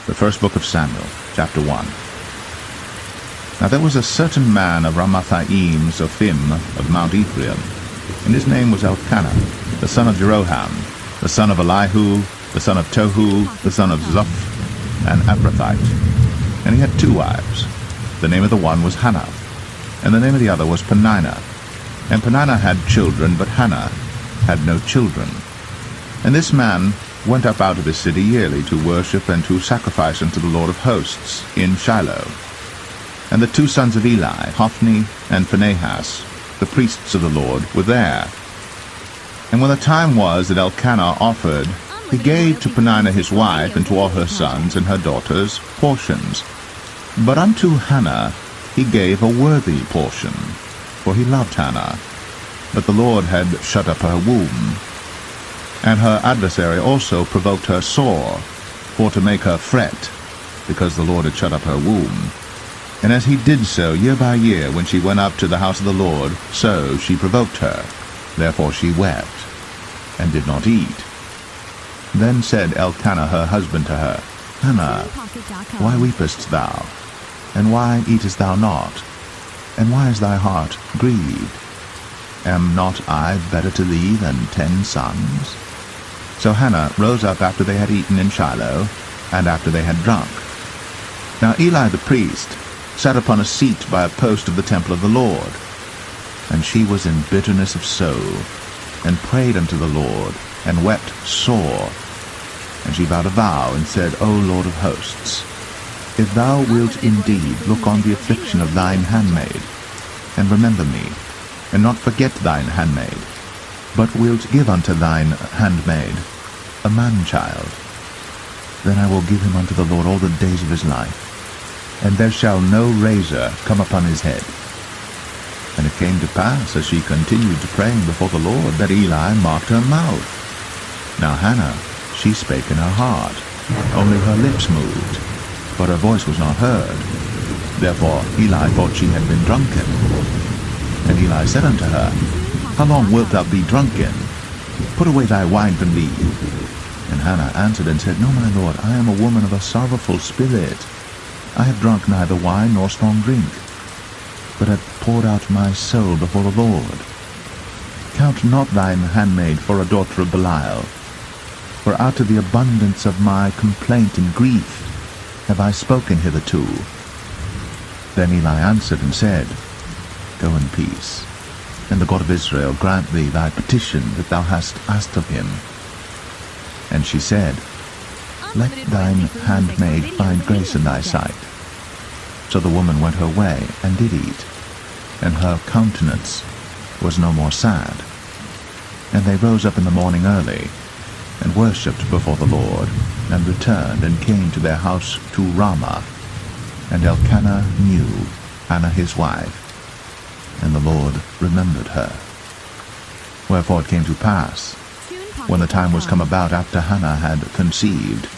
The first book of Samuel, chapter 1. Now there was a certain man of Ramathaim Zophim of Mount Ephraim, and his name was Elkanah, the son of Jeroham, the son of Elihu, the son of Tohu, the son of Zoph, an Ephrathite. And he had 2 wives. The name of the one was Hannah, and the name of the other was Peninnah. And Peninnah had children, but Hannah had no children. And this man went up out of his city yearly to worship and to sacrifice unto the Lord of hosts in Shiloh. And the 2 sons of Eli, Hophni and Phinehas, the priests of the Lord, were there. And when the time was that Elkanah offered, he gave to Peninnah his wife and to all her sons and her daughters portions. But unto Hannah he gave a worthy portion, for he loved Hannah. But the Lord had shut up her womb. And her adversary also provoked her sore, for to make her fret, because the Lord had shut up her womb. And as he did so year by year, when she went up to the house of the Lord, so she provoked her. Therefore she wept, and did not eat. Then said Elkanah her husband to her, Hannah, why weepest thou? And why eatest thou not? And why is thy heart grieved? Am not I better to thee than 10 sons? So Hannah rose up after they had eaten in Shiloh, and after they had drunk. Now Eli the priest sat upon a seat by a post of the temple of the Lord. And she was in bitterness of soul, and prayed unto the Lord, and wept sore. And she vowed a vow, and said, O Lord of hosts, if thou wilt indeed look on the affliction of thine handmaid, and remember me, and not forget thine handmaid, but wilt give unto thine handmaid a man-child, then I will give him unto the Lord all the days of his life, and there shall no razor come upon his head. And it came to pass, as she continued to praying before the Lord, that Eli marked her mouth. Now Hannah, she spake in her heart, only her lips moved, but her voice was not heard. Therefore Eli thought she had been drunken. And Eli said unto her, How long wilt thou be drunken? Put away thy wine from thee. And Hannah answered and said, No, my lord, I am a woman of a sorrowful spirit. I have drunk neither wine nor strong drink, but have poured out my soul before the Lord. Count not thine handmaid for a daughter of Belial, for out of the abundance of my complaint and grief have I spoken hitherto. Then Eli answered and said, Go in peace, and the God of Israel grant thee thy petition that thou hast asked of him. And she said, Let thine handmaid find grace in thy sight. So the woman went her way, and did eat, and her countenance was no more sad. And they rose up in the morning early, and worshipped before the Lord, and returned, and came to their house to Ramah. And Elkanah knew Hannah his wife, and the Lord remembered her. Wherefore it came to pass, when the time was come about after Hannah had conceived,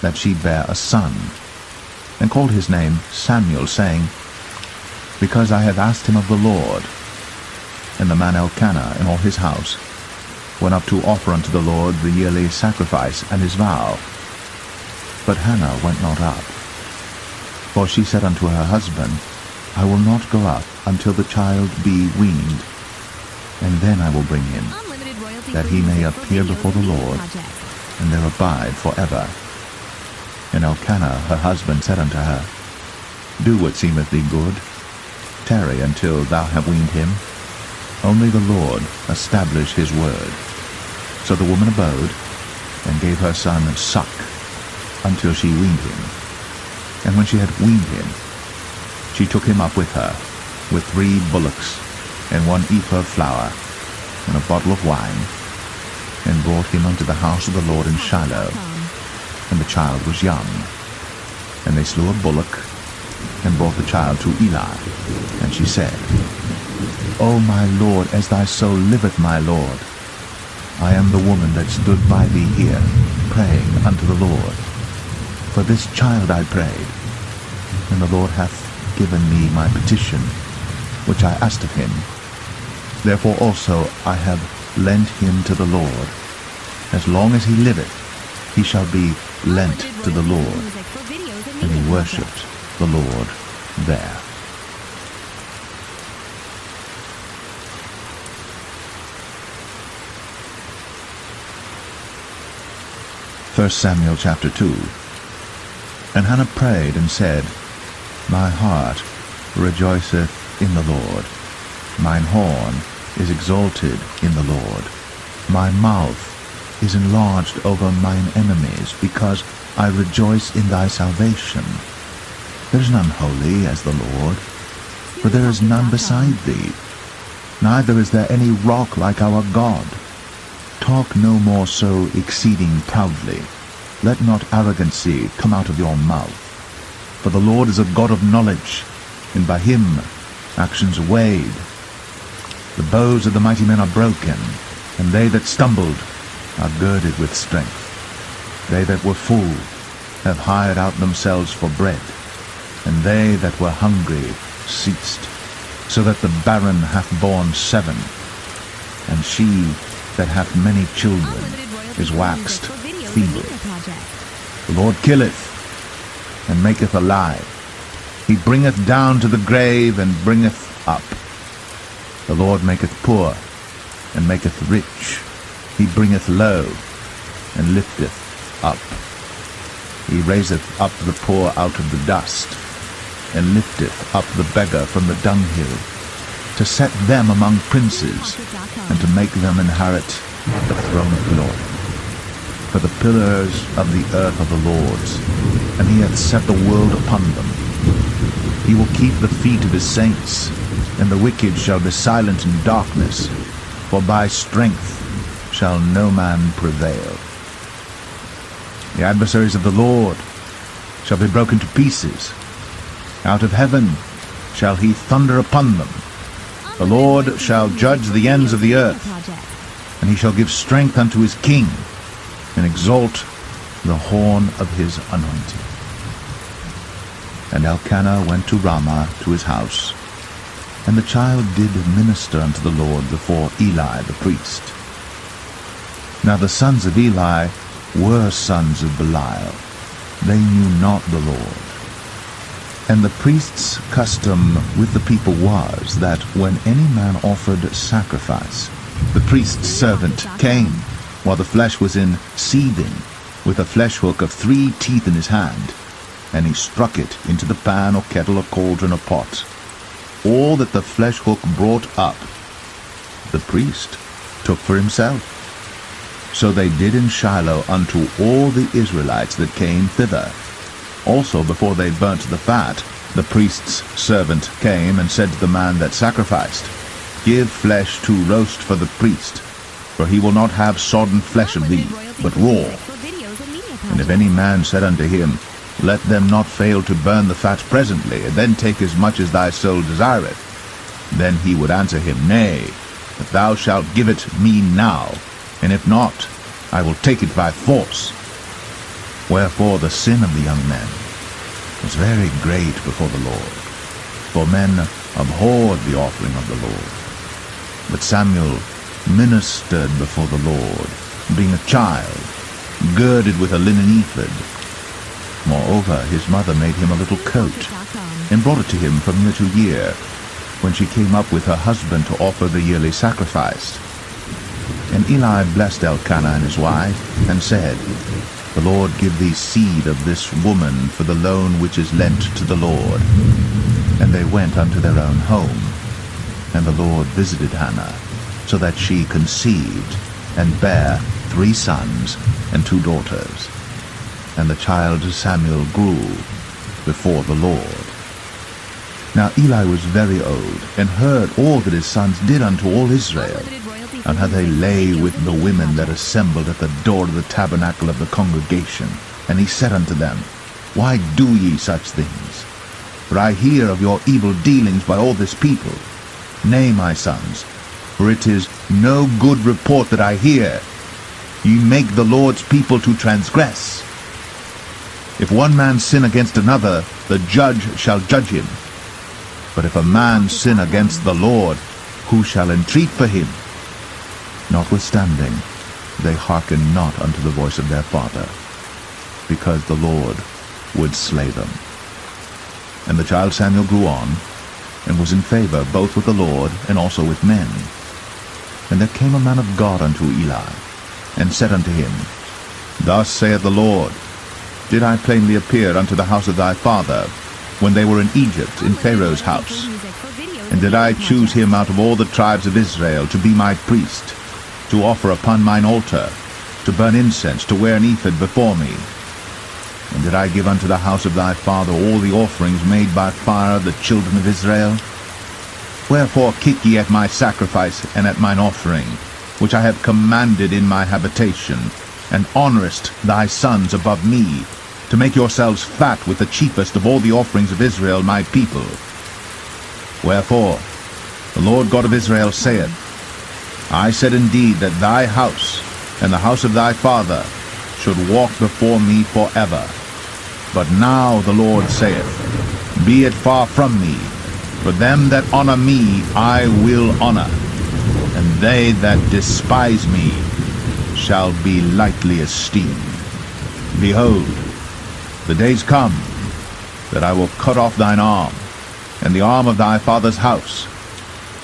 that she bare a son, and called his name Samuel, saying, Because I have asked him of the Lord. And the man Elkanah and all his house went up to offer unto the Lord the yearly sacrifice and his vow. But Hannah went not up. For she said unto her husband, I will not go up until the child be weaned, and then I will bring him, that he may appear before the Lord, and there abide forever. And Elkanah her husband said unto her, Do what seemeth thee good, tarry until thou have weaned him. Only the Lord establish his word. So the woman abode, and gave her son suck, until she weaned him. And when she had weaned him, she took him up with her, with 3 bullocks, and 1 ephah of flour, and a bottle of wine, and brought him unto the house of the Lord in Shiloh. And the child was young. And they slew a bullock, and brought the child to Eli. And she said, O my Lord, as thy soul liveth, my Lord, I am the woman that stood by thee here, praying unto the Lord. For this child I prayed, and the Lord hath given me my petition, which I asked of him. Therefore also I have lent him to the Lord. As long as he liveth, he shall be lent to the Lord. and he worshipped the Lord there. First Samuel chapter 2. And Hannah prayed and said, My heart rejoiceth in the Lord. Mine horn is exalted in the Lord. My mouth is enlarged over mine enemies, because I rejoice in thy salvation. There is none holy as the Lord, for there is none beside thee. Neither is there any rock like our God. Talk no more so exceeding proudly. Let not arrogancy come out of your mouth. For the Lord is a God of knowledge, and by him actions are weighed. The bows of the mighty men are broken, and they that stumbled are girded with strength. They that were full have hired out themselves for bread, and they that were hungry ceased, so that the barren hath borne 7, and she that hath many children is waxed feeble. The Lord killeth, and maketh alive. He bringeth down to the grave, and bringeth up. The Lord maketh poor, and maketh rich. He bringeth low, and lifteth up. He raiseth up the poor out of the dust, and lifteth up the beggar from the dunghill, to set them among princes, and to make them inherit the throne of glory. For the pillars of the earth are the Lord's, and he hath set the world upon them. He will keep the feet of his saints, and the wicked shall be silent in darkness, for by strength shall no man prevail. The adversaries of the Lord shall be broken to pieces. Out of heaven shall he thunder upon them. The Lord shall judge the ends of the earth, and he shall give strength unto his king, and exalt the horn of his anointing. And Elkanah went to Ramah to his house, and the child did minister unto the Lord before Eli the priest. Now the sons of Eli were sons of Belial. They knew not the Lord. And the priest's custom with the people was that when any man offered sacrifice, the priest's servant came, while the flesh was in seething, with a flesh hook of 3 teeth in his hand, and he struck it into the pan or kettle or cauldron or pot. All that the flesh hook brought up, the priest took for himself. So they did in Shiloh unto all the Israelites that came thither. Also before they burnt the fat, the priest's servant came and said to the man that sacrificed, Give flesh to roast for the priest, for he will not have sodden flesh of thee, but raw. And if any man said unto him, Let them not fail to burn the fat presently, and then take as much as thy soul desireth, then he would answer him, Nay, but thou shalt give it me now, and if not, I will take it by force. Wherefore the sin of the young men was very great before the Lord, for men abhorred the offering of the Lord. But Samuel ministered before the Lord, being a child, girded with a linen ephod. Moreover, his mother made him a little coat, and brought it to him from year to year, when she came up with her husband to offer the yearly sacrifice. And Eli blessed Elkanah and his wife, and said, The Lord give thee seed of this woman for the loan which is lent to the Lord. And they went unto their own home. And the Lord visited Hannah, so that she conceived, and bare 3 sons and 2 daughters. And the child Samuel grew before the Lord. Now Eli was very old, and heard all that his sons did unto all Israel, and how they lay with the women that assembled at the door of the tabernacle of the congregation. And he said unto them, Why do ye such things? For I hear of your evil dealings by all this people. Nay, my sons, for it is no good report that I hear. Ye make the Lord's people to transgress. If one man sin against another, the judge shall judge him. But if a man sin against the Lord, who shall entreat for him? Notwithstanding, they hearken not unto the voice of their father, because the Lord would slay them. And the child Samuel grew on, and was in favor both with the Lord and also with men. And there came a man of God unto Eli, and said unto him, Thus saith the Lord, Did I plainly appear unto the house of thy father, when they were in Egypt, in Pharaoh's house? And did I choose him out of all the tribes of Israel to be my priest, to offer upon mine altar, to burn incense, to wear an ephod before me? And did I give unto the house of thy father all the offerings made by fire of the children of Israel? Wherefore kick ye at my sacrifice and at mine offering, which I have commanded in my habitation, and honourest thy sons above me, to make yourselves fat with the chiefest of all the offerings of Israel my people? Wherefore the Lord God of Israel saith, I said indeed that thy house and the house of thy father should walk before me forever. But now the Lord saith, Be it far from me, for them that honour me I will honour, and they that despise me shall be lightly esteemed. Behold, the days come that I will cut off thine arm, and the arm of thy father's house,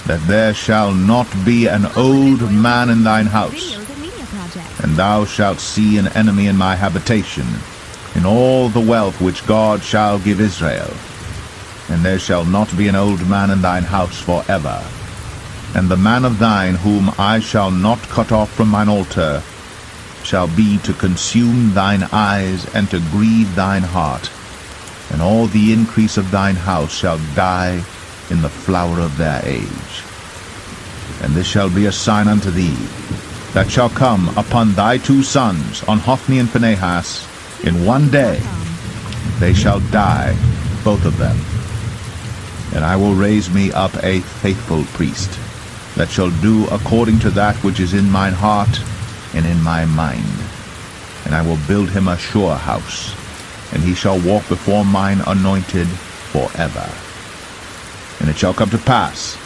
that there shall not be an old man in thine house, and thou shalt see an enemy in my habitation, in all the wealth which God shall give Israel. And there shall not be an old man in thine house forever. And the man of thine whom I shall not cut off from mine altar shall be to consume thine eyes and to grieve thine heart, and all the increase of thine house shall die in the flower of their age. And this shall be a sign unto thee, that shall come upon thy two sons, on Hophni and Phinehas, in one day. They shall die, both of them. And I will raise me up a faithful priest, that shall do according to that which is in mine heart and in my mind. And I will build him a sure house, and he shall walk before mine anointed forever. And it shall come to pass,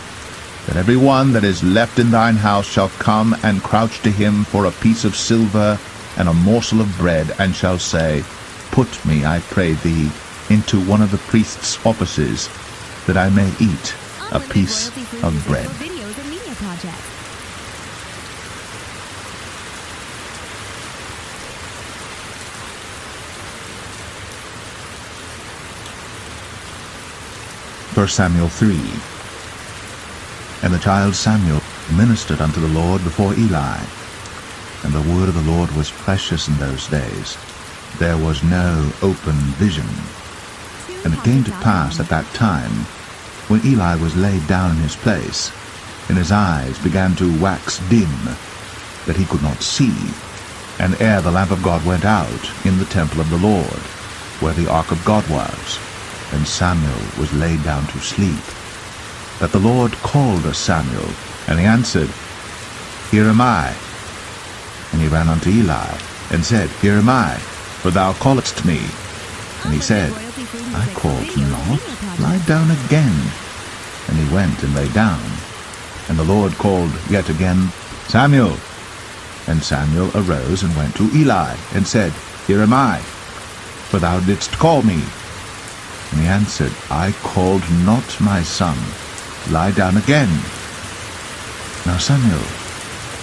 that every one that is left in thine house shall come and crouch to him for a piece of silver and a morsel of bread, and shall say, Put me, I pray thee, into one of the priest's offices, that I may eat a piece of bread. First Samuel 3. And the child Samuel ministered unto the Lord before Eli. And the word of the Lord was precious in those days. There was no open vision. And it came to pass at that time, when Eli was laid down in his place, and his eyes began to wax dim, that he could not see, and ere the lamp of God went out in the temple of the Lord, where the ark of God was, and Samuel was laid down to sleep, that the Lord called Samuel, and he answered, Here am I. And he ran unto Eli, and said, Here am I, for thou calledst me. And he said, I called not, lie down again. And he went and lay down. And the Lord called yet again, Samuel. And Samuel arose and went to Eli, and said, Here am I, for thou didst call me. And he answered, I called not, my son, lie down again. Now Samuel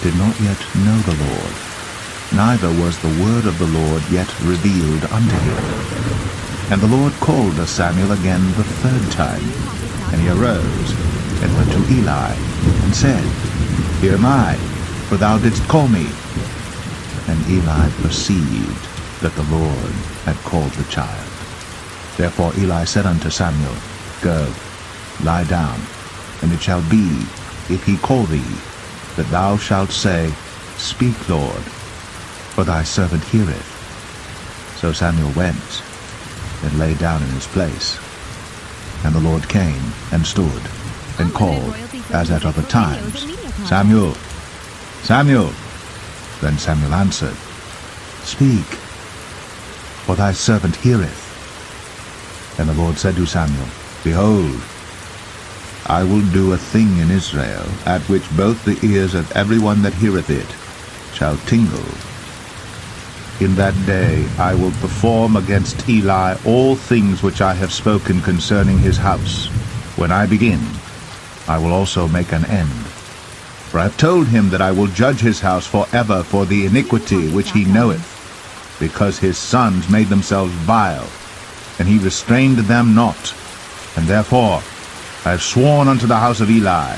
did not yet know the Lord, neither was the word of the Lord yet revealed unto him. And the Lord called Samuel again the third time. And he arose, and went to Eli, and said, Here am I, for thou didst call me. And Eli perceived that the Lord had called the child. Therefore Eli said unto Samuel, Go, lie down, and it shall be, if he call thee, that thou shalt say, Speak, Lord, for thy servant heareth. So Samuel went, and lay down in his place. And the Lord came, and stood, and called, as at other times, Samuel, Samuel. Then Samuel answered, Speak, for thy servant heareth. And the Lord said to Samuel, Behold, I will do a thing in Israel, at which both the ears of every one that heareth it shall tingle. In that day I will perform against Eli all things which I have spoken concerning his house. When I begin, I will also make an end. For I have told him that I will judge his house forever for the iniquity which he knoweth, because his sons made themselves vile, and he restrained them not. And therefore I have sworn unto the house of Eli,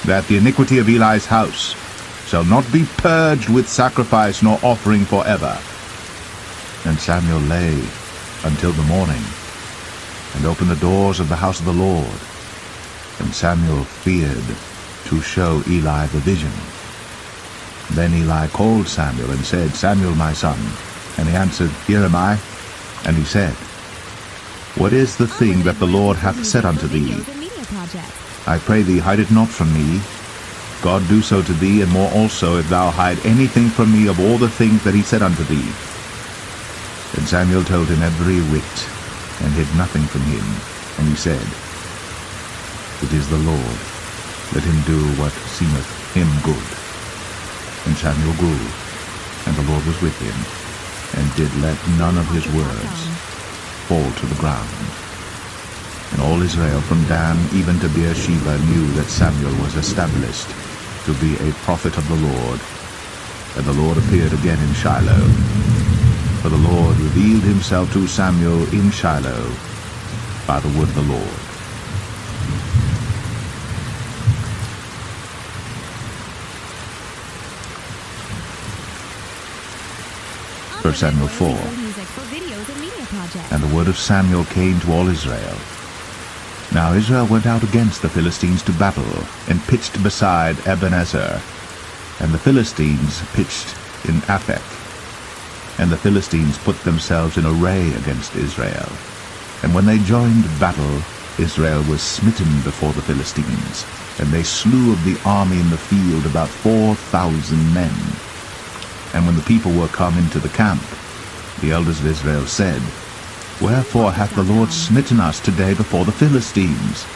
that the iniquity of Eli's house shall not be purged with sacrifice nor offering forever. And Samuel lay until the morning, and opened the doors of the house of the Lord. And Samuel feared to show Eli the vision. Then Eli called Samuel and said, Samuel, my son. And he answered, Here am I. And he said, What is the thing that the Lord hath said unto thee? I pray thee, hide it not from me. God do so to thee, and more also, if thou hide anything from me of all the things that he said unto thee. And Samuel told him every whit, and hid nothing from him. And he said, It is the Lord. Let him do what seemeth him good. And Samuel grew, and the Lord was with him, and did let none of his words fall to the ground. And all Israel from Dan even to Beersheba knew that Samuel was established to be a prophet of the Lord. And the Lord appeared again in Shiloh. For the Lord revealed himself to Samuel in Shiloh by the word of the Lord. 1 Samuel 4. And the word of Samuel came to all Israel. Now Israel went out against the Philistines to battle, and pitched beside Ebenezer. And the Philistines pitched in Aphek. And the Philistines put themselves in array against Israel. And when they joined battle, Israel was smitten before the Philistines, and they slew of the army in the field about 4,000 men. And when the people were come into the camp, the elders of Israel said, Wherefore hath the Lord smitten us today before the Philistines?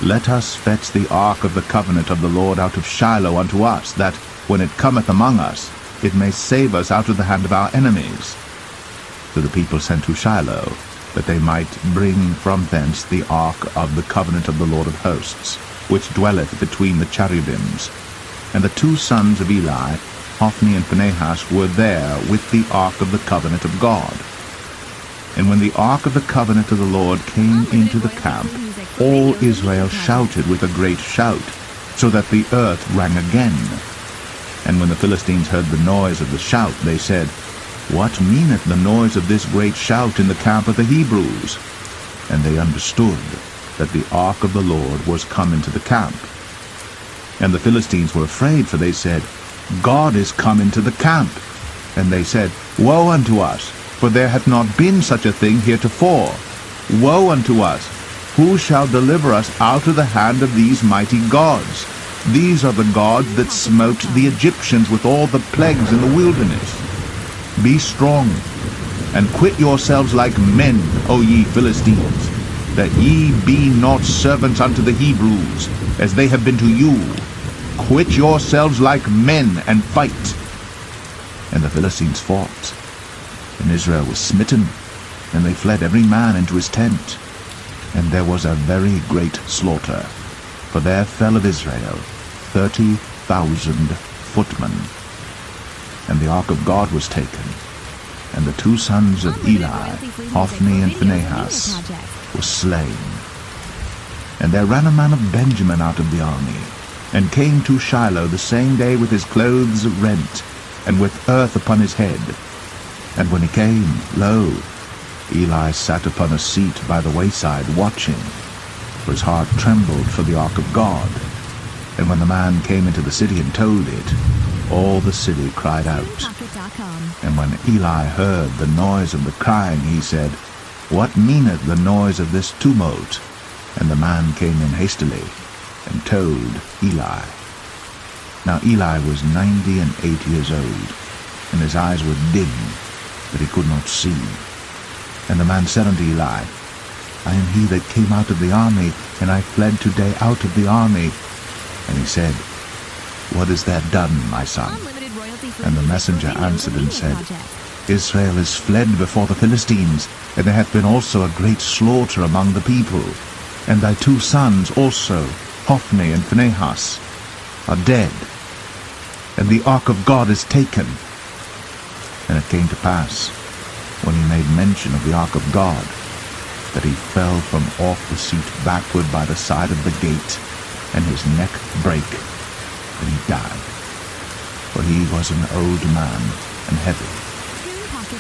Let us fetch the ark of the covenant of the Lord out of Shiloh unto us, that, when it cometh among us, it may save us out of the hand of our enemies. So the people sent to Shiloh, that they might bring from thence the ark of the covenant of the Lord of hosts, which dwelleth between the cherubims. And the two sons of Eli, Hophni and Phinehas, were there with the ark of the covenant of God. And when the ark of the covenant of the Lord came into the camp, all Israel shouted with a great shout, so that the earth rang again. And when the Philistines heard the noise of the shout, they said, What meaneth the noise of this great shout in the camp of the Hebrews? And they understood that the ark of the Lord was come into the camp. And the Philistines were afraid, for they said, God is come into the camp. And they said, Woe unto us, for there hath not been such a thing heretofore. Woe unto us! Who shall deliver us out of the hand of these mighty gods? These are the gods that smote the Egyptians with all the plagues in the wilderness. Be strong, and quit yourselves like men, O ye Philistines, that ye be not servants unto the Hebrews, as they have been to you. Quit yourselves like men, and fight. And the Philistines fought, and Israel was smitten, and they fled every man into his tent. And there was a very great slaughter, for there fell of Israel 30,000 footmen. And the ark of God was taken, and the two sons of Eli, Hophni and Phinehas, were slain. And there ran a man of Benjamin out of the army, and came to Shiloh the same day with his clothes rent, and with earth upon his head. And when he came, lo, Eli sat upon a seat by the wayside, watching, for his heart trembled for the ark of God. And when the man came into the city and told it, all the city cried out. And when Eli heard the noise of the crying, he said, What meaneth the noise of this tumult? And the man came in hastily, and told Eli. Now Eli was 98 years old, and his eyes were dim, that he could not see. And the man said unto Eli, I am he that came out of the army, and I fled today out of the army. And he said, What is that done, my son? And the messenger answered and said, Israel is fled before the Philistines, and there hath been also a great slaughter among the people. And thy 2 sons also, Hophni and Phinehas, are dead, and the ark of God is taken. And it came to pass, when he made mention of the ark of God, that he fell from off the seat backward by the side of the gate, and his neck brake, and he died. For he was an old man and heavy,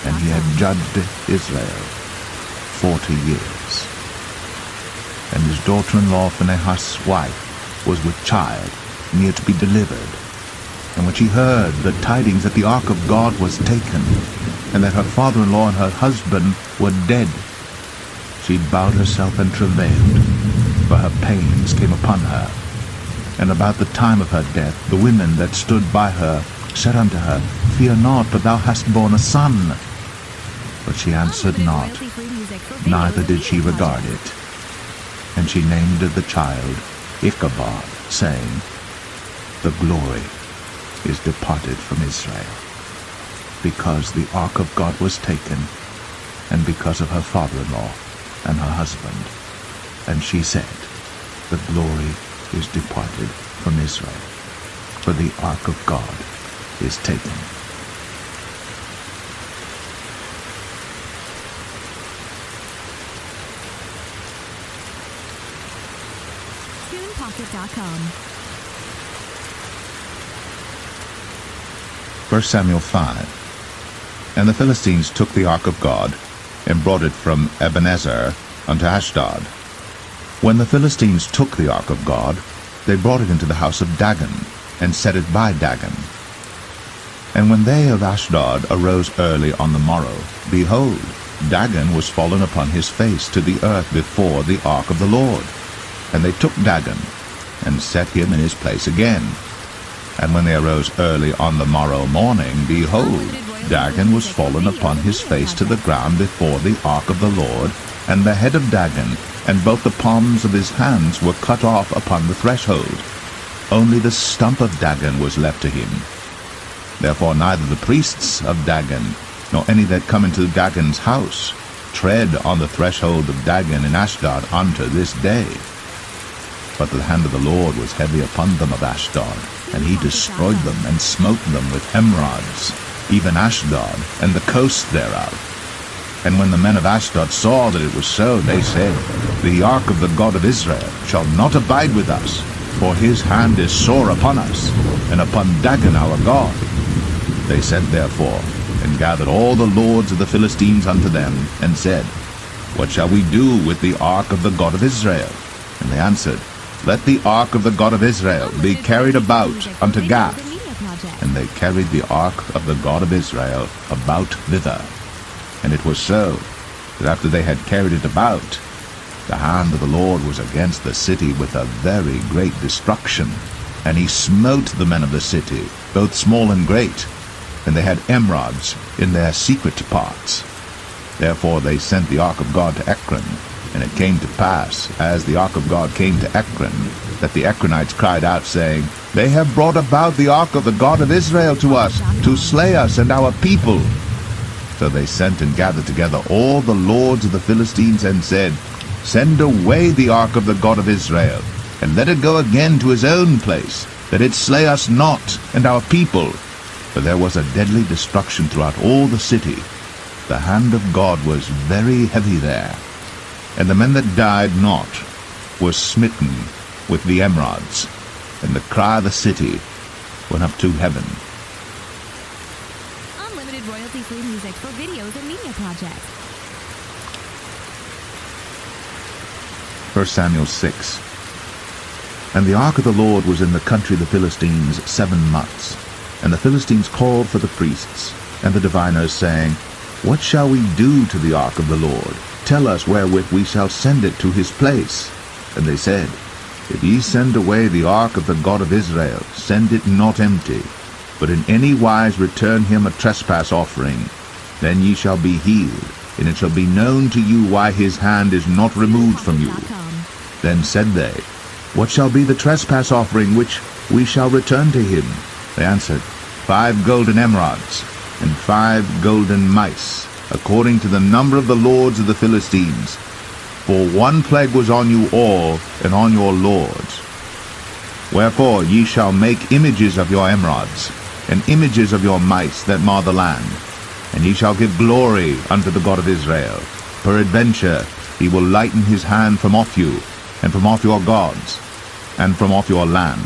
and he had judged Israel 40 years. And his daughter-in-law Phinehas' wife was with child, near to be delivered. And when she heard the tidings that the ark of God was taken, and that her father-in-law and her husband were dead, she bowed herself and travailed, for her pains came upon her. And about the time of her death, the women that stood by her said unto her, Fear not, for thou hast borne a son. But she answered not, neither did she regard it. And she named the child Ichabod, saying, The glory is departed from Israel, because the ark of God was taken, and because of her father-in-law and her husband. And she said, The glory is departed from Israel, for the ark of God is taken. TunePocket.com. 1 Samuel 5. And the Philistines took the ark of God, and brought it from Ebenezer unto Ashdod. When the Philistines took the ark of God, they brought it into the house of Dagon, and set it by Dagon. And when they of Ashdod arose early on the morrow, behold, Dagon was fallen upon his face to the earth before the ark of the Lord. And they took Dagon, and set him in his place again. And when they arose early on the morrow morning, behold, Dagon was fallen upon his face to the ground before the ark of the Lord, and the head of Dagon, and both the palms of his hands were cut off upon the threshold. Only the stump of Dagon was left to him. Therefore neither the priests of Dagon, nor any that come into Dagon's house, tread on the threshold of Dagon in Ashdod unto this day. But the hand of the Lord was heavy upon them of Ashdod, and he destroyed them, and smote them with emerods, even Ashdod, and the coast thereof. And when the men of Ashdod saw that it was so, they said, The ark of the God of Israel shall not abide with us, for his hand is sore upon us, and upon Dagon our God. They sent therefore, and gathered all the lords of the Philistines unto them, and said, What shall we do with the ark of the God of Israel? And they answered, Let the ark of the God of Israel be carried about unto Gath. And they carried the ark of the God of Israel about thither. And it was so, that after they had carried it about, the hand of the Lord was against the city with a very great destruction. And he smote the men of the city, both small and great, and they had emerods in their secret parts. Therefore they sent the ark of God to Ekron. And it came to pass, as the ark of God came to Ekron, that the Ekronites cried out, saying, They have brought about the ark of the God of Israel to us, to slay us and our people. So they sent and gathered together all the lords of the Philistines, and said, Send away the ark of the God of Israel, and let it go again to his own place, that it slay us not and our people. For there was a deadly destruction throughout all the city. The hand of God was very heavy there. And the men that died not were smitten with the emerods, and the cry of the city went up to heaven. Unlimited royalty-free music for videos and media projects. 1 Samuel 6. And the ark of the Lord was in the country of the Philistines 7 months. And the Philistines called for the priests and the diviners, saying, What shall we do to the ark of the Lord? Tell us wherewith we shall send it to his place. And they said, If ye send away the ark of the God of Israel, send it not empty, but in any wise return him a trespass offering. Then ye shall be healed, and it shall be known to you why his hand is not removed from you. Then said they, What shall be the trespass offering which we shall return to him? They answered, 5 golden emerods. and 5 golden mice, according to the number of the lords of the Philistines. For one plague was on you all, and on your lords. Wherefore ye shall make images of your emerods, and images of your mice that mar the land, and ye shall give glory unto the God of Israel. Peradventure he will lighten his hand from off you, and from off your gods, and from off your land.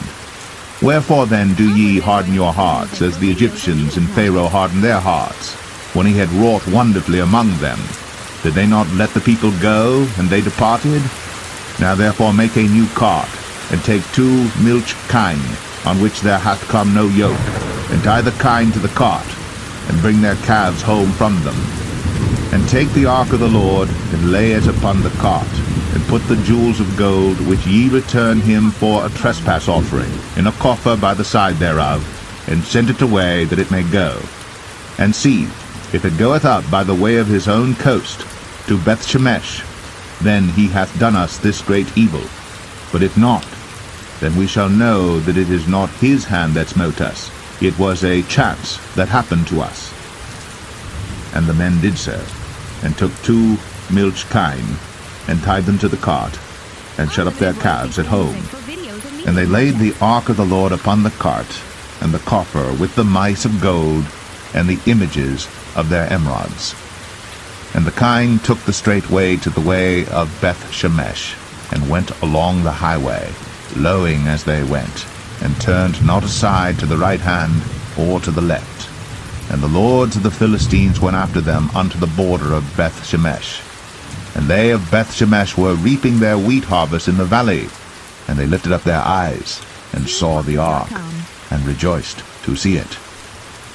Wherefore then do ye harden your hearts, as the Egyptians and Pharaoh hardened their hearts, when he had wrought wonderfully among them? Did they not let the people go, and they departed? Now therefore make a new cart, and take 2 milch kine, on which there hath come no yoke, and tie the kine to the cart, and bring their calves home from them. And take the ark of the Lord, and lay it upon the cart, and put the jewels of gold, which ye return him for a trespass offering, in a coffer by the side thereof, and send it away, that it may go. And see, if it goeth up by the way of his own coast, to Bethshemesh, then he hath done us this great evil. But if not, then we shall know that it is not his hand that smote us. It was a chance that happened to us. And the men did so, and took 2 milch kine, and tied them to the cart, and shut up their calves at home. And they laid the ark of the Lord upon the cart, and the coffer with the mice of gold, and the images of their emerods. And the kine took the straight way to the way of Bethshemesh, and went along the highway, lowing as they went, and turned not aside to the right hand or to the left. And the lords of the Philistines went after them unto the border of Bethshemesh. And they of Bethshemesh were reaping their wheat harvest in the valley. And they lifted up their eyes, and saw the ark, and rejoiced to see it.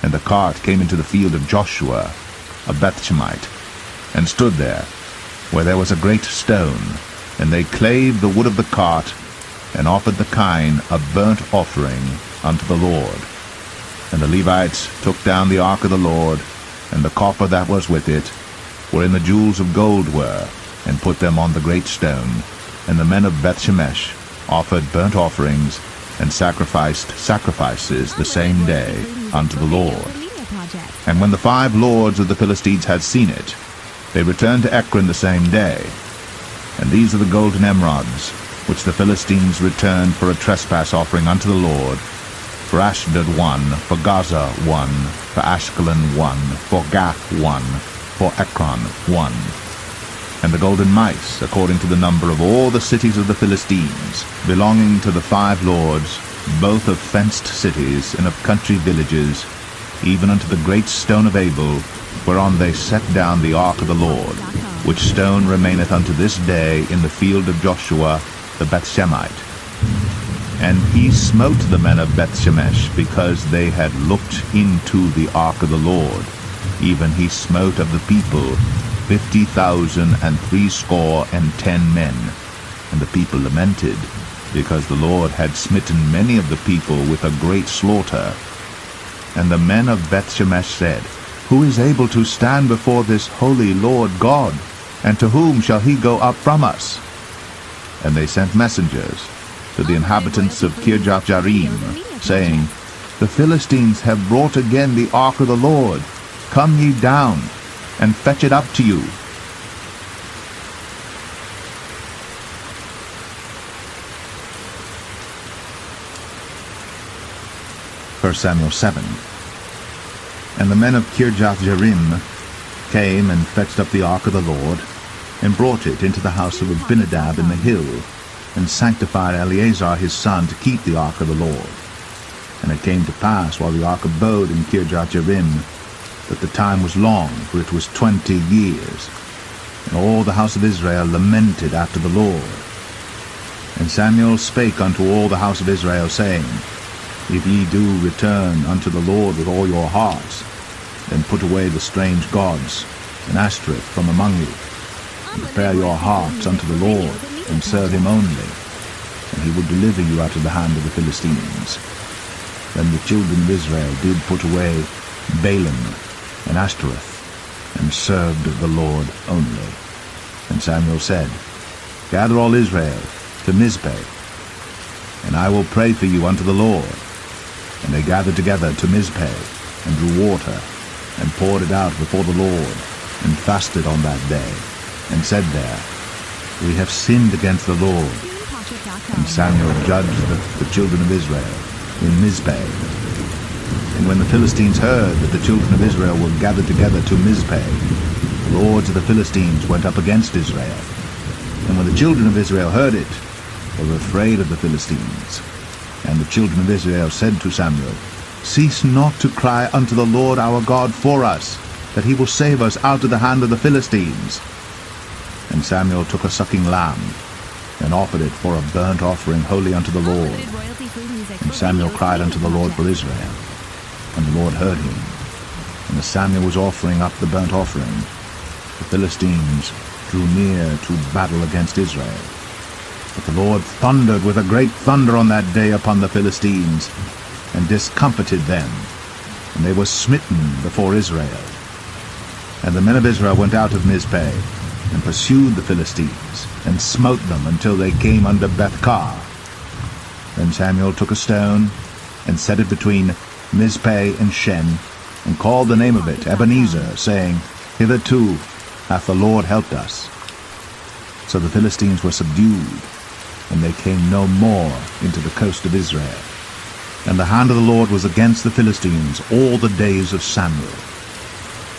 And the cart came into the field of Joshua, a Bethshemite, and stood there, where there was a great stone. And they clave the wood of the cart, and offered the kine a burnt offering unto the Lord. And the Levites took down the ark of the Lord, and the coffer that was with it, wherein the jewels of gold were, and put them on the great stone. And the men of Bethshemesh offered burnt offerings, and sacrificed sacrifices the same day unto the Lord. And when the 5 lords of the Philistines had seen it, they returned to Ekron the same day. And these are the golden emerods, which the Philistines returned for a trespass offering unto the Lord: for Ashdod 1, for Gaza 1, for Ashkelon 1, for Gath 1, for Ekron 1. And the golden mice, according to the number of all the cities of the Philistines, belonging to the 5 lords, both of fenced cities and of country villages, even unto the great stone of Abel, whereon they set down the ark of the Lord, which stone remaineth unto this day in the field of Joshua the Bethshemite. And he smote the men of Bethshemesh, because they had looked into the ark of the Lord. Even he smote of the people 50,010 men. And the people lamented, because the Lord had smitten many of the people with a great slaughter. And the men of Bethshemesh said, Who is able to stand before this holy Lord God? And to whom shall he go up from us? And they sent messengers to the inhabitants of Kirjath-jearim, saying, The Philistines have brought again the ark of the Lord. Come ye down, and fetch it up to you. First Samuel 7. And the men of Kirjath-jearim came and fetched up the ark of the Lord, and brought it into the house of Abinadab in the hill, and sanctified Eleazar his son to keep the ark of the Lord. And it came to pass, while the ark abode in Kirjath-jearim, that the time was long, for it was 20 years. And all the house of Israel lamented after the Lord. And Samuel spake unto all the house of Israel, saying, If ye do return unto the Lord with all your hearts, then put away the strange gods and Ashtoreth from among you, and prepare your hearts unto the Lord, and serve him only, and he will deliver you out of the hand of the Philistines. Then the children of Israel did put away Baalim and Ashtoreth, and served the Lord only. And Samuel said, Gather all Israel to Mizpeh, and I will pray for you unto the Lord. And they gathered together to Mizpeh, and drew water, and poured it out before the Lord, and fasted on that day, and said there, We have sinned against the Lord. And Samuel judged the children of Israel in Mizpeh. And when the Philistines heard that the children of Israel were gathered together to Mizpeh, the lords of the Philistines went up against Israel. And when the children of Israel heard it, they were afraid of the Philistines. And the children of Israel said to Samuel, Cease not to cry unto the Lord our God for us, that he will save us out of the hand of the Philistines. And Samuel took a sucking lamb, and offered it for a burnt offering holy unto the Lord. And Samuel cried unto the Lord for Israel, and the Lord heard him. And as Samuel was offering up the burnt offering, the Philistines drew near to battle against Israel. But the Lord thundered with a great thunder on that day upon the Philistines, and discomfited them, and they were smitten before Israel. And the men of Israel went out of Mizpeh, and pursued the Philistines, and smote them until they came unto Bethkar. Then Samuel took a stone, and set it between Mizpeh and Shen, and called the name of it Ebenezer, saying, Hitherto hath the Lord helped us. So the Philistines were subdued, and they came no more into the coast of Israel. And the hand of the Lord was against the Philistines all the days of Samuel.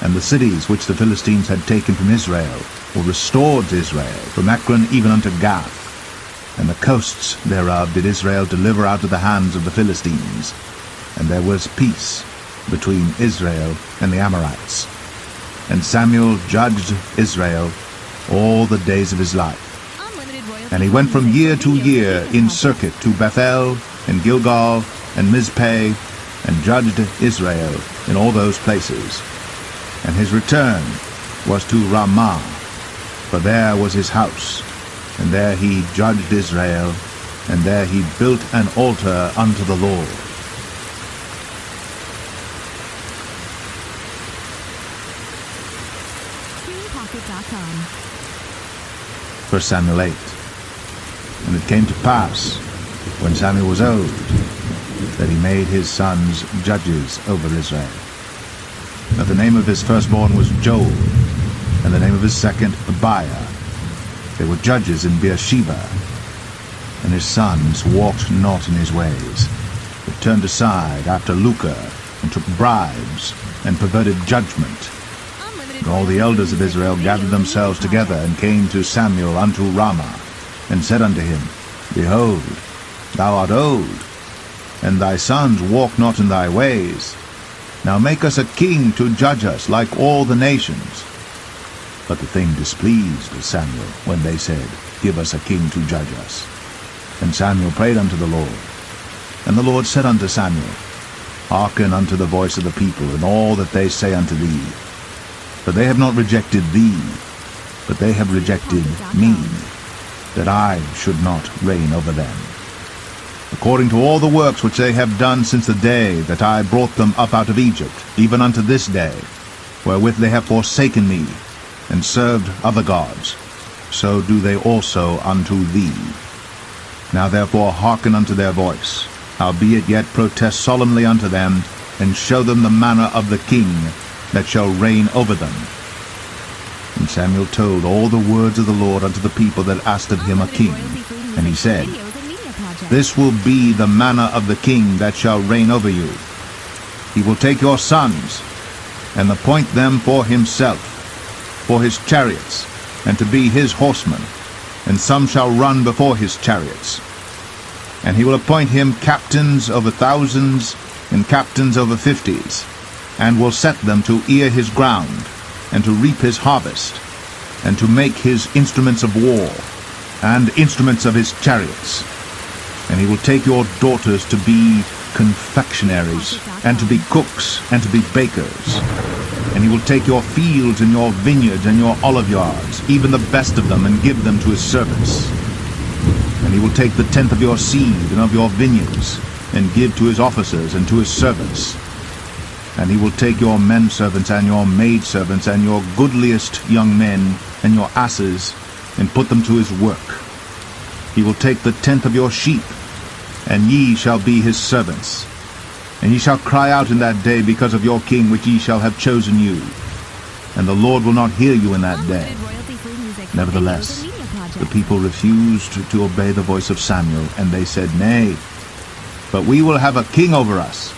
And the cities which the Philistines had taken from Israel were restored to Israel, from Ekron even unto Gath. And the coasts thereof did Israel deliver out of the hands of the Philistines. And there was peace between Israel and the Amorites. And Samuel judged Israel all the days of his life. And he went from year to year in circuit to Bethel and Gilgal and Mizpeh, and judged Israel in all those places. And his return was to Ramah, for there was his house, and there he judged Israel, and there he built an altar unto the Lord. 1 Samuel 8. And it came to pass, when Samuel was old, that he made his sons judges over Israel. Now the name of his firstborn was Joel, and the name of his second Abiah. They were judges in Beersheba. And his sons walked not in his ways, but turned aside after lucre, and took bribes, and perverted judgment. And all the elders of Israel gathered themselves together, and came to Samuel unto Ramah, and said unto him, Behold, thou art old, and thy sons walk not in thy ways. Now make us a king to judge us like all the nations. But the thing displeased Samuel, when they said, Give us a king to judge us. And Samuel prayed unto the Lord. And the Lord said unto Samuel, Hearken unto the voice of the people, and all that they say unto thee. For they have not rejected thee, but they have rejected me, that I should not reign over them. According to all the works which they have done since the day that I brought them up out of Egypt, even unto this day, wherewith they have forsaken me, and served other gods, so do they also unto thee. Now therefore hearken unto their voice, howbeit yet protest solemnly unto them, and show them the manner of the king that shall reign over them. And Samuel told all the words of the Lord unto the people that asked of him a king. And he said, This will be the manner of the king that shall reign over you. He will take your sons, and appoint them for himself, for his chariots, and to be his horsemen, and some shall run before his chariots. And he will appoint him captains over thousands, and captains over fifties, and will set them to ear his ground, and to reap his harvest, and to make his instruments of war, and instruments of his chariots. And he will take your daughters to be confectionaries, and to be cooks, and to be bakers. And he will take your fields, and your vineyards, and your olive yards, even the best of them, and give them to his servants. And he will take the tenth of your seed, and of your vineyards, and give to his officers, and to his servants. And he will take your menservants, and your maidservants, and your goodliest young men, and your asses, and put them to his work. He will take the tenth of your sheep, and ye shall be his servants. And ye shall cry out in that day because of your king which ye shall have chosen you. And the Lord will not hear you in that day. Nevertheless, the people refused to obey the voice of Samuel, and they said, Nay, but we will have a king over us,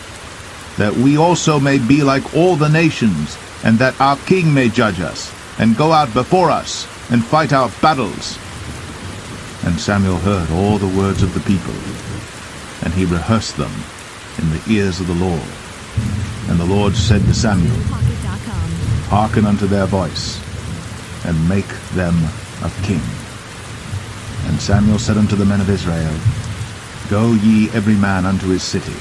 that we also may be like all the nations, and that our king may judge us, and go out before us, and fight our battles. And Samuel heard all the words of the people, and he rehearsed them in the ears of the Lord. And the Lord said to Samuel, Hearken unto their voice, and make them a king. And Samuel said unto the men of Israel, Go ye every man unto his city.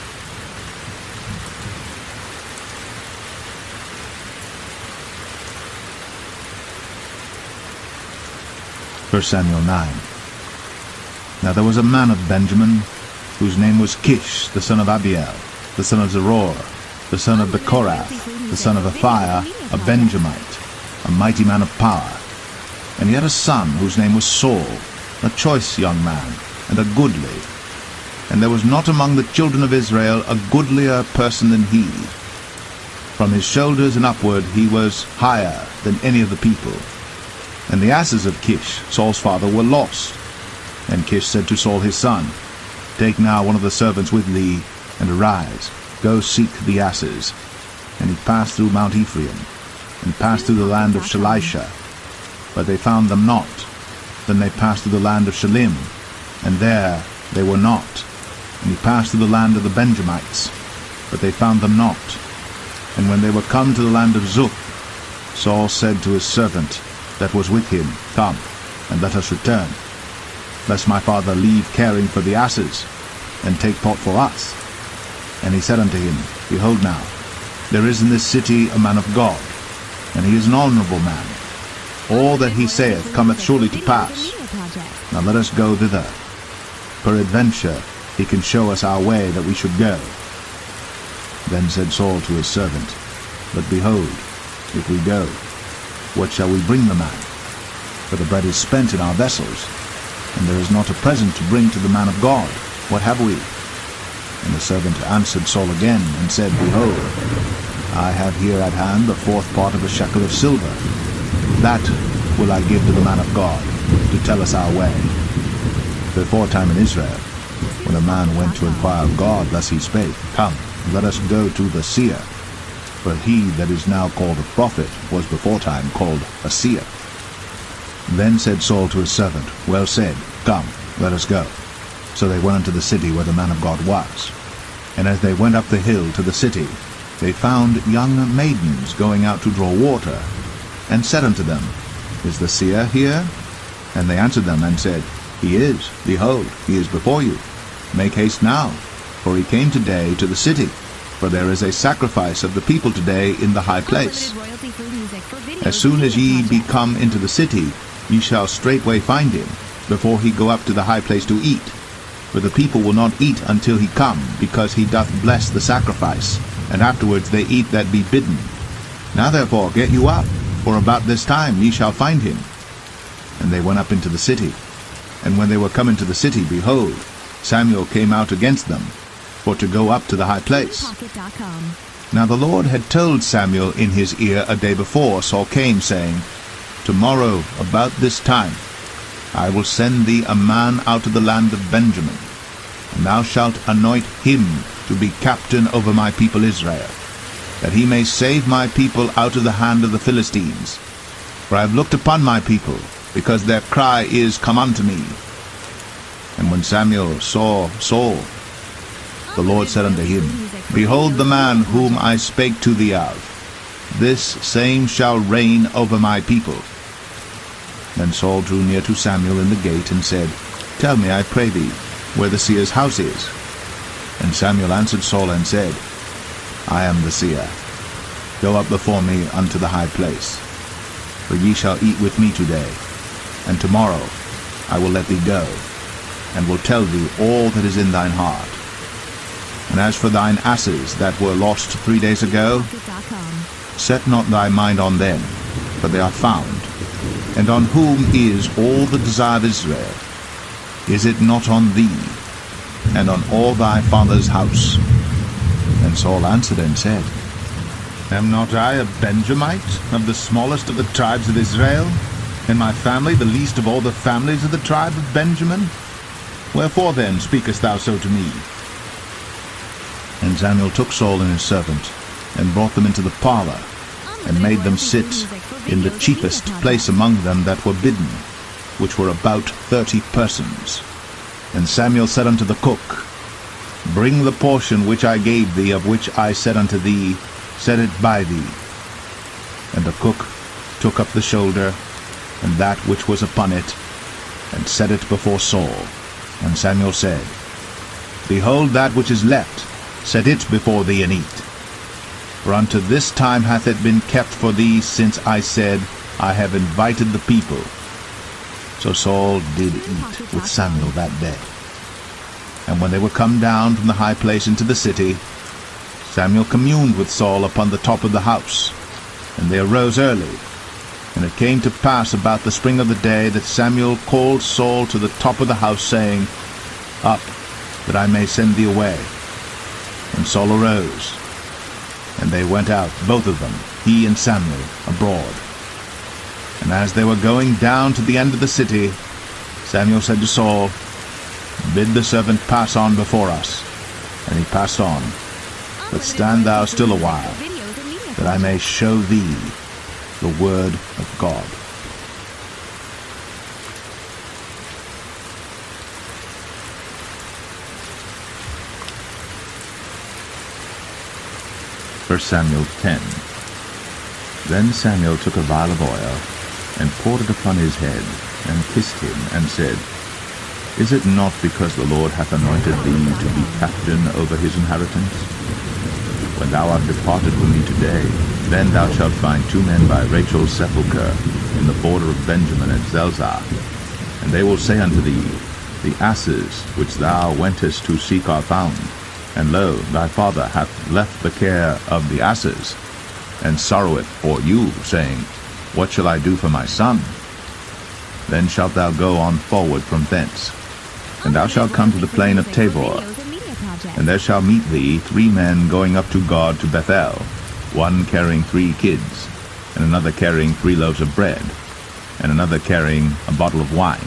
1 Samuel 9. Now there was a man of Benjamin, whose name was Kish, the son of Abiel, the son of Zeror, the son of Bechorath, the son of Aphiah, a Benjamite, a mighty man of power. And he had a son whose name was Saul, a choice young man, and a goodly. And there was not among the children of Israel a goodlier person than he. From his shoulders and upward he was higher than any of the people. And the asses of Kish, Saul's father, were lost. And Kish said to Saul his son, Take now one of the servants with thee, and arise, go seek the asses. And he passed through Mount Ephraim, and passed through the land of Shalisha, but they found them not. Then they passed through the land of Shalim, and there they were not. And he passed through the land of the Benjamites, but they found them not. And when they were come to the land of Zuph, Saul said to his servant that was with him, Come, and let us return, lest my father leave caring for the asses, and take thought for us. And he said unto him, Behold now, there is in this city a man of God, and he is an honorable man. All that he saith cometh surely to pass. Now let us go thither. Peradventure he can show us our way that we should go. Then said Saul to his servant, But behold, if we go, what shall we bring the man? For the bread is spent in our vessels, and there is not a present to bring to the man of God. What have we? And the servant answered Saul again, and said, Behold, I have here at hand the fourth part of a shekel of silver. That will I give to the man of God, to tell us our way. Beforetime in Israel, when a man went to inquire of God, thus he spake, Come, let us go to the seer. For he that is now called a prophet was beforetime called a seer. Then said Saul to his servant, Well said, come, let us go. So they went unto the city where the man of God was. And as they went up the hill to the city, they found young maidens going out to draw water, and said unto them, Is the seer here? And they answered them, and said, He is. Behold, he is before you. Make haste now, for he came today to the city. For there is a sacrifice of the people today in the high place. As soon as ye be come into the city, ye shall straightway find him, before he go up to the high place to eat. For the people will not eat until he come, because he doth bless the sacrifice, and afterwards they eat that be bidden. Now therefore get you up, for about this time ye shall find him. And they went up into the city. And when they were come into the city, behold, Samuel came out against them, for to go up to the high place. Now the Lord had told Samuel in his ear a day before Saul came, saying, Tomorrow about this time I will send thee a man out of the land of Benjamin, and thou shalt anoint him to be captain over my people Israel, that he may save my people out of the hand of the Philistines. For I have looked upon my people, because their cry is come unto me. And when Samuel saw Saul, the Lord said unto him, Behold the man whom I spake to thee of. This same shall reign over my people. Then Saul drew near to Samuel in the gate, and said, Tell me, I pray thee, where the seer's house is. And Samuel answered Saul, and said, I am the seer. Go up before me unto the high place. For ye shall eat with me today, and tomorrow I will let thee go, and will tell thee all that is in thine heart. And as for thine asses that were lost 3 days ago, set not thy mind on them, for they are found. And on whom is all the desire of Israel? Is it not on thee, and on all thy father's house? And Saul answered and said, Am not I a Benjamite, of the smallest of the tribes of Israel, and my family the least of all the families of the tribe of Benjamin? Wherefore then speakest thou so to me? And Samuel took Saul and his servant, and brought them into the parlor, and made them sit in the chiefest place among them that were bidden, which were about 30 persons. And Samuel said unto the cook, Bring the portion which I gave thee, of which I said unto thee, Set it by thee. And the cook took up the shoulder, and that which was upon it, and set it before Saul. And Samuel said, Behold that which is left, set it before thee, and eat. For unto this time hath it been kept for thee, since I said, I have invited the people. So Saul did eat with Samuel that day. And when they were come down from the high place into the city, Samuel communed with Saul upon the top of the house. And they arose early. And it came to pass about the spring of the day that Samuel called Saul to the top of the house, saying, Up, that I may send thee away. And Saul arose. And they went out, both of them, he and Samuel, abroad. And as they were going down to the end of the city, Samuel said to Saul, Bid the servant pass on before us. And he passed on. But stand thou still a while, that I may show thee the word of God. First Samuel 10. Then Samuel took a vial of oil, and poured it upon his head, and kissed him, and said, Is it not because the Lord hath anointed thee to be captain over his inheritance? When thou art departed from me today, then thou shalt find 2 men by Rachel's sepulchre, in the border of Benjamin at Zelzah. And they will say unto thee, The asses which thou wentest to seek are found. And lo, thy father hath left the care of the asses, and sorroweth for you, saying, What shall I do for my son? Then shalt thou go on forward from thence, and thou shalt come to the plain of Tabor. And there shall meet thee 3 men going up to God to Bethel, one carrying 3 kids, and another carrying 3 loaves of bread, and another carrying a bottle of wine.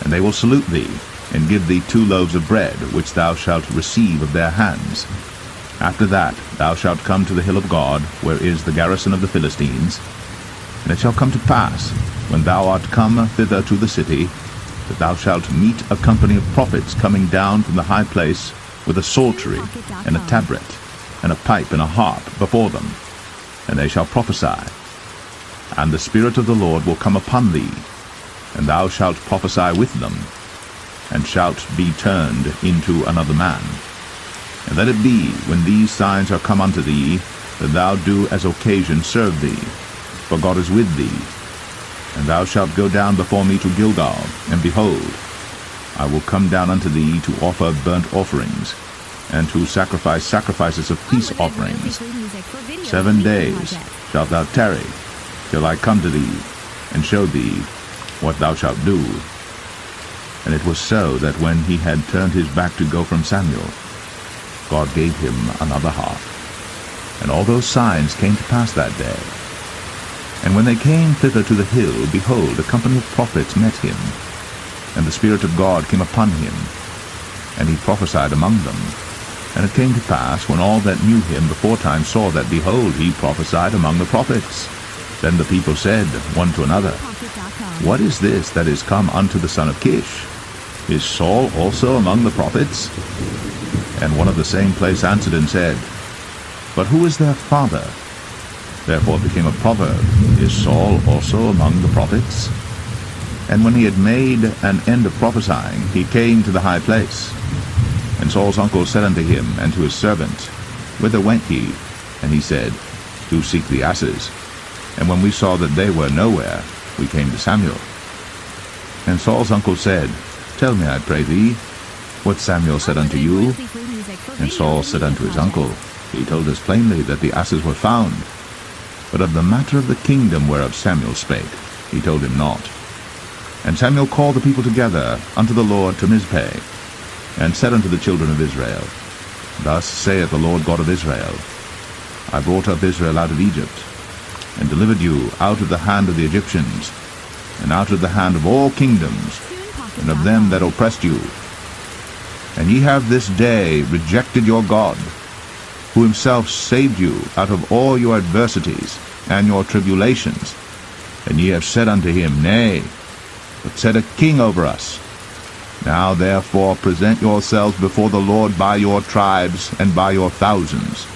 And they will salute thee, and give thee 2 loaves of bread, which thou shalt receive of their hands. After that thou shalt come to the hill of God, where is the garrison of the Philistines. And it shall come to pass, when thou art come thither to the city, that thou shalt meet a company of prophets coming down from the high place, with a psaltery, and a tabret, and a pipe, and a harp before them. And they shall prophesy. And the Spirit of the Lord will come upon thee, and thou shalt prophesy with them, and shalt be turned into another man. And let it be, when these signs are come unto thee, that thou do as occasion serve thee, for God is with thee. And thou shalt go down before me to Gilgal, and behold, I will come down unto thee to offer burnt offerings, and to sacrifice sacrifices of peace offerings. 7 days shalt thou tarry, till I come to thee, and show thee what thou shalt do. And it was so that when he had turned his back to go from Samuel, God gave him another heart. And all those signs came to pass that day. And when they came thither to the hill, behold, a company of prophets met him. And the Spirit of God came upon him, and he prophesied among them. And it came to pass, when all that knew him beforetime saw that, behold, he prophesied among the prophets. Then the people said one to another, What is this that is come unto the son of Kish? Is Saul also among the prophets? And one of the same place answered and said, But who is their father? Therefore it became a proverb, Is Saul also among the prophets? And when he had made an end of prophesying, he came to the high place. And Saul's uncle said unto him and to his servant, Whither went ye? And he said, To seek the asses. And when we saw that they were nowhere, we came to Samuel. And Saul's uncle said, Tell me, I pray thee, what Samuel said unto you. And Saul said unto his uncle, He told us plainly that the asses were found. But of the matter of the kingdom whereof Samuel spake, he told him not. And Samuel called the people together unto the Lord to Mizpeh, and said unto the children of Israel, Thus saith the Lord God of Israel, I brought up Israel out of Egypt, and delivered you out of the hand of the Egyptians, and out of the hand of all kingdoms, and of them that oppressed you. And ye have this day rejected your God, who himself saved you out of all your adversities and your tribulations. And ye have said unto him, Nay, but set a king over us. Now therefore present yourselves before the Lord by your tribes and by your thousands.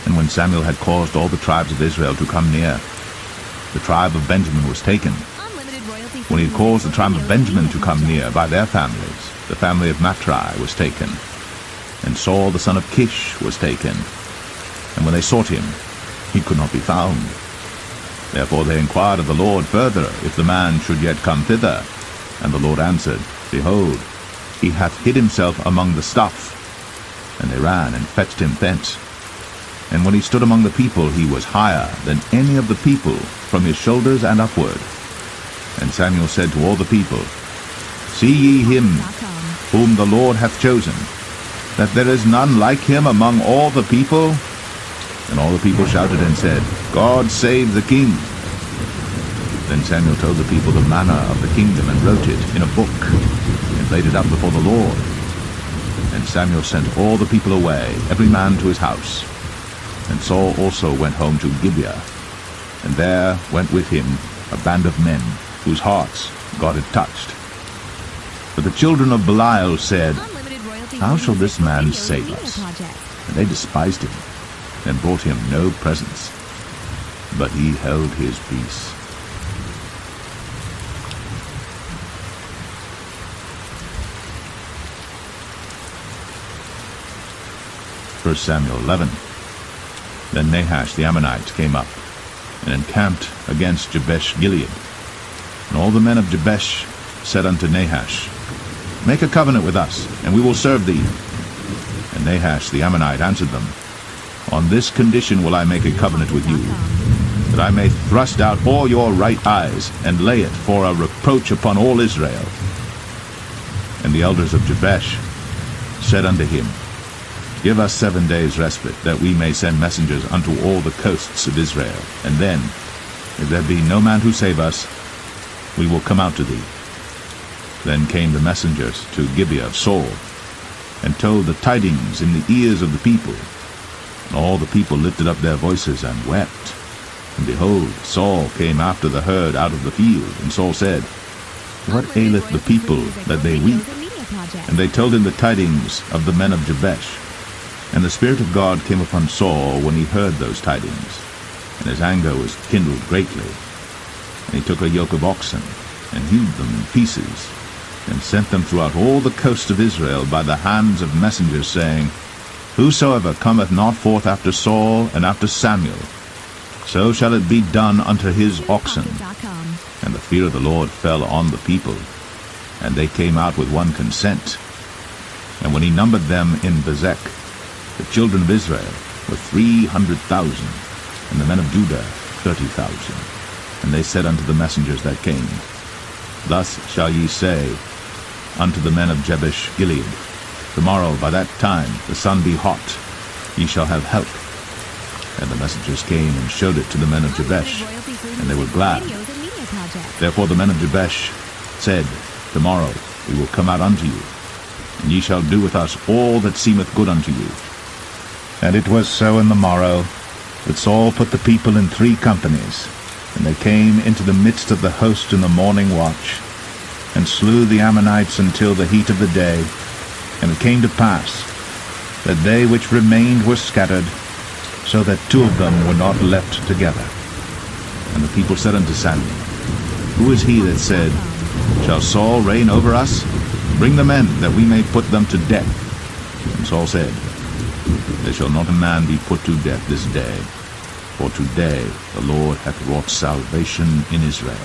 And when Samuel had caused all the tribes of Israel to come near, the tribe of Benjamin was taken. When he had caused the tribe of Benjamin to come near by their families, the family of Matri was taken. And Saul the son of Kish was taken. And when they sought him, he could not be found. Therefore they inquired of the Lord further, if the man should yet come thither. And the Lord answered, Behold, he hath hid himself among the stuff. And they ran and fetched him thence. And when he stood among the people, he was higher than any of the people, from his shoulders and upward. And Samuel said to all the people, See ye him whom the Lord hath chosen, that there is none like him among all the people? And all the people shouted and said, God save the king. Then Samuel told the people the manner of the kingdom, and wrote it in a book, and laid it up before the Lord. And Samuel sent all the people away, every man to his house. And Saul also went home to Gibeah, and there went with him a band of men, whose hearts God had touched. But the children of Belial said, How shall this man save us? And they despised him, and brought him no presents. But he held his peace. First Samuel 11. Then Nahash the Ammonite came up, and encamped against Jabesh-Gilead. And all the men of Jabesh said unto Nahash, Make a covenant with us, and we will serve thee. And Nahash the Ammonite answered them, On this condition will I make a covenant with you, that I may thrust out all your right eyes, and lay it for a reproach upon all Israel. And the elders of Jabesh said unto him, Give us 7 days' respite, that we may send messengers unto all the coasts of Israel. And then, if there be no man who save us, we will come out to thee. Then came the messengers to Gibeah of Saul, and told the tidings in the ears of the people. And all the people lifted up their voices and wept. And behold, Saul came after the herd out of the field. And Saul said, What aileth the people that they weep? And they told him the tidings of the men of Jabesh. And the Spirit of God came upon Saul when he heard those tidings, and his anger was kindled greatly. And he took a yoke of oxen, and hewed them in pieces, and sent them throughout all the coast of Israel by the hands of messengers, saying, Whosoever cometh not forth after Saul and after Samuel, so shall it be done unto his oxen. And the fear of the Lord fell on the people, and they came out with one consent. And when he numbered them in Bezek, the children of Israel were 300,000, and the men of Judah 30,000. And they said unto the messengers that came, Thus shall ye say unto the men of Jabesh-Gilead, Tomorrow by that time the sun be hot, ye shall have help. And the messengers came and showed it to the men of Jabesh, and they were glad. Therefore the men of Jabesh said, Tomorrow we will come out unto you, and ye shall do with us all that seemeth good unto you. And it was so in the morrow, that Saul put the people in 3 companies, and they came into the midst of the host in the morning watch, and slew the Ammonites until the heat of the day. And it came to pass, that they which remained were scattered, so that 2 of them were not left together. And the people said unto Samuel, Who is he that said, Shall Saul reign over us? Bring the men, that we may put them to death. And Saul said, There shall not a man be put to death this day, for today the Lord hath wrought salvation in Israel.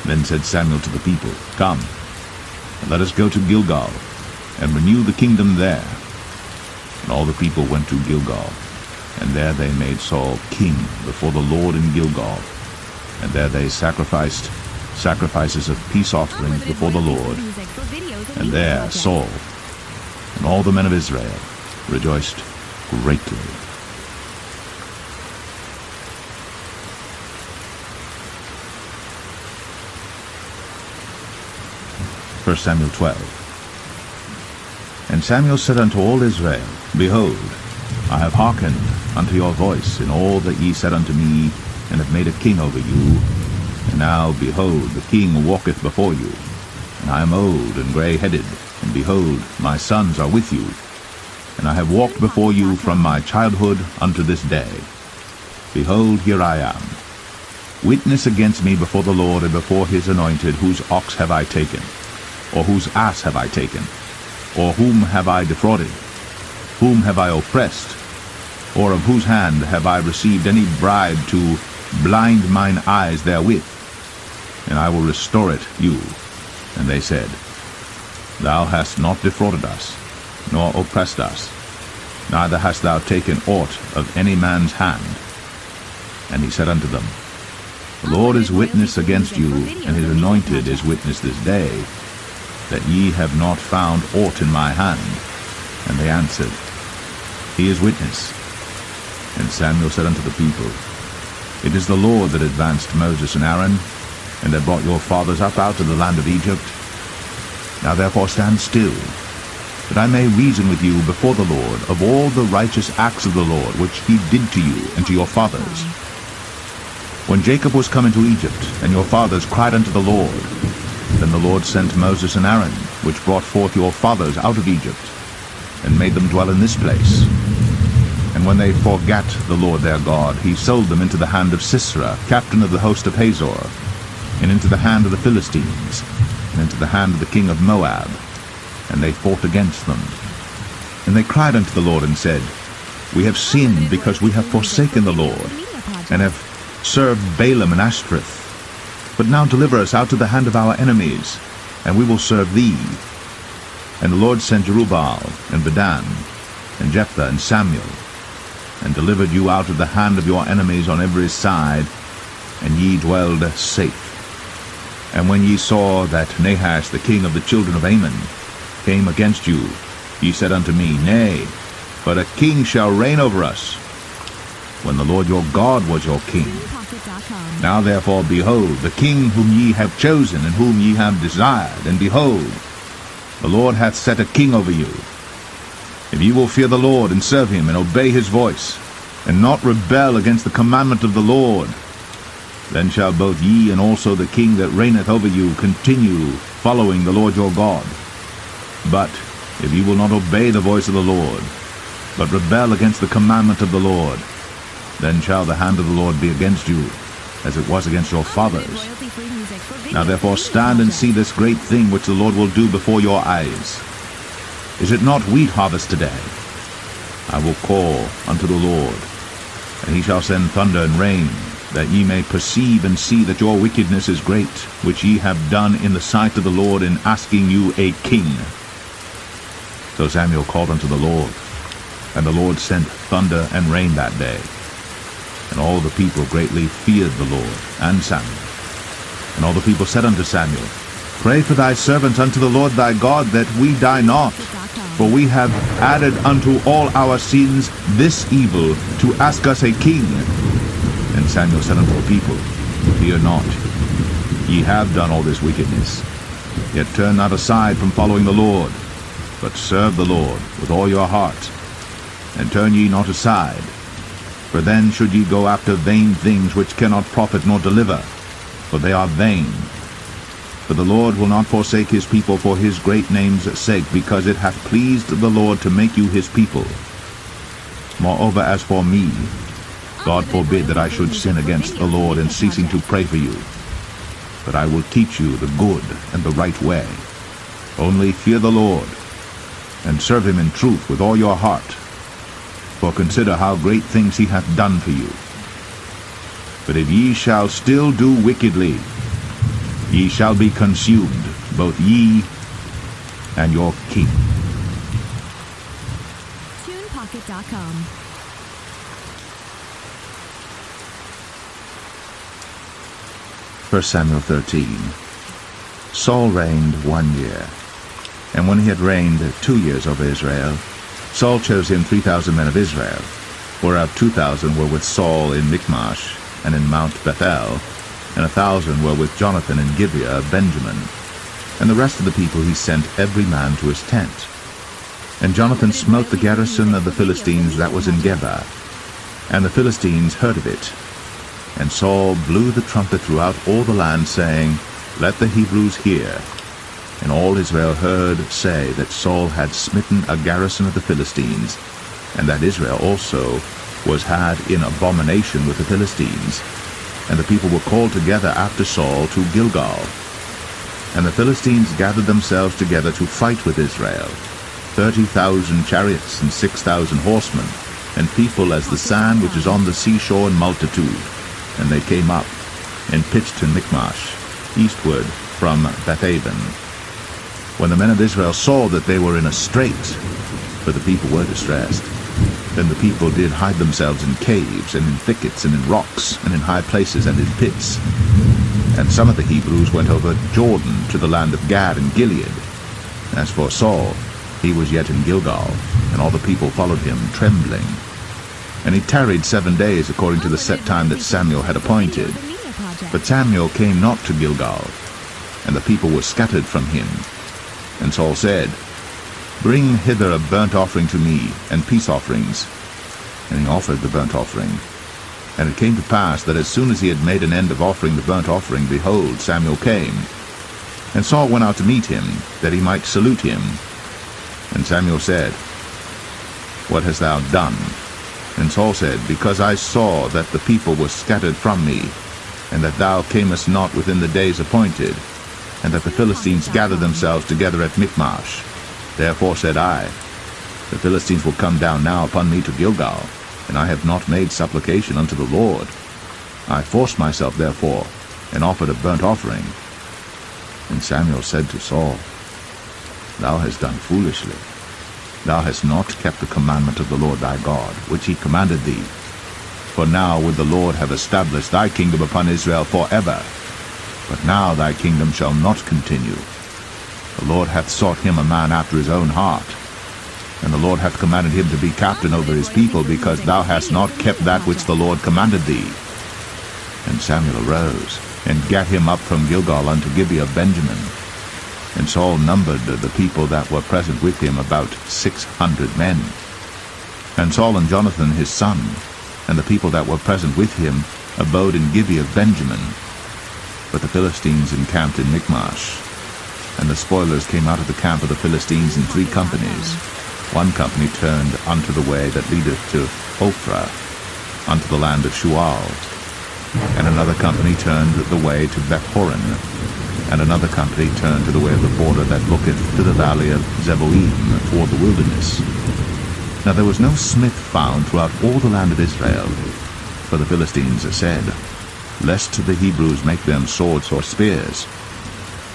Then said Samuel to the people, Come, and let us go to Gilgal, and renew the kingdom there. And all the people went to Gilgal, and there they made Saul king before the Lord in Gilgal. And there they sacrificed sacrifices of peace offerings before the Lord. And there Saul And all the men of Israel rejoiced greatly. 1 Samuel 12. And Samuel said unto all Israel, Behold, I have hearkened unto your voice in all that ye said unto me, and have made a king over you. And now, behold, the king walketh before you, and I am old and grey-headed, and behold, my sons are with you. And I have walked before you from my childhood unto this day. Behold, here I am. Witness against me before the Lord and before his anointed, whose ox have I taken? Or whose ass have I taken? Or whom have I defrauded? Whom have I oppressed? Or of whose hand have I received any bribe to blind mine eyes therewith? And I will restore it you. And they said, Thou hast not defrauded us, nor oppressed us, neither hast thou taken aught of any man's hand. And he said unto them, The Lord is witness against you, and his anointed is witness this day, that ye have not found aught in my hand. And they answered, He is witness. And Samuel said unto the people, It is the Lord that advanced Moses and Aaron, and that brought your fathers up out of the land of Egypt. Now therefore stand still, that I may reason with you before the Lord of all the righteous acts of the Lord, which he did to you and to your fathers. When Jacob was come into Egypt, and your fathers cried unto the Lord, then the Lord sent Moses and Aaron, which brought forth your fathers out of Egypt, and made them dwell in this place. And when they forgat the Lord their God, he sold them into the hand of Sisera, captain of the host of Hazor, and into the hand of the Philistines, and into the hand of the king of Moab. And they fought against them. And they cried unto the Lord and said, We have sinned because we have forsaken the Lord, and have served Balaam and Ashtoreth. But now deliver us out of the hand of our enemies, and we will serve thee. And the Lord sent Jerubbaal, and Bedan, and Jephthah, and Samuel, and delivered you out of the hand of your enemies on every side, and ye dwelled safe. And when ye saw that Nahash the king of the children of Ammon came against you, ye said unto me, Nay, but a king shall reign over us, when the Lord your God was your king. Now therefore, behold, the king whom ye have chosen, and whom ye have desired, and behold, the Lord hath set a king over you. If ye will fear the Lord, and serve him, and obey his voice, and not rebel against the commandment of the Lord, then shall both ye and also the king that reigneth over you continue following the Lord your God. But if ye will not obey the voice of the Lord, but rebel against the commandment of the Lord, then shall the hand of the Lord be against you, as it was against your fathers. Now therefore stand and see this great thing which the Lord will do before your eyes. Is it not wheat harvest today? I will call unto the Lord, and he shall send thunder and rain, that ye may perceive and see that your wickedness is great, which ye have done in the sight of the Lord in asking you a king. So Samuel called unto the Lord, and the Lord sent thunder and rain that day. And all the people greatly feared the Lord and Samuel. And all the people said unto Samuel, Pray for thy servants unto the Lord thy God, that we die not. For we have added unto all our sins this evil, to ask us a king. And Samuel said unto the people, Fear not, ye have done all this wickedness. Yet turn not aside from following the Lord, but serve the Lord with all your heart. And turn ye not aside, for then should ye go after vain things which cannot profit nor deliver, for they are vain. For the Lord will not forsake his people for his great name's sake, because it hath pleased the Lord to make you his people. Moreover, as for me, God forbid that I should sin against the Lord in ceasing to pray for you. But I will teach you the good and the right way. Only fear the Lord, and serve him in truth with all your heart. For consider how great things he hath done for you. But if ye shall still do wickedly, ye shall be consumed, both ye and your king. TunePocket.com. 1 Samuel 13. Saul reigned 1 year. And when he had reigned 2 years over Israel, Saul chose him 3,000 men of Israel, whereof 2,000 were with Saul in Michmash and in Mount Bethel, and 1,000 were with Jonathan in Gibeah of Benjamin. And the rest of the people he sent every man to his tent. And Jonathan smote the garrison of the Philistines that was in Geba, and the Philistines heard of it. And Saul blew the trumpet throughout all the land, saying, Let the Hebrews hear. And all Israel heard say that Saul had smitten a garrison of the Philistines, and that Israel also was had in abomination with the Philistines. And the people were called together after Saul to Gilgal. And the Philistines gathered themselves together to fight with Israel, 30,000 chariots and 6,000 horsemen, and people as the sand which is on the seashore in multitude. And they came up, and pitched in Michmash, eastward from Bethaven. When the men of Israel saw that they were in a strait, for the people were distressed, then the people did hide themselves in caves, and in thickets, and in rocks, and in high places, and in pits. And some of the Hebrews went over Jordan to the land of Gad and Gilead. As for Saul, he was yet in Gilgal, and all the people followed him, trembling. And he tarried 7 days according to the set time that Samuel had appointed. But Samuel came not to Gilgal, and the people were scattered from him. And Saul said, Bring hither a burnt offering to me, and peace offerings. And he offered the burnt offering. And it came to pass that as soon as he had made an end of offering the burnt offering, behold, Samuel came. And Saul went out to meet him, that he might salute him. And Samuel said, What hast thou done? And Saul said, Because I saw that the people were scattered from me, and that thou camest not within the days appointed, and that the Philistines gathered themselves together at Michmash. Therefore said I, The Philistines will come down now upon me to Gilgal, and I have not made supplication unto the Lord. I forced myself therefore, and offered a burnt offering. And Samuel said to Saul, Thou hast done foolishly. Thou hast not kept the commandment of the Lord thy God, which he commanded thee. For now would the Lord have established thy kingdom upon Israel forever. But now thy kingdom shall not continue. The Lord hath sought him a man after his own heart. And the Lord hath commanded him to be captain over his people, because thou hast not kept that which the Lord commanded thee. And Samuel arose, and gat him up from Gilgal unto Gibeah of Benjamin. And Saul numbered the people that were present with him about 600 men. And Saul and Jonathan his son, and the people that were present with him, abode in Gibeah of Benjamin. But the Philistines encamped in Michmash. And the spoilers came out of the camp of the Philistines in 3 companies. One company turned unto the way that leadeth to Ophrah, unto the land of Shual. And another company turned the way to Beth-horon. And another company turned to the way of the border that looketh to the valley of Zeboim, toward the wilderness. Now there was no smith found throughout all the land of Israel. For the Philistines said, Lest the Hebrews make them swords or spears.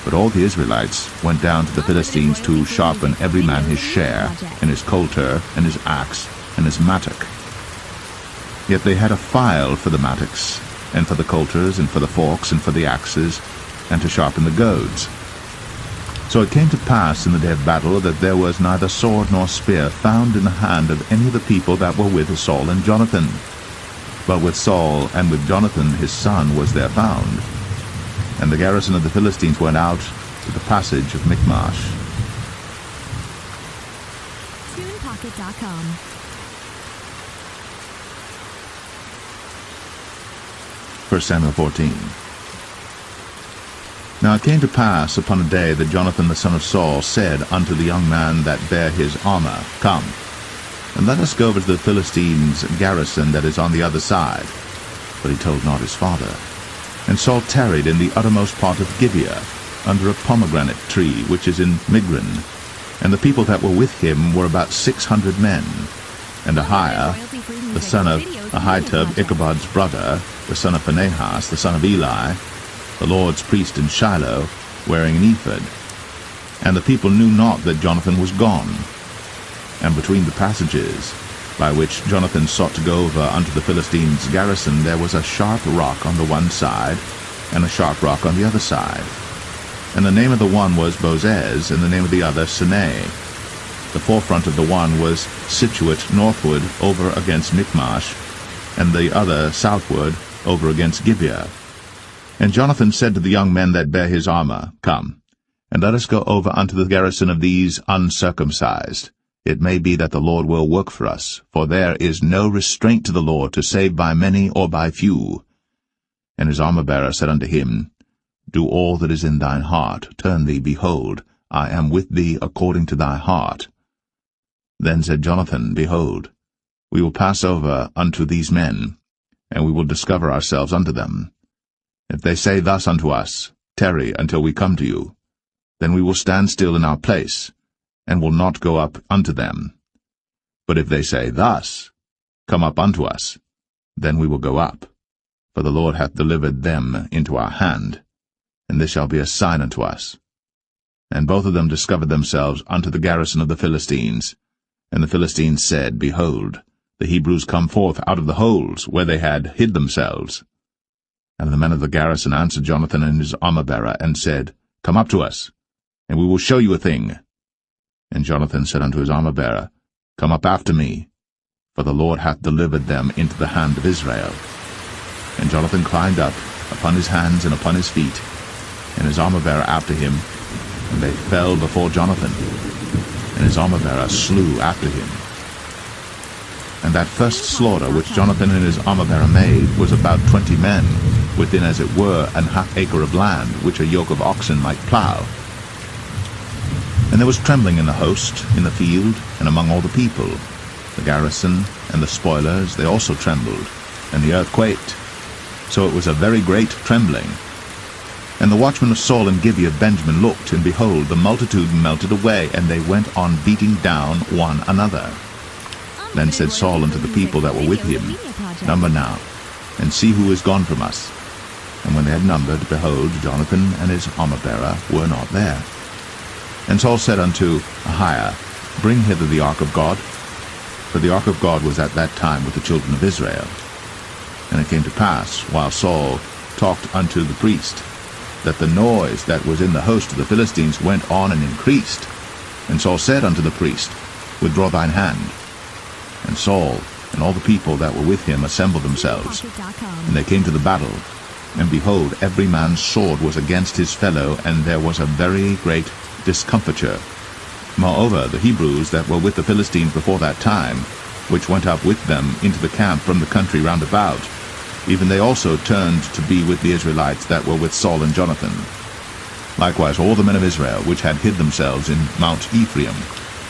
But all the Israelites went down to the Philistines to sharpen every man his share, and his coulter, and his axe, and his mattock. Yet they had a file for the mattocks, and for the coulters, and for the forks, and for the axes, and to sharpen the goads. So it came to pass in the day of battle that there was neither sword nor spear found in the hand of any of the people that were with Saul and Jonathan. But with Saul and with Jonathan his son was there found. And the garrison of the Philistines went out to the passage of Michmash. TunePocket.com. 1 Samuel 14. Now it came to pass upon a day that Jonathan the son of Saul said unto the young man that bare his armor, Come, and let us go over to the Philistines' garrison that is on the other side. But he told not his father. And Saul tarried in the uttermost part of Gibeah, under a pomegranate tree which is in Migron. And the people that were with him were about 600 men. And Ahiah, the son of Ahitub, Ichabod's brother, the son of Phinehas, the son of Eli, the Lord's priest in Shiloh, wearing an ephod. And the people knew not that Jonathan was gone. And between the passages by which Jonathan sought to go over unto the Philistines' garrison, there was a sharp rock on the one side, and a sharp rock on the other side. And the name of the one was Bozez, and the name of the other Sinai. The forefront of the one was situate northward over against Michmash, and the other southward over against Gibeah. And Jonathan said to the young men that bare his armor, Come, and let us go over unto the garrison of these uncircumcised. It may be that the Lord will work for us, for there is no restraint to the Lord to save by many or by few. And his armor-bearer said unto him, Do all that is in thine heart, turn thee, behold, I am with thee according to thy heart. Then said Jonathan, Behold, we will pass over unto these men, and we will discover ourselves unto them. If they say thus unto us, Tarry until we come to you, then we will stand still in our place, and will not go up unto them. But if they say thus, Come up unto us, then we will go up, for the Lord hath delivered them into our hand, and this shall be a sign unto us. And both of them discovered themselves unto the garrison of the Philistines. And the Philistines said, Behold, the Hebrews come forth out of the holes where they had hid themselves. And the men of the garrison answered Jonathan and his armor-bearer, and said, Come up to us, and we will show you a thing. And Jonathan said unto his armor-bearer, Come up after me, for the Lord hath delivered them into the hand of Israel. And Jonathan climbed up upon his hands and upon his feet, and his armor-bearer after him, and they fell before Jonathan, and his armor-bearer slew after him. And that first slaughter which Jonathan and his armor-bearer made was about 20 men, within as it were an half-acre of land, which a yoke of oxen might plough. And there was trembling in the host, in the field, and among all the people. The garrison and the spoilers, they also trembled, and the earth quaked. So it was a very great trembling. And the watchmen of Saul and Gibeah of Benjamin looked, and behold, the multitude melted away, and they went on beating down one another. Then said Saul unto the people that were with him, Number now, and see who is gone from us. And when they had numbered, behold, Jonathan and his armor-bearer were not there. And Saul said unto Ahiah, Bring hither the ark of God. For the ark of God was at that time with the children of Israel. And it came to pass, while Saul talked unto the priest, that the noise that was in the host of the Philistines went on and increased. And Saul said unto the priest, Withdraw thine hand. And Saul and all the people that were with him assembled themselves. And they came to the battle. And behold, every man's sword was against his fellow, and there was a very great discomfiture. Moreover, the Hebrews that were with the Philistines before that time, which went up with them into the camp from the country round about, even they also turned to be with the Israelites that were with Saul and Jonathan. Likewise all the men of Israel, which had hid themselves in Mount Ephraim,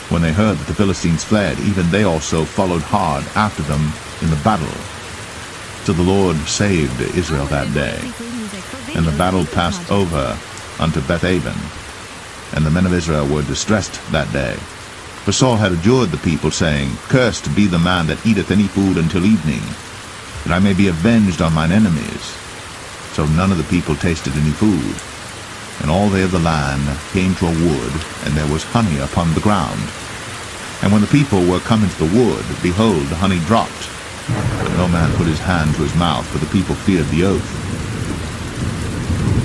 when they heard that the Philistines fled, even they also followed hard after them in the battle. So the Lord saved Israel that day. And the battle passed over unto Beth-aven. And the men of Israel were distressed that day. For Saul had adjured the people, saying, Cursed be the man that eateth any food until evening, that I may be avenged on mine enemies. So none of the people tasted any food. And all they of the land came to a wood, and there was honey upon the ground. And when the people were come into the wood, behold, the honey dropped. But no man put his hand to his mouth, for the people feared the oath.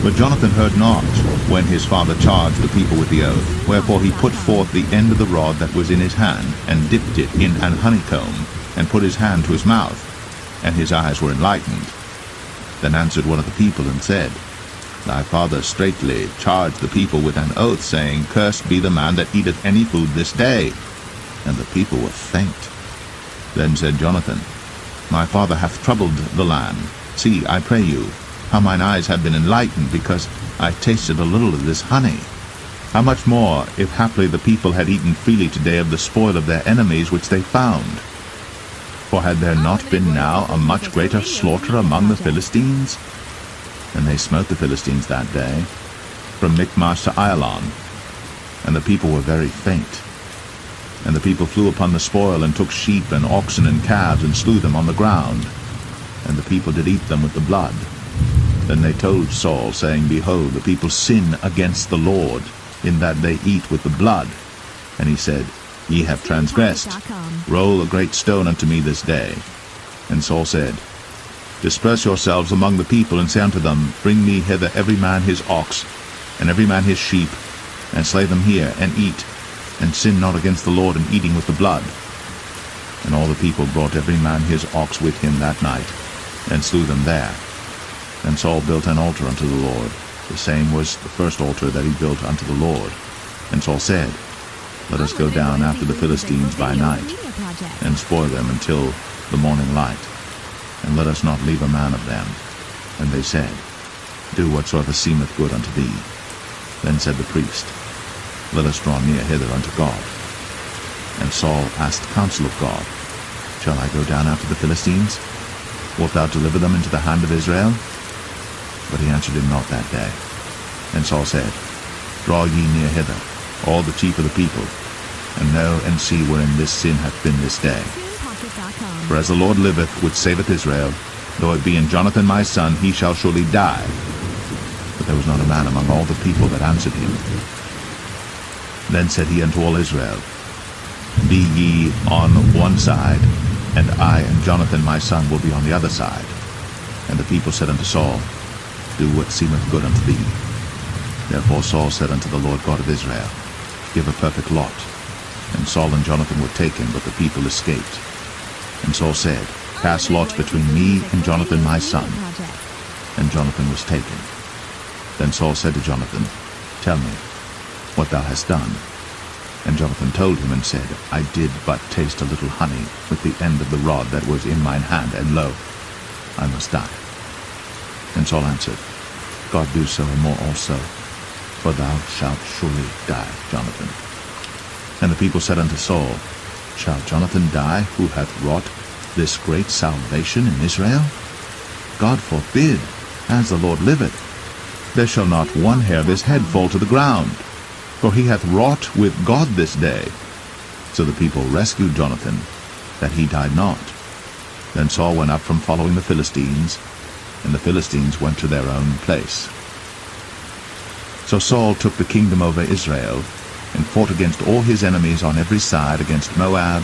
But Jonathan heard not, when his father charged the people with the oath. Wherefore he put forth the end of the rod that was in his hand, and dipped it in an honeycomb, and put his hand to his mouth, and his eyes were enlightened. Then answered one of the people, and said, Thy father straitly charged the people with an oath, saying, Cursed be the man that eateth any food this day. And the people were faint. Then said Jonathan, My father hath troubled the land. See, I pray you, how mine eyes have been enlightened, because I tasted a little of this honey. How much more, if haply the people had eaten freely today of the spoil of their enemies which they found? For had there not been now a much greater slaughter among the Philistines? And they smote the Philistines that day, from Michmash to Ajalon. And the people were very faint. And the people flew upon the spoil, and took sheep and oxen and calves, and slew them on the ground. And the people did eat them with the blood. Then they told Saul, saying, Behold, the people sin against the Lord, in that they eat with the blood. And he said, Ye have transgressed. Roll a great stone unto me this day. And Saul said, Disperse yourselves among the people, and say unto them, Bring me hither every man his ox, and every man his sheep, and slay them here, and eat, and sin not against the Lord in eating with the blood. And all the people brought every man his ox with him that night, and slew them there. And Saul built an altar unto the Lord. The same was the first altar that he built unto the Lord. And Saul said, Let us go down after the Philistines by night, and spoil them until the morning light, and let us not leave a man of them. And they said, Do whatsoever seemeth good unto thee. Then said the priest, Let us draw near hither unto God. And Saul asked counsel of God, Shall I go down after the Philistines? Wilt thou deliver them into the hand of Israel? But he answered him not that day. And Saul said, Draw ye near hither, all the chief of the people, and know and see wherein this sin hath been this day. For as the Lord liveth, which saveth Israel, though it be in Jonathan my son, he shall surely die. But there was not a man among all the people that answered him. Then said he unto all Israel, Be ye on one side, and I and Jonathan my son will be on the other side. And the people said unto Saul, Do what seemeth good unto thee. Therefore Saul said unto the Lord God of Israel, Give a perfect lot. And Saul and Jonathan were taken, but the people escaped. And Saul said, Cast lots between me and Jonathan my son. And Jonathan was taken. Then Saul said to Jonathan, Tell me what thou hast done. And Jonathan told him and said, I did but taste a little honey with the end of the rod that was in mine hand, and lo, I must die. And Saul answered, God do so and more also, for thou shalt surely die, Jonathan. And the people said unto Saul, Shall Jonathan die, who hath wrought this great salvation in Israel? God forbid, as the Lord liveth. There shall not one hair of his head fall to the ground, for he hath wrought with God this day. So the people rescued Jonathan, that he died not. Then Saul went up from following the Philistines, and the Philistines went to their own place. So Saul took the kingdom over Israel, and fought against all his enemies on every side, against Moab,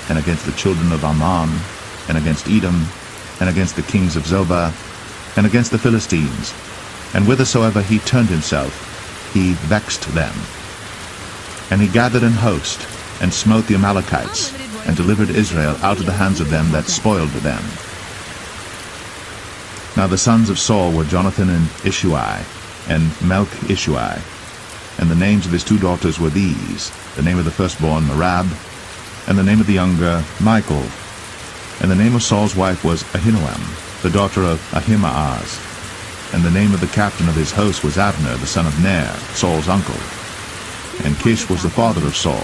and against the children of Ammon, and against Edom, and against the kings of Zobah, and against the Philistines. And whithersoever he turned himself, he vexed them. And he gathered an host, and smote the Amalekites, and delivered Israel out of the hands of them that spoiled them. Now the sons of Saul were Jonathan and Ishui, and Melch-Ishui. And the names of his two daughters were these, the name of the firstborn Merab, and the name of the younger Michal. And the name of Saul's wife was Ahinoam, the daughter of Ahimaaz. And the name of the captain of his host was Abner, the son of Ner, Saul's uncle. And Kish was the father of Saul,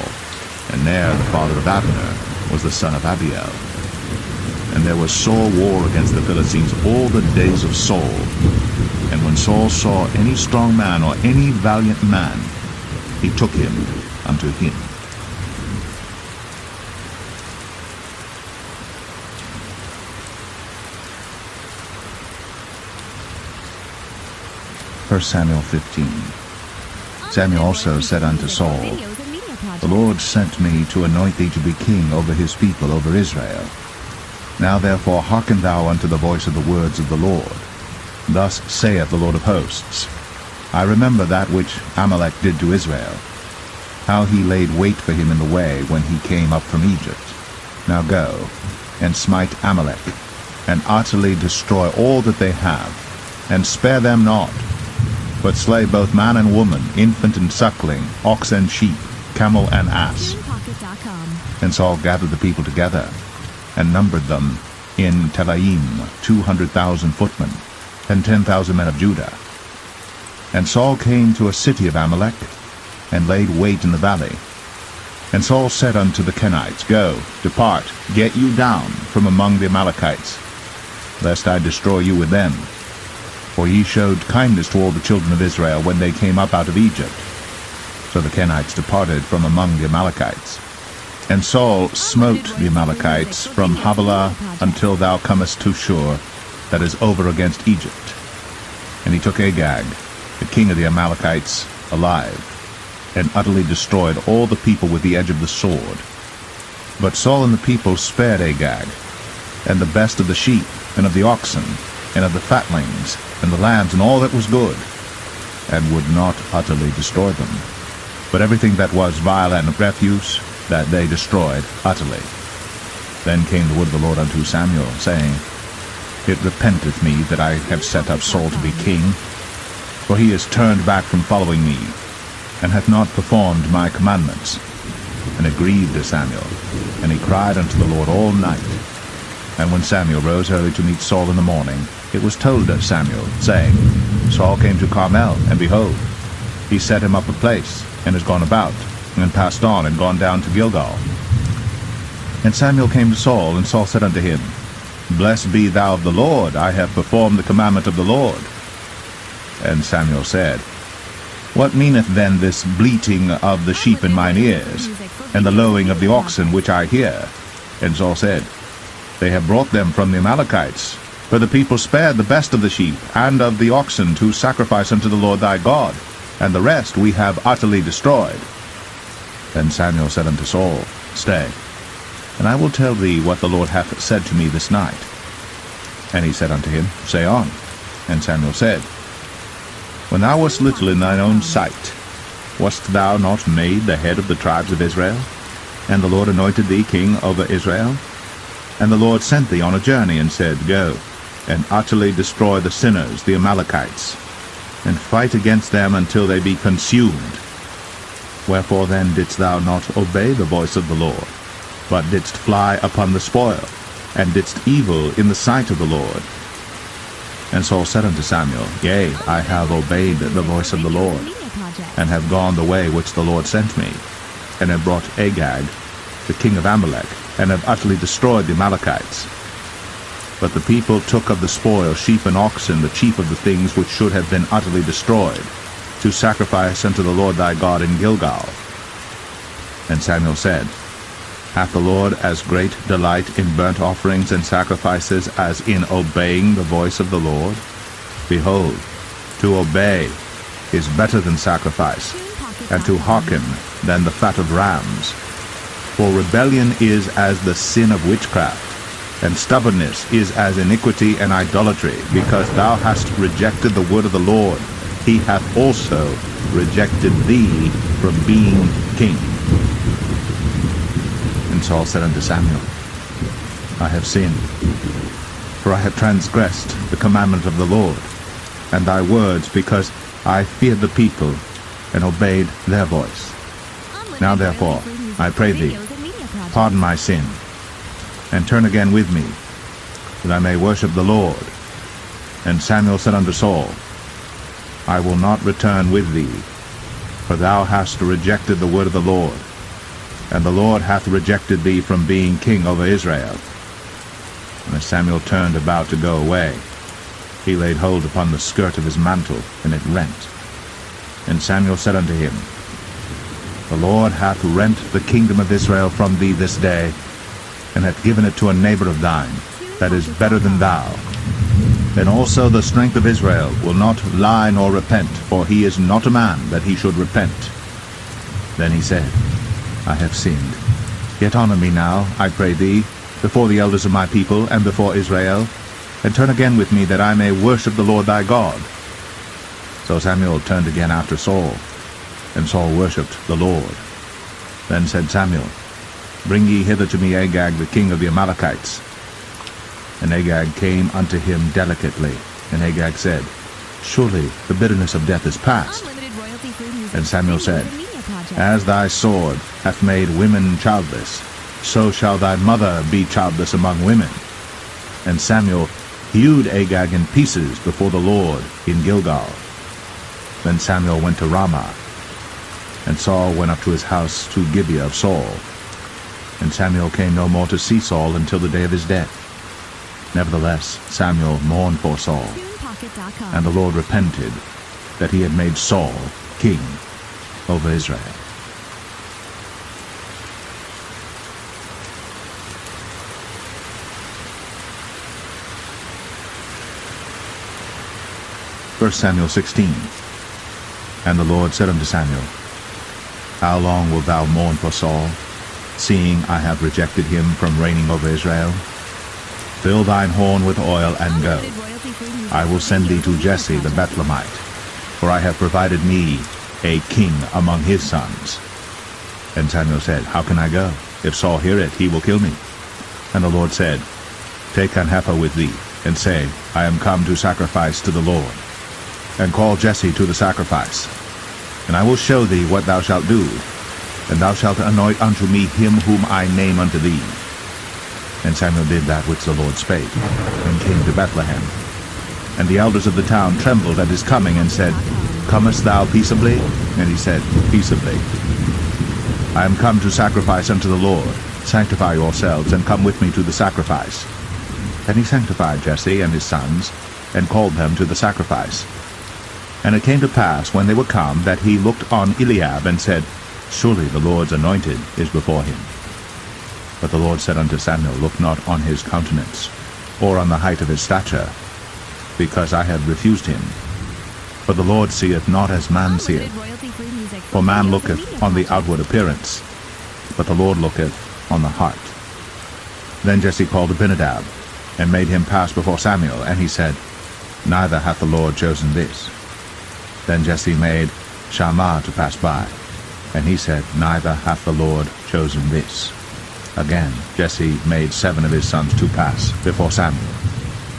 and Ner, the father of Abner, was the son of Abiel. And there was sore war against the Philistines all the days of Saul. And when Saul saw any strong man or any valiant man, he took him unto him. 1 Samuel 15. Samuel also said unto Saul, The Lord sent me to anoint thee to be king over his people, over Israel. Now therefore hearken thou unto the voice of the words of the Lord. Thus saith the Lord of hosts, I remember that which Amalek did to Israel, how he laid wait for him in the way when he came up from Egypt. Now go, and smite Amalek, and utterly destroy all that they have, and spare them not, but slay both man and woman, infant and suckling, ox and sheep, camel and ass. And Saul gathered the people together, and numbered them in Telaim 200,000 footmen, and 10,000 men of Judah. And Saul came to a city of Amalek, and laid wait in the valley. And Saul said unto the Kenites, Go, depart, get you down from among the Amalekites, lest I destroy you with them. For ye showed kindness to all the children of Israel when they came up out of Egypt. So the Kenites departed from among the Amalekites. And Saul smote the Amalekites from Havilah until thou comest to Shur, that is over against Egypt. And he took Agag, the king of the Amalekites, alive, and utterly destroyed all the people with the edge of the sword. But Saul and the people spared Agag, and the best of the sheep, and of the oxen, and of the fatlings, and the lambs, and all that was good. and would not utterly destroy them. But everything that was vile and refuse, that they destroyed utterly. Then came the word of the Lord unto Samuel, saying, It repenteth me that I have set up Saul to be king, for he is turned back from following me, and hath not performed my commandments. And it grieved Samuel, and he cried unto the Lord all night. And when Samuel rose early to meet Saul in the morning, it was told of Samuel, saying, Saul came to Carmel, and behold, he set him up a place, and is gone about, and passed on, and gone down to Gilgal. And Samuel came to Saul, and Saul said unto him, Blessed be thou of the Lord, I have performed the commandment of the Lord. And Samuel said, What meaneth then this bleating of the sheep in mine ears, and the lowing of the oxen which I hear? And Saul said, They have brought them from the Amalekites, for the people spared the best of the sheep and of the oxen to sacrifice unto the Lord thy God, and the rest we have utterly destroyed. Then Samuel said unto Saul, Stay, and I will tell thee what the Lord hath said to me this night. And he said unto him, Say on. And Samuel said, When thou wast little in thine own sight, wast thou not made the head of the tribes of Israel? And the Lord anointed thee king over Israel? And the Lord sent thee on a journey, and said, Go, and utterly destroy the sinners, the Amalekites, and fight against them until they be consumed. Wherefore then didst thou not obey the voice of the Lord, but didst fly upon the spoil, and didst evil in the sight of the Lord? And Saul said unto Samuel, Yea, I have obeyed the voice of the Lord, and have gone the way which the Lord sent me, and have brought Agag, the king of Amalek, and have utterly destroyed the Amalekites. But the people took of the spoil sheep and oxen, the chief of the things which should have been utterly destroyed, to sacrifice unto the Lord thy God in Gilgal. And Samuel said, Hath the Lord as great delight in burnt offerings and sacrifices as in obeying the voice of the Lord? Behold, to obey is better than sacrifice, and to hearken than the fat of rams. For rebellion is as the sin of witchcraft, and stubbornness is as iniquity and idolatry. Because thou hast rejected the word of the Lord, he hath also rejected thee from being king. And Saul said unto Samuel, I have sinned, for I have transgressed the commandment of the Lord, and thy words, because I feared the people, and obeyed their voice. Now therefore, I pray thee, pardon my sin, and turn again with me, that I may worship the Lord. And Samuel said unto Saul, I will not return with thee, for thou hast rejected the word of the Lord, and the Lord hath rejected thee from being king over Israel. And as Samuel turned about to go away, he laid hold upon the skirt of his mantle, and it rent. And Samuel said unto him, The Lord hath rent the kingdom of Israel from thee this day, and hath given it to a neighbor of thine, that is better than thou. Then also the strength of Israel will not lie nor repent, for he is not a man that he should repent. Then he said, I have sinned. Yet honor me now, I pray thee, before the elders of my people, and before Israel, and turn again with me, that I may worship the Lord thy God. So Samuel turned again after Saul, and Saul worshipped the Lord. Then said Samuel, Bring ye hither to me Agag, the king of the Amalekites. And Agag came unto him delicately. And Agag said, Surely the bitterness of death is past. And Samuel said, As thy sword hath made women childless, so shall thy mother be childless among women. And Samuel hewed Agag in pieces before the Lord in Gilgal. Then Samuel went to Ramah, and Saul went up to his house to Gibeah of Saul. And Samuel came no more to see Saul until the day of his death. Nevertheless, Samuel mourned for Saul, and the Lord repented that he had made Saul king over Israel. First Samuel 16. And the Lord said unto Samuel, How long wilt thou mourn for Saul, seeing I have rejected him from reigning over Israel? Fill thine horn with oil, and go. I will send thee to Jesse the Bethlehemite, for I have provided me a king among his sons. And Samuel said, How can I go? If Saul hear it, he will kill me. And the Lord said, Take an heifer with thee, and say, I am come to sacrifice to the Lord. And call Jesse to the sacrifice. And I will show thee what thou shalt do, and thou shalt anoint unto me him whom I name unto thee. And Samuel did that which the Lord spake, and came to Bethlehem. And the elders of the town trembled at his coming, and said, Comest thou peaceably? And he said, Peaceably. I am come to sacrifice unto the Lord. Sanctify yourselves, and come with me to the sacrifice. And he sanctified Jesse and his sons, and called them to the sacrifice. And it came to pass, when they were come, that he looked on Eliab, and said, Surely the Lord's anointed is before him. But the Lord said unto Samuel, Look not on his countenance, or on the height of his stature, because I have refused him. For the Lord seeth not as man seeth. For man looketh on the outward appearance, but the Lord looketh on the heart. Then Jesse called Abinadab, and made him pass before Samuel, and he said, Neither hath the Lord chosen this. Then Jesse made Shammah to pass by, and he said, Neither hath the Lord chosen this. Again Jesse made 7 of his sons to pass before Samuel.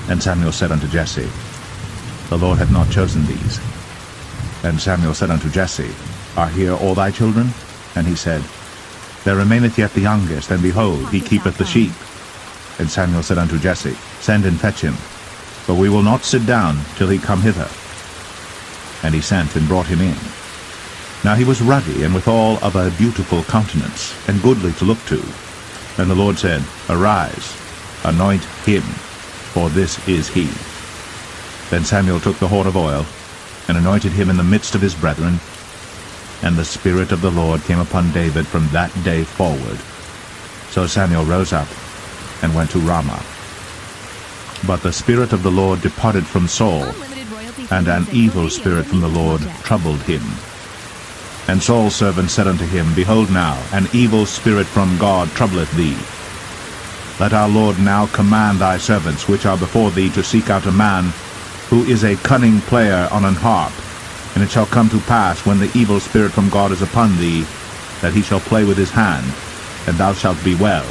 And Samuel said unto Jesse, The Lord hath not chosen these. And Samuel said unto Jesse, Are here all thy children? And he said, There remaineth yet the youngest, and behold, he keepeth the sheep. And Samuel said unto Jesse, Send and fetch him, for we will not sit down till he come hither. And he sent and brought him in. Now he was ruddy, and withal of a beautiful countenance, and goodly to look to. And the Lord said, Arise, anoint him, for this is he. Then Samuel took the horn of oil, and anointed him in the midst of his brethren. And the Spirit of the Lord came upon David from that day forward. So Samuel rose up, and went to Ramah. But the Spirit of the Lord departed from Saul, and an evil spirit from the Lord troubled him. And Saul's servant said unto him, Behold now, an evil spirit from God troubleth thee. Let our Lord now command thy servants which are before thee to seek out a man who is a cunning player on an harp. And it shall come to pass, when the evil spirit from God is upon thee, that he shall play with his hand, and thou shalt be well.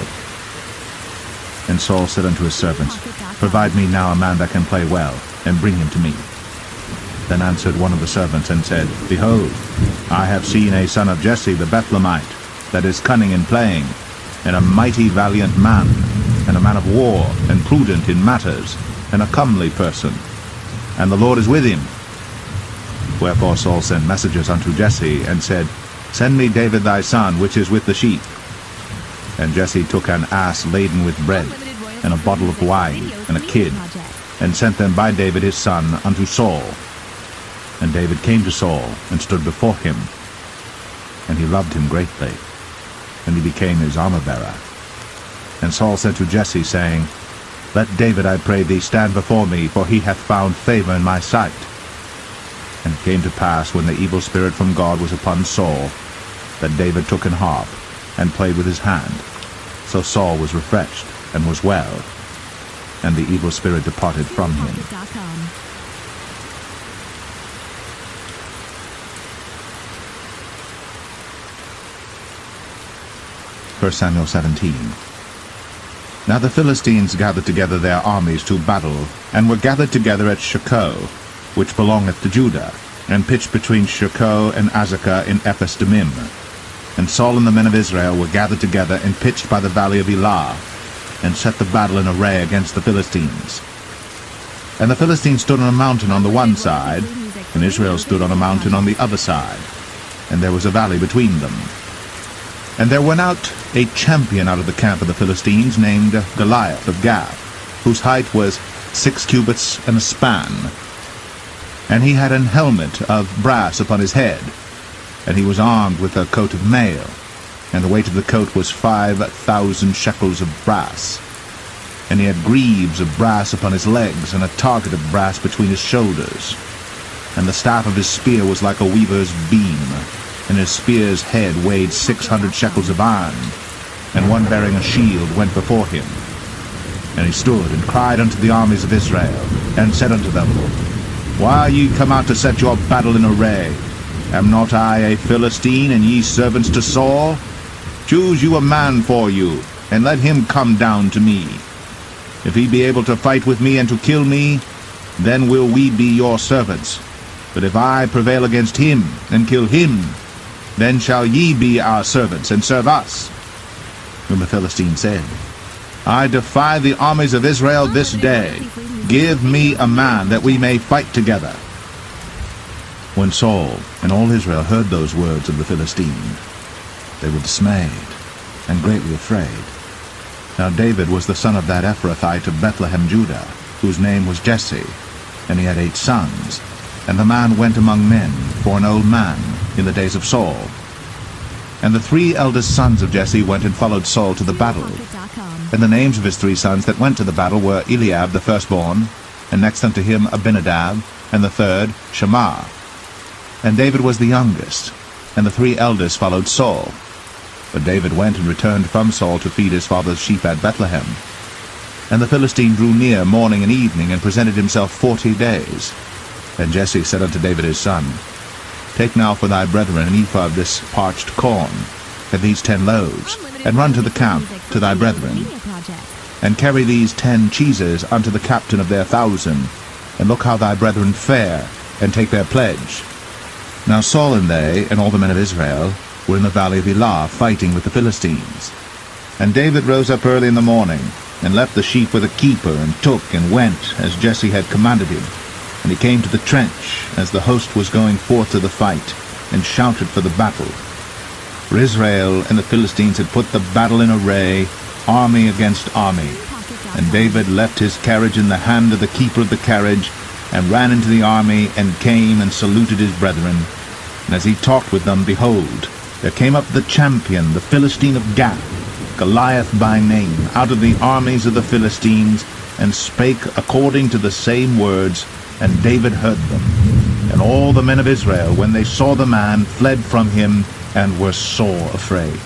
And Saul said unto his servants, Provide me now a man that can play well, and bring him to me. Then answered one of the servants, and said, Behold, I have seen a son of Jesse the Bethlehemite, that is cunning in playing, and a mighty valiant man, and a man of war, and prudent in matters, and a comely person. And the Lord is with him. Wherefore Saul sent messengers unto Jesse, and said, Send me David thy son, which is with the sheep. And Jesse took an ass laden with bread, and a bottle of wine, and a kid, and sent them by David his son unto Saul. And David came to Saul, and stood before him. And he loved him greatly, and he became his armor-bearer. And Saul said to Jesse, saying, Let David, I pray thee, stand before me, for he hath found favor in my sight. And it came to pass, when the evil spirit from God was upon Saul, that David took an harp, and played with his hand. So Saul was refreshed, and was well, and the evil spirit departed from him. 1 Samuel 17. Now the Philistines gathered together their armies to battle, and were gathered together at Shechoh, which belongeth to Judah, and pitched between Shechoh and Azekah in Ephes-dammim. And Saul and the men of Israel were gathered together, and pitched by the valley of Elah, and set the battle in array against the Philistines. And the Philistines stood on a mountain on the one side, and Israel stood on a mountain on the other side, and there was a valley between them. And there went out a champion out of the camp of the Philistines, named Goliath of Gath, whose height was 6 cubits and a span. And he had an helmet of brass upon his head, and he was armed with a coat of mail, and the weight of the coat was 5,000 shekels of brass. And he had greaves of brass upon his legs, and a target of brass between his shoulders. And the staff of his spear was like a weaver's beam, and his spear's head weighed 600 shekels of iron. And one bearing a shield went before him. And he stood and cried unto the armies of Israel, and said unto them, Why are ye come out to set your battle in array? Am not I a Philistine, and ye servants to Saul? Choose you a man for you, and let him come down to me. If he be able to fight with me and to kill me, then will we be your servants. But if I prevail against him, and kill him, then shall ye be our servants, and serve us. When the Philistine said, I defy the armies of Israel this day. Give me a man, that we may fight together. When Saul and all Israel heard those words of the Philistine, they were dismayed and greatly afraid. Now David was the son of that Ephrathite of Bethlehem, Judah, whose name was Jesse, and he had 8 sons. And the man went among men for an old man in the days of Saul. And the 3 eldest sons of Jesse went and followed Saul to the battle. And the names of his 3 sons that went to the battle were Eliab the firstborn, and next unto him Abinadab, and the third Shammah. And David was the youngest, and the 3 eldest followed Saul. But David went and returned from Saul to feed his father's sheep at Bethlehem. And the Philistine drew near morning and evening, and presented himself 40 days. And Jesse said unto David his son, Take now for thy brethren an ephah of this parched corn, and these 10 loaves, and run to the camp to thy brethren. And carry these 10 cheeses unto the captain of their 1,000, and look how thy brethren fare, and take their pledge. Now Saul and they, and all the men of Israel, were in the valley of Elah, fighting with the Philistines. And David rose up early in the morning, and left the sheep with a keeper, and took and went, as Jesse had commanded him. And he came to the trench, as the host was going forth to the fight, and shouted for the battle. For Israel and the Philistines had put the battle in array, army against army. And David left his carriage in the hand of the keeper of the carriage, and ran into the army, and came and saluted his brethren. And as he talked with them, behold, there came up the champion, the Philistine of Gath, Goliath by name, out of the armies of the Philistines, and spake according to the same words, and David heard them. And all the men of Israel, when they saw the man, fled from him, and were sore afraid.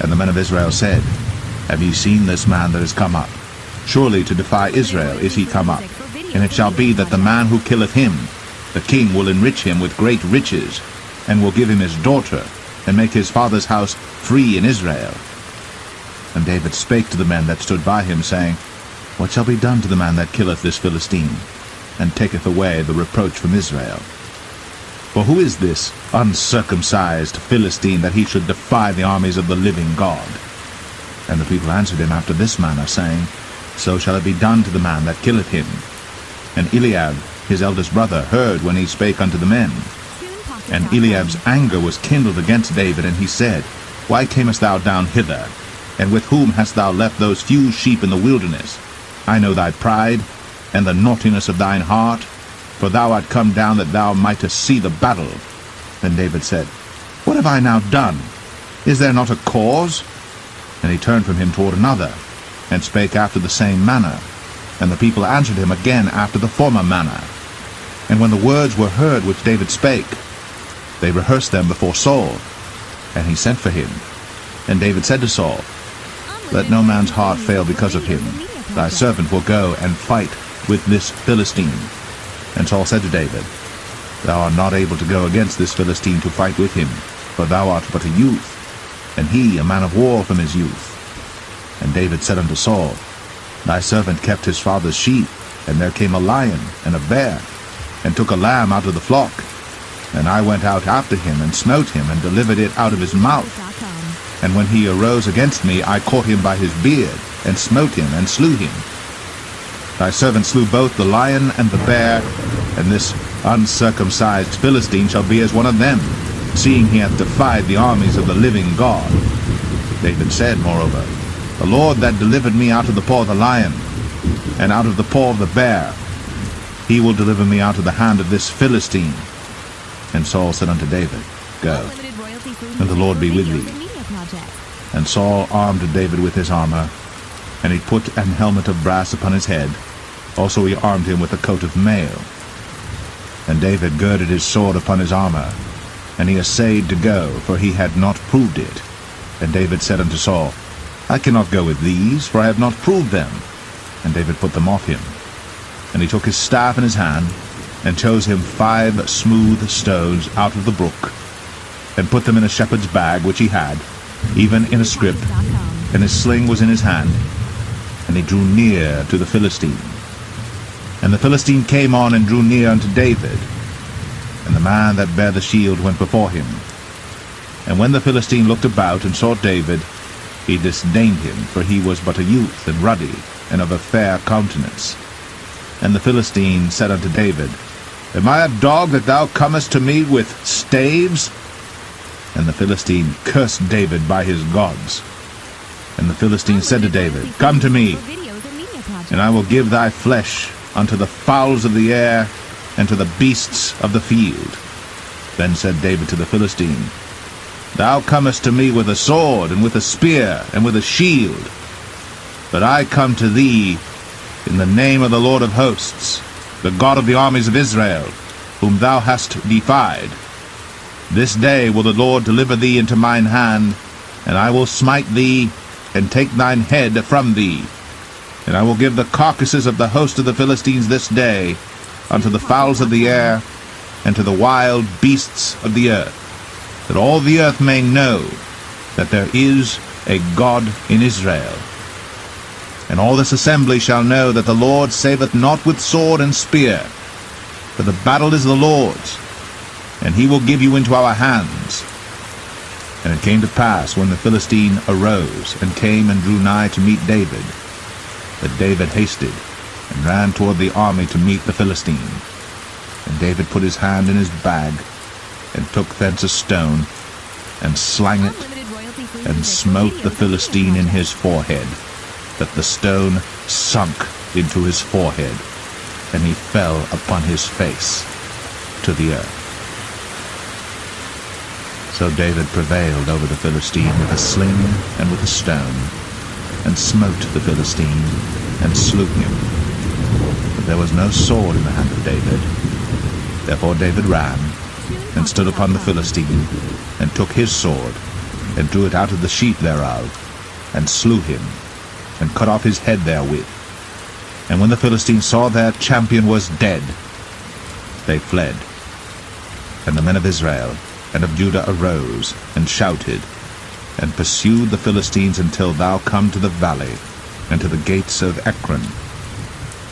And the men of Israel said, Have ye seen this man that is come up? Surely to defy Israel is he come up. And it shall be that the man who killeth him, the king will enrich him with great riches, and will give him his daughter, and make his father's house free in Israel. And David spake to the men that stood by him, saying, What shall be done to the man that killeth this Philistine, and taketh away the reproach from Israel? For who is this uncircumcised Philistine, that he should defy the armies of the living God? And the people answered him after this manner, saying, So shall it be done to the man that killeth him. And Eliab, his eldest brother, heard when he spake unto the men. And Eliab's anger was kindled against David, and he said, Why camest thou down hither? And with whom hast thou left those few sheep in the wilderness? I know thy pride, and the naughtiness of thine heart, for thou art come down that thou mightest see the battle. Then David said, What have I now done? Is there not a cause? And he turned from him toward another, and spake after the same manner. And the people answered him again after the former manner. And when the words were heard which David spake, they rehearsed them before Saul. And he sent for him. And David said to Saul, Let no man's heart fail because of him. Thy servant will go and fight with this Philistine. And Saul said to David, Thou art not able to go against this Philistine to fight with him, for thou art but a youth, and he a man of war from his youth. And David said unto Saul, Thy servant kept his father's sheep, and there came a lion and a bear, and took a lamb out of the flock. And I went out after him, and smote him, and delivered it out of his mouth. And when he arose against me, I caught him by his beard, and smote him, and slew him. Thy servant slew both the lion and the bear, and this uncircumcised Philistine shall be as one of them, seeing he hath defied the armies of the living God. David said, moreover, The Lord that delivered me out of the paw of the lion, and out of the paw of the bear, he will deliver me out of the hand of this Philistine. And Saul said unto David, Go, and the Lord be with thee. And Saul armed David with his armor, and he put an helmet of brass upon his head. Also he armed him with a coat of mail. And David girded his sword upon his armor, and he essayed to go, for he had not proved it. And David said unto Saul, I cannot go with these, for I have not proved them. And David put them off him. And he took his staff in his hand, and chose him 5 smooth stones out of the brook, and put them in a shepherd's bag which he had, even in a scrip, and his sling was in his hand. And he drew near to the Philistine. And the Philistine came on and drew near unto David, and the man that bare the shield went before him. And when the Philistine looked about and saw David, he disdained him, for he was but a youth, and ruddy, and of a fair countenance. And the Philistine said unto David, Am I a dog that thou comest to me with staves? And the Philistine cursed David by his gods. And the Philistine said to David, Come to me, and I will give thy flesh unto the fowls of the air, and to the beasts of the field. Then said David to the Philistine, Thou comest to me with a sword, and with a spear, and with a shield. But I come to thee in the name of the Lord of hosts, the God of the armies of Israel, whom thou hast defied. This day will the Lord deliver thee into mine hand, and I will smite thee, and take thine head from thee. And I will give the carcasses of the host of the Philistines this day unto the fowls of the air, and to the wild beasts of the earth, that all the earth may know that there is a God in Israel. And all this assembly shall know that the Lord saveth not with sword and spear, for the battle is the Lord's, and he will give you into our hands. And it came to pass, when the Philistine arose, and came and drew nigh to meet David, that David hasted, and ran toward the army to meet the Philistine. And David put his hand in his bag, and took thence a stone, and slang it, and smote the Philistine in his forehead, that the stone sunk into his forehead, and he fell upon his face to the earth. So David prevailed over the Philistine with a sling and with a stone, and smote the Philistine, and slew him. But there was no sword in the hand of David. Therefore David ran, and stood upon the Philistine, and took his sword, and drew it out of the sheath thereof, and slew him, and cut off his head therewith. And when the Philistines saw their champion was dead, they fled. And the men of Israel and of Judah arose, and shouted, and pursued the Philistines until thou come to the valley, and to the gates of Ekron.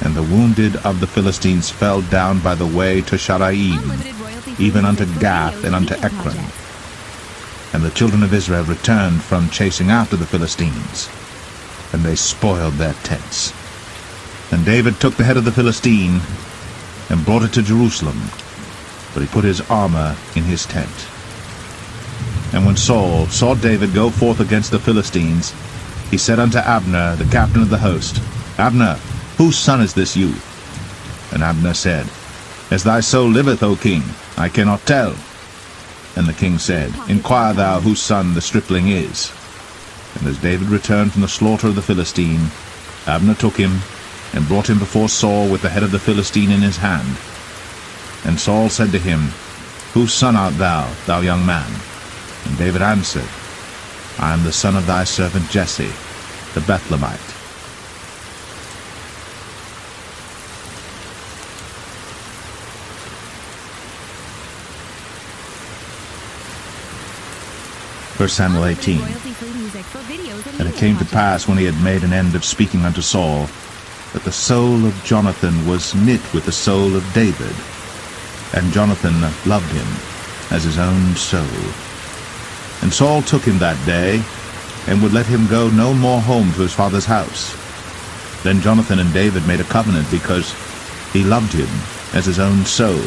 And the wounded of the Philistines fell down by the way to Sharaim, even unto Gath and unto Ekron. And the children of Israel returned from chasing after the Philistines, and they spoiled their tents. And David took the head of the Philistine, and brought it to Jerusalem, but he put his armor in his tent. And when Saul saw David go forth against the Philistines, he said unto Abner, the captain of the host, Abner, whose son is this youth? And Abner said, As thy soul liveth, O king, I cannot tell. And the king said, Inquire thou whose son the stripling is. And as David returned from the slaughter of the Philistine, Abner took him, and brought him before Saul with the head of the Philistine in his hand. And Saul said to him, Whose son art thou, thou young man? And David answered, I am the son of thy servant Jesse, the Bethlehemite. 1 Samuel 18. And it came to pass, when he had made an end of speaking unto Saul, that the soul of Jonathan was knit with the soul of David, and Jonathan loved him as his own soul. And Saul took him that day, and would let him go no more home to his father's house. Then Jonathan and David made a covenant, because he loved him as his own soul.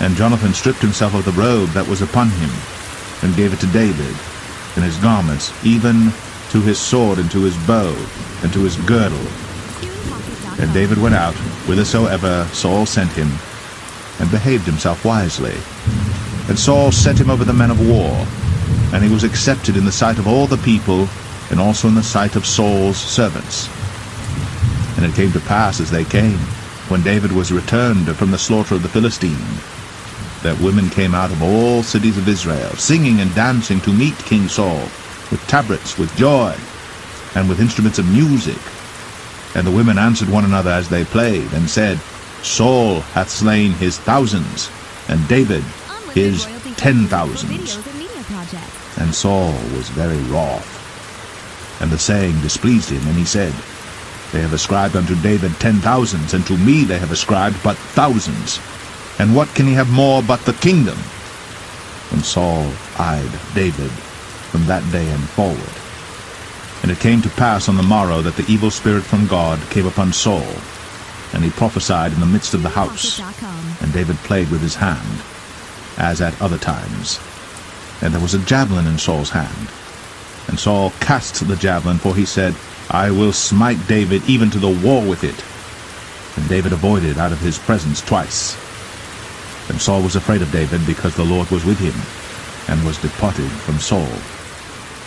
And Jonathan stripped himself of the robe that was upon him, and gave it to David, and his garments, even to his sword, and to his bow, and to his girdle. And David went out whithersoever Saul sent him, and behaved himself wisely. And Saul set him over the men of war, and he was accepted in the sight of all the people, and also in the sight of Saul's servants. And it came to pass, as they came, when David was returned from the slaughter of the Philistine, that women came out of all cities of Israel, singing and dancing to meet King Saul, with tabrets, with joy, and with instruments of music. And the women answered one another as they played, and said, Saul hath slain his thousands, and David his 10,000s. And Saul was very wroth. And the saying displeased him, and he said, They have ascribed unto David 10,000s, and to me they have ascribed but thousands. And what can he have more but the kingdom? And Saul eyed David from that day and forward. And it came to pass on the morrow that the evil spirit from God came upon Saul, and he prophesied in the midst of the house. And David played with his hand, as at other times. And there was a javelin in Saul's hand. And Saul cast the javelin, for he said, I will smite David even to the wall with it. And David avoided out of his presence twice. And Saul was afraid of David, because the Lord was with him, and was departed from Saul.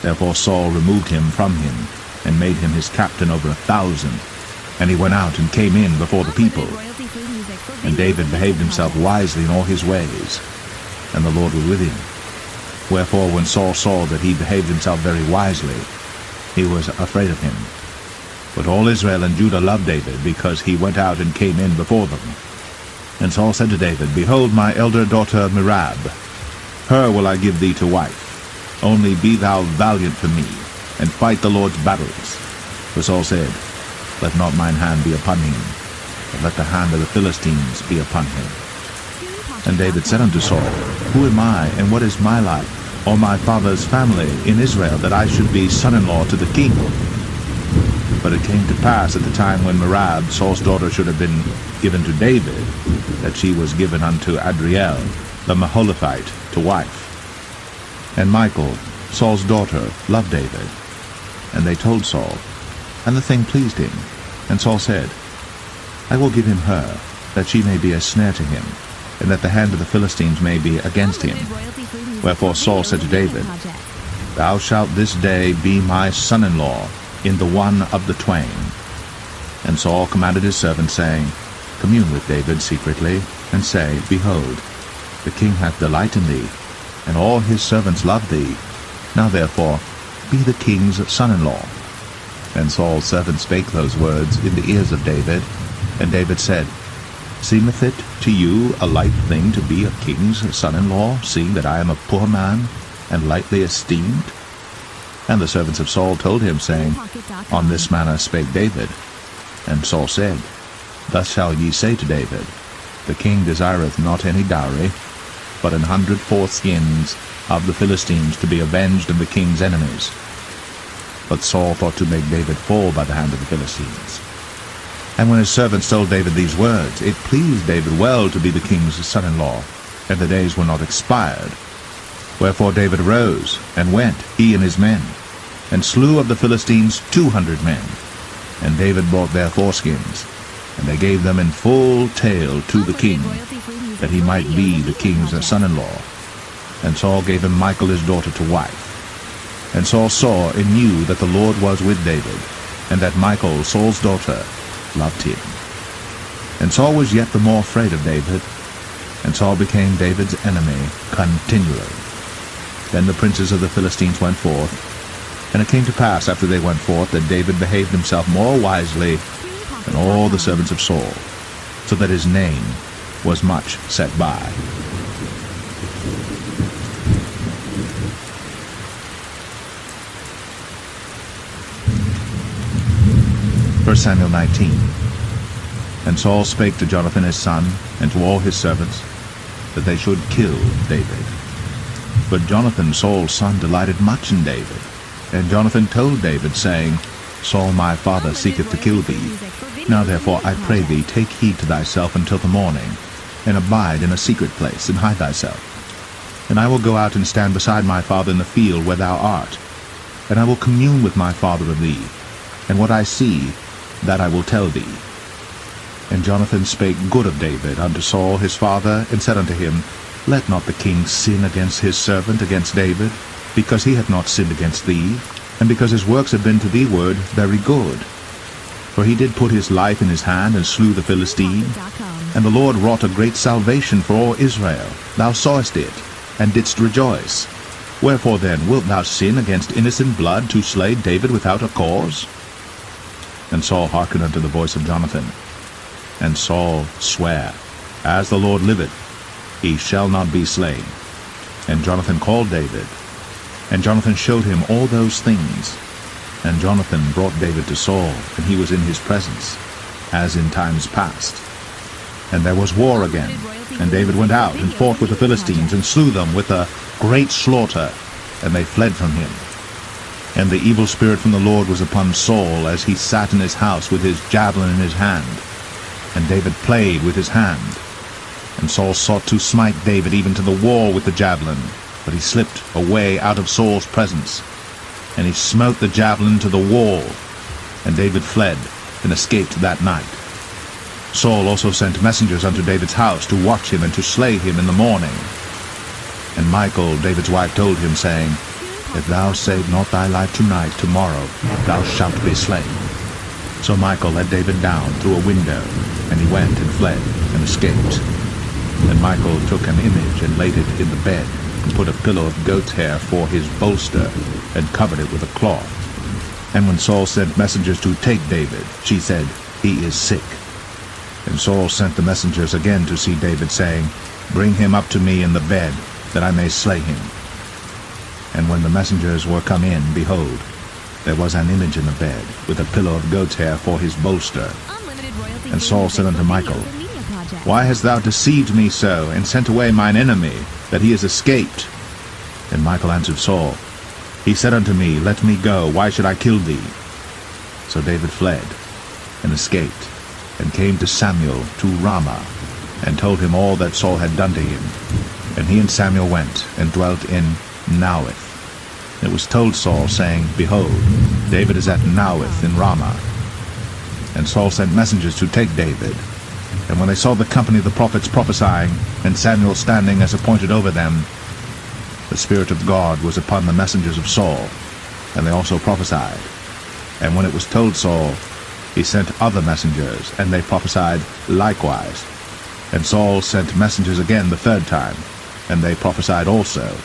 Therefore Saul removed him from him, and made him his captain over 1,000. And he went out and came in before the people. And David behaved himself wisely in all his ways, and the Lord was with him. Wherefore when Saul saw that he behaved himself very wisely, he was afraid of him. But all Israel and Judah loved David, because he went out and came in before them. And Saul said to David, Behold my elder daughter Merab, her will I give thee to wife. Only be thou valiant for me, and fight the Lord's battles. For Saul said, Let not mine hand be upon him, but let the hand of the Philistines be upon him. And David said unto Saul, Who am I, and what is my life, or my father's family in Israel, that I should be son-in-law to the king? But it came to pass at the time when Merab, Saul's daughter, should have been given to David, that she was given unto Adriel, the Maholathite, to wife. And Michal, Saul's daughter, loved David. And they told Saul, and the thing pleased him. And Saul said, I will give him her, that she may be a snare to him, and that the hand of the Philistines may be against him. Wherefore Saul said to David, Thou shalt this day be my son-in-law in the one of the twain. And Saul commanded his servants, saying, Commune with David secretly, and say, Behold, the king hath delight in thee, and all his servants love thee. Now therefore be the king's son-in-law. And Saul's servants spake those words in the ears of David. And David said, Seemeth it to you a light thing to be a king's son-in-law, seeing that I am a poor man, and lightly esteemed? And the servants of Saul told him, saying, On this manner spake David. And Saul said, Thus shall ye say to David, The king desireth not any dowry, but 100 foreskins of the Philistines to be avenged of the king's enemies. But Saul thought to make David fall by the hand of the Philistines. And when his servants told David these words, it pleased David well to be the king's son-in-law, and the days were not expired. Wherefore David arose, and went, he and his men, and slew of the Philistines 200 men. And David brought their foreskins, and they gave them in full tale to the king, that he might be the king's son-in-law. And Saul gave him Michal his daughter to wife. And Saul saw and knew that the Lord was with David, and that Michal, Saul's daughter, loved him. And Saul was yet the more afraid of David, and Saul became David's enemy continually. Then the princes of the Philistines went forth, and it came to pass after they went forth that David behaved himself more wisely than all the servants of Saul, so that his name was much set by. 1 Samuel 19. And Saul spake to Jonathan his son, and to all his servants, that they should kill David. But Jonathan Saul's son delighted much in David. And Jonathan told David, saying, Saul my father seeketh to kill thee. Now therefore I pray thee, take heed to thyself until the morning, and abide in a secret place, and hide thyself. And I will go out and stand beside my father in the field where thou art, and I will commune with my father of thee, and what I see, that I will tell thee. And Jonathan spake good of David unto Saul his father, and said unto him, Let not the king sin against his servant, against David, because he hath not sinned against thee, and because his works have been to thee word very good. For he did put his life in his hand, and slew the Philistine. And the Lord wrought a great salvation for all Israel. Thou sawest it, and didst rejoice. Wherefore then wilt thou sin against innocent blood, to slay David without a cause? And Saul hearkened unto the voice of Jonathan. And Saul sware, As the Lord liveth, he shall not be slain. And Jonathan called David, and Jonathan showed him all those things. And Jonathan brought David to Saul, and he was in his presence, as in times past. And there was war again, and David went out and fought with the Philistines, and slew them with a great slaughter, and they fled from him. And the evil spirit from the Lord was upon Saul, as he sat in his house with his javelin in his hand. And David played with his hand. And Saul sought to smite David even to the wall with the javelin, but he slipped away out of Saul's presence. And he smote the javelin to the wall, and David fled, and escaped that night. Saul also sent messengers unto David's house to watch him and to slay him in the morning. And Michal, David's wife, told him, saying, If thou save not thy life tonight, tomorrow thou shalt be slain. So Michal let David down through a window, and he went and fled, and escaped. And Michal took an image, and laid it in the bed, and put a pillow of goat's hair for his bolster, and covered it with a cloth. And when Saul sent messengers to take David, she said, He is sick. And Saul sent the messengers again to see David, saying, Bring him up to me in the bed, that I may slay him. And when the messengers were come in, behold, there was an image in the bed, with a pillow of goat's hair for his bolster. And Saul said unto Michal, Why hast thou deceived me so, and sent away mine enemy, that he is escaped? And Michal answered Saul, He said unto me, Let me go, why should I kill thee? So David fled, and escaped, and came to Samuel to Ramah, and told him all that Saul had done to him. And he and Samuel went, and dwelt in Naueth. It was told Saul, saying, Behold, David is at Naueth in Ramah. And Saul sent messengers to take David. And when they saw the company of the prophets prophesying, and Samuel standing as appointed over them, the Spirit of God was upon the messengers of Saul, and they also prophesied. And when it was told Saul, he sent other messengers, and they prophesied likewise. And Saul sent messengers again the third time, and they prophesied also.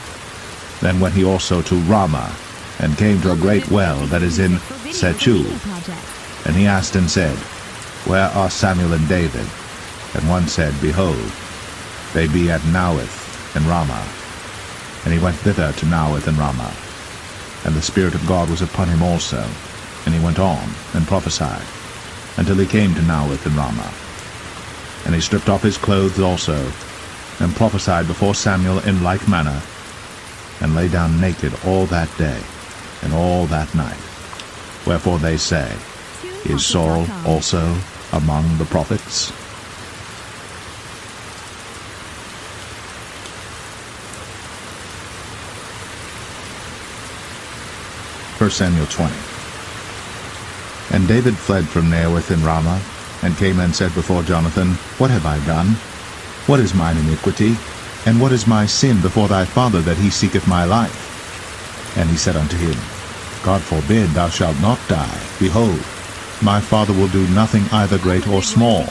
Then went he also to Ramah, and came to a great well that is in Sechul. And he asked and said, Where are Samuel and David? And one said, Behold, they be at Naueth and Ramah. And he went thither to Naueth and Ramah. And the Spirit of God was upon him also. And he went on and prophesied, until he came to Naueth and Ramah. And he stripped off his clothes also, and prophesied before Samuel in like manner, and lay down naked all that day, and all that night. Wherefore they say, Is Saul also among the prophets? 1 Samuel 20. And David fled from Naueth in Ramah, and came and said before Jonathan, What have I done? What is mine iniquity? And what is my sin before thy father, that he seeketh my life? And he said unto him, God forbid, thou shalt not die. Behold, my father will do nothing either great or small,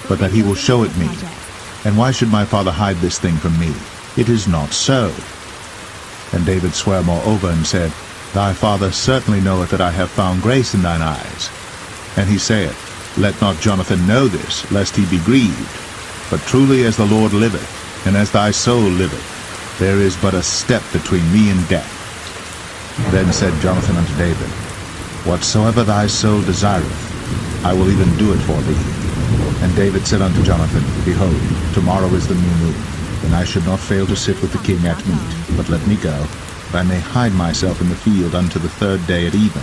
but that he will show it me. And why should my father hide this thing from me? It is not so. And David sware moreover, and said, Thy father certainly knoweth that I have found grace in thine eyes. And he saith, Let not Jonathan know this, lest he be grieved. But truly as the Lord liveth, and as thy soul liveth, there is but a step between me and death. Then said Jonathan unto David, Whatsoever thy soul desireth, I will even do it for thee. And David said unto Jonathan, Behold, tomorrow is the new moon, and I should not fail to sit with the king at meat, but let me go, that I may hide myself in the field unto the third day at even.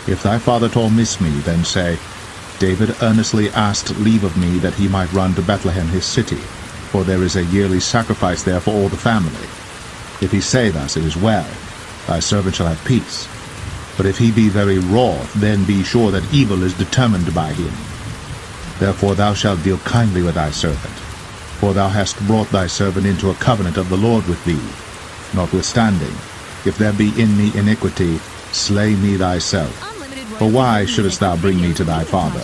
If thy father at all miss me, then say, David earnestly asked leave of me that he might run to Bethlehem his city, for there is a yearly sacrifice there for all the family. If he say thus, it is well, thy servant shall have peace. But if he be very wroth, then be sure that evil is determined by him. Therefore thou shalt deal kindly with thy servant, for thou hast brought thy servant into a covenant of the Lord with thee. Notwithstanding, if there be in me iniquity, slay me thyself. For why shouldest thou bring me to thy father?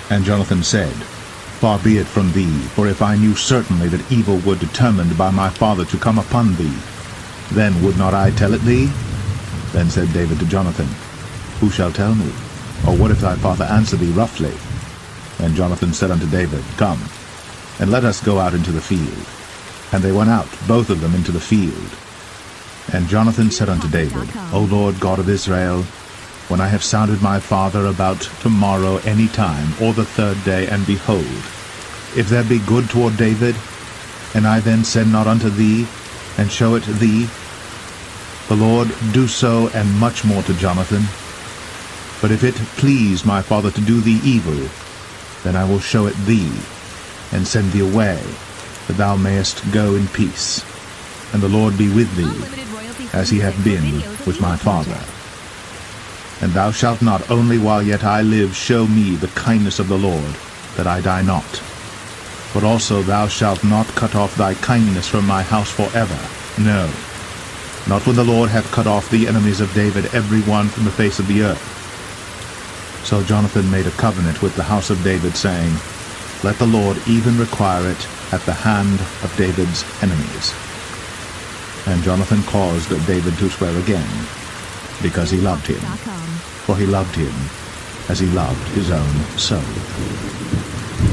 And Jonathan said, Far be it from thee, for if I knew certainly that evil were determined by my father to come upon thee, then would not I tell it thee? Then said David to Jonathan, Who shall tell me? Or what if thy father answer thee roughly? And Jonathan said unto David, Come, and let us go out into the field. And they went out, both of them, into the field. And Jonathan said unto David, O Lord God of Israel, when I have sounded my father about tomorrow any time, or the third day, and behold, if there be good toward David, and I then send not unto thee, and show it thee, the Lord do so, and much more to Jonathan. But if it please my father to do thee evil, then I will show it thee, and send thee away, that thou mayest go in peace. And the Lord be with thee, as he hath been with my father. And thou shalt not only while yet I live show me the kindness of the Lord, that I die not, but also thou shalt not cut off thy kindness from my house forever, no, not when the Lord hath cut off the enemies of David every one from the face of the earth. So Jonathan made a covenant with the house of David, saying, Let the Lord even require it at the hand of David's enemies. And Jonathan caused David to swear again, because he loved him, for he loved him as he loved his own soul.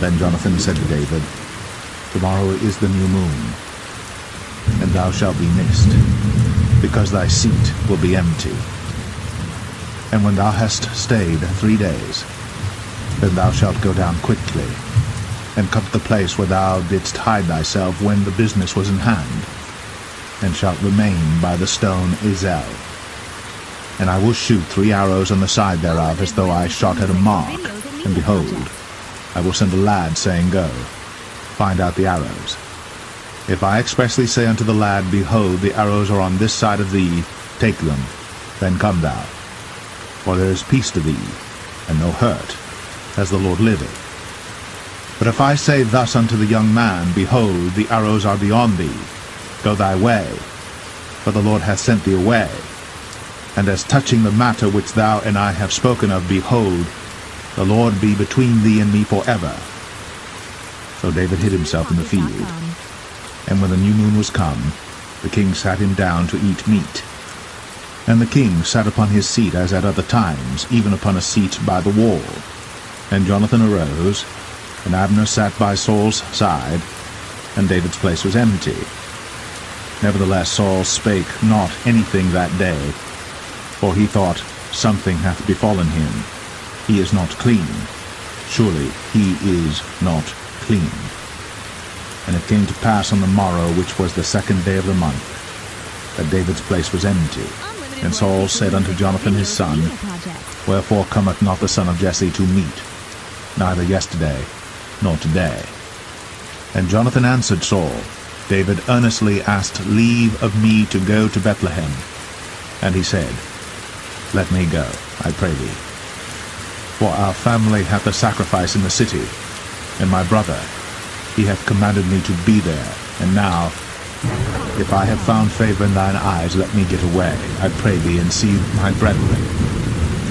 Then Jonathan said to David, Tomorrow is the new moon, and thou shalt be missed, because thy seat will be empty. And when thou hast stayed 3 days, then thou shalt go down quickly, and come to the place where thou didst hide thyself when the business was in hand, and shalt remain by the stone Ezel. And I will shoot 3 arrows on the side thereof, as though I shot at a mark. And behold, I will send a lad, saying, Go, find out the arrows. If I expressly say unto the lad, Behold, the arrows are on this side of thee, take them, then come thou. For there is peace to thee, and no hurt, as the Lord liveth. But if I say thus unto the young man, Behold, the arrows are beyond thee, go thy way, for the Lord hath sent thee away. And as touching the matter which thou and I have spoken of, behold, the Lord be between thee and me forever. So David hid himself in the field. And when the new moon was come, the king sat him down to eat meat. And the king sat upon his seat as at other times, even upon a seat by the wall. And Jonathan arose, and Abner sat by Saul's side, and David's place was empty. Nevertheless Saul spake not anything that day, for he thought, Something hath befallen him. He is not clean. Surely he is not clean. And it came to pass on the morrow, which was the 2nd day of the month, that David's place was empty. And Saul said unto Jonathan his son, Wherefore cometh not the son of Jesse to meat, neither yesterday nor today? And Jonathan answered Saul, David earnestly asked leave of me to go to Bethlehem. And he said, Let me go, I pray thee. For our family hath a sacrifice in the city, and my brother, he hath commanded me to be there. And now, if I have found favor in thine eyes, let me get away, I pray thee, and see my brethren.